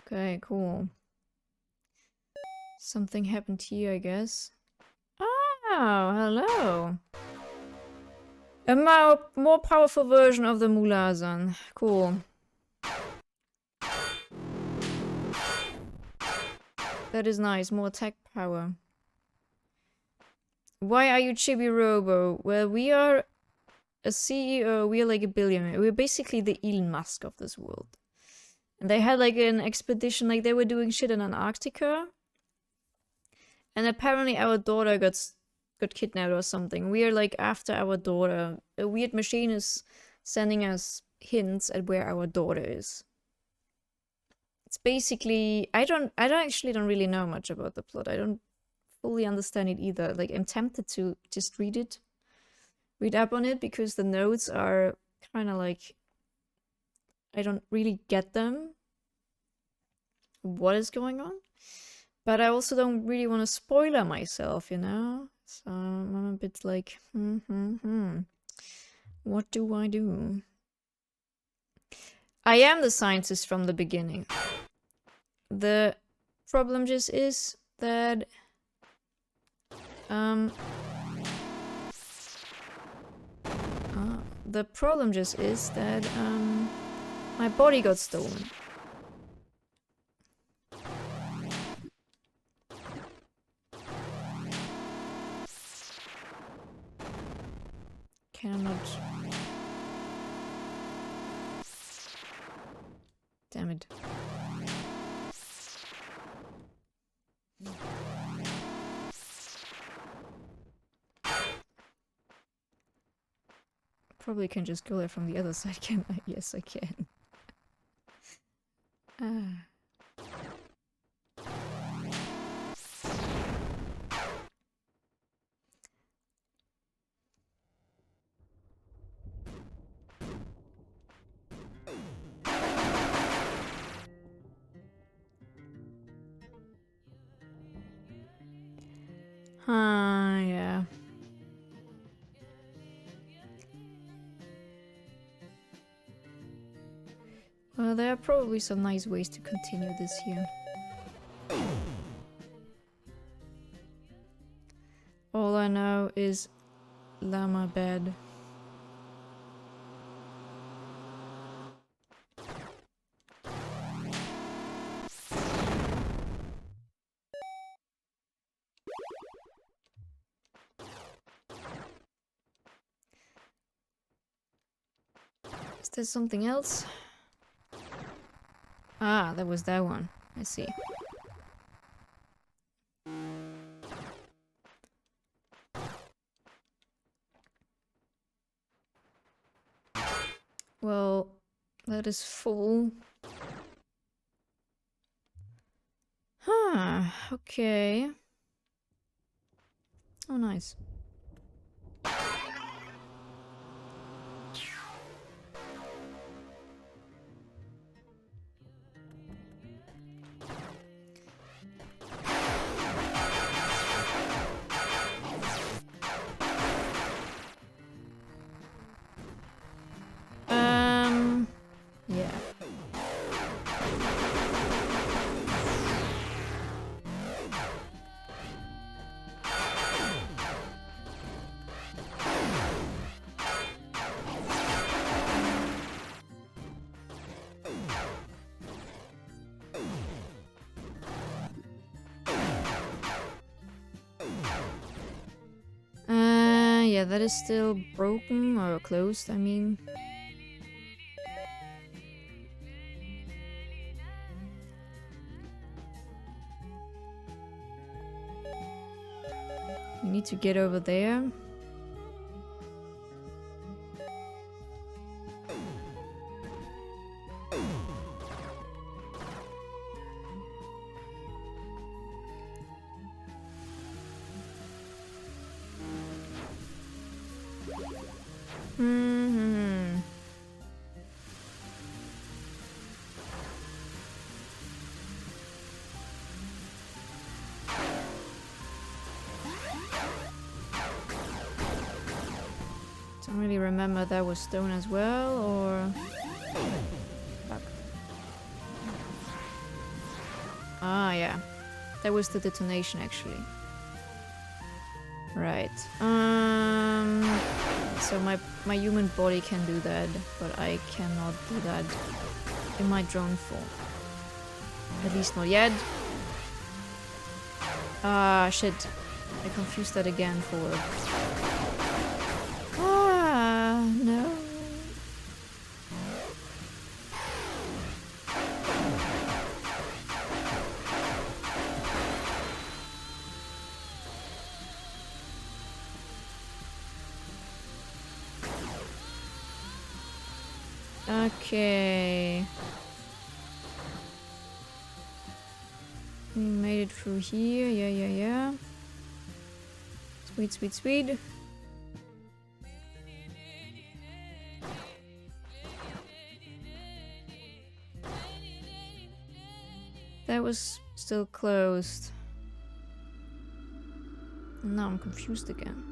Okay, cool. Something happened here, I guess. Oh, hello. A more powerful version of the Mulazan. Cool. That is nice. More attack power. Why are you Chibi Robo? Well, we are a CEO. We are like a billionaire. We're basically the Elon Musk of this world. And they had like an expedition, like they were doing shit in Antarctica. And apparently our daughter got kidnapped or something. We are like after our daughter. A weird machine is sending us hints at where our daughter is. It's basically I don't really know much about the plot. I don't fully understand it either. Like I'm tempted to just read up on it because the notes are kind of like I don't really get them. What is going on? But I also don't really want to spoiler myself, you know? So I'm a bit like, what do I do? I am the scientist from the beginning. The problem just is that my body got stolen. Cannot. Damn it. Probably can just go there from the other side, can I? Yes, I can. Yeah. Well, there are probably some nice ways to continue this here. All I know is llama bed. Is there something else? Ah, that was that one. I see. Well, that is full. Huh, okay. Oh, nice. Yeah. Yeah, that is still broken or closed, I mean. We need to get over there. Don't really remember that was stone as well, or... Fuck. Ah, yeah. That was the detonation, actually. Right. So my human body can do that, but I cannot do that in my drone form. At least not yet. Ah, shit. I confused that again for... Ah, no. Okay. We made it through here. Yeah. Sweet. That was still closed. Now I'm confused again.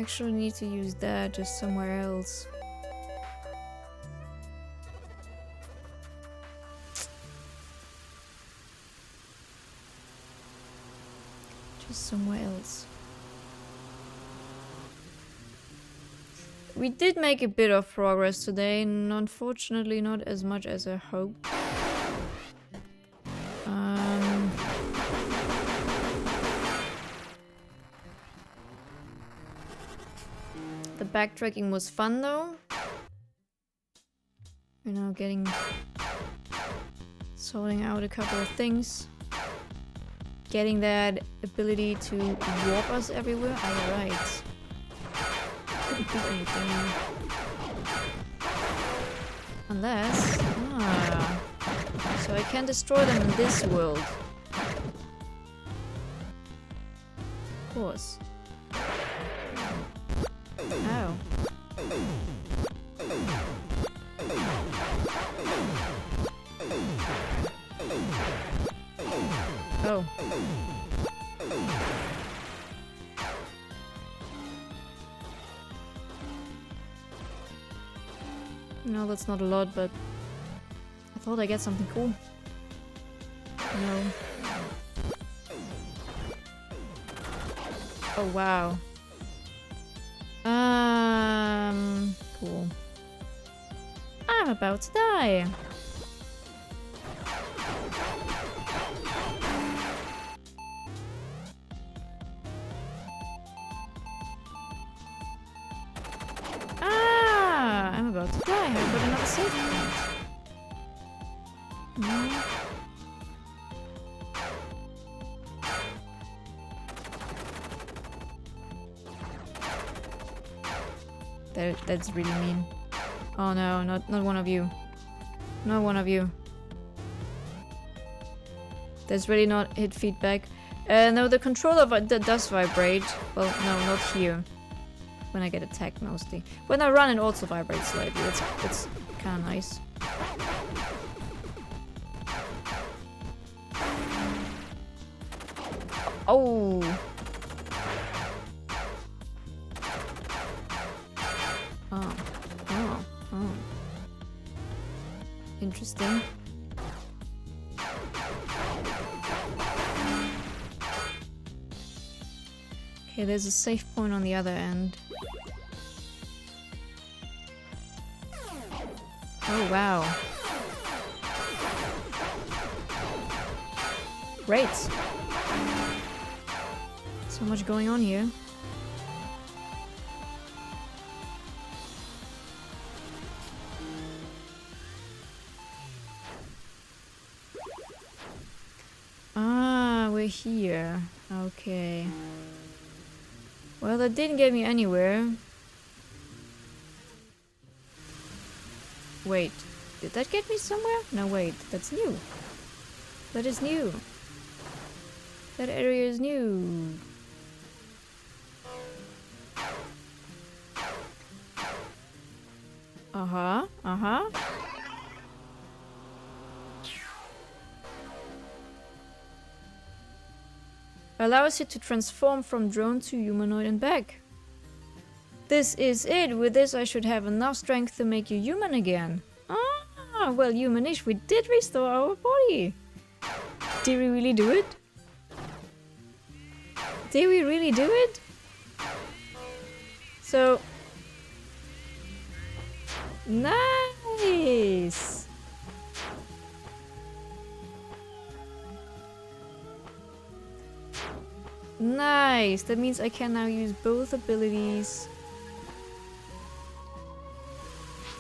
Actually need to use that just somewhere else. Just somewhere else. We did make a bit of progress today, and unfortunately not as much as I hoped. The backtracking was fun though. You know, sorting out a couple of things. Getting that ability to warp us everywhere. Alright. Couldn't do anything. Unless... So I can destroy them in this world. Of course. Oh. Oh. No, that's not a lot, but I thought I'd get something cool. No. Oh, wow. Cool. I'm about to die. I'm about to die. How about another save point? No. That's really mean. Oh no, not one of you. Not one of you. There's really not hit feedback. No, the controller does vibrate. Well, no, not here. When I get attacked mostly. When I run, it also vibrates slightly. It's kind of nice. Oh. Oh. Interesting. Okay, there's a safe point on the other end. Oh, wow. Great. So much going on here. Ah, we're here. Okay. Well, that didn't get me anywhere. Wait, did that get me somewhere? No, wait, that's new. That is new. That area is new. Uh-huh, uh-huh. Allows you to transform from drone to humanoid and back. This is it. With this I should have enough strength to make you human again. Ah, well, humanish, we did restore our body. Did we really do it? Did we really do it? So... Nice! Nice! That means I can now use both abilities.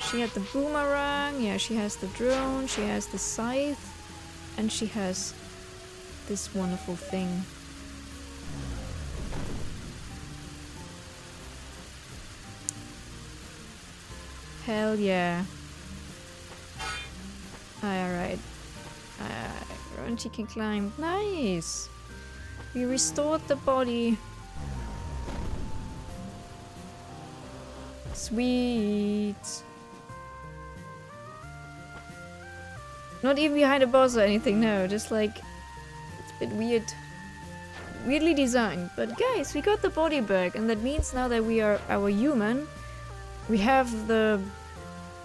She had the boomerang, yeah, she has the drone, she has the scythe, and she has this wonderful thing. Hell yeah. Alright. And she can climb. Nice! We restored the body. Sweet. Not even behind a boss or anything, no. Just like... It's a bit weird. weirdly designed. But guys, we got the body back, and that means now that we are our human, we have the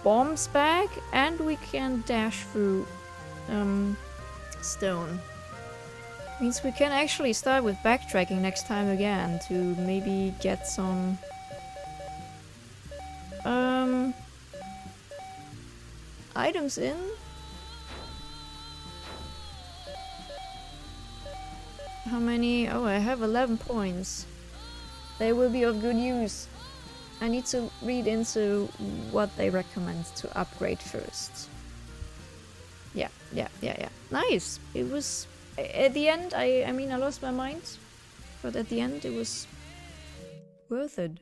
bombs back, and we can dash through stone. Means we can actually start with backtracking next time again to maybe get some items in. How many? Oh, I have 11 points. They will be of good use. I need to read into what they recommend to upgrade first. Yeah. Nice! It was... At the end, I mean, I lost my mind. But at the end, it was worth it.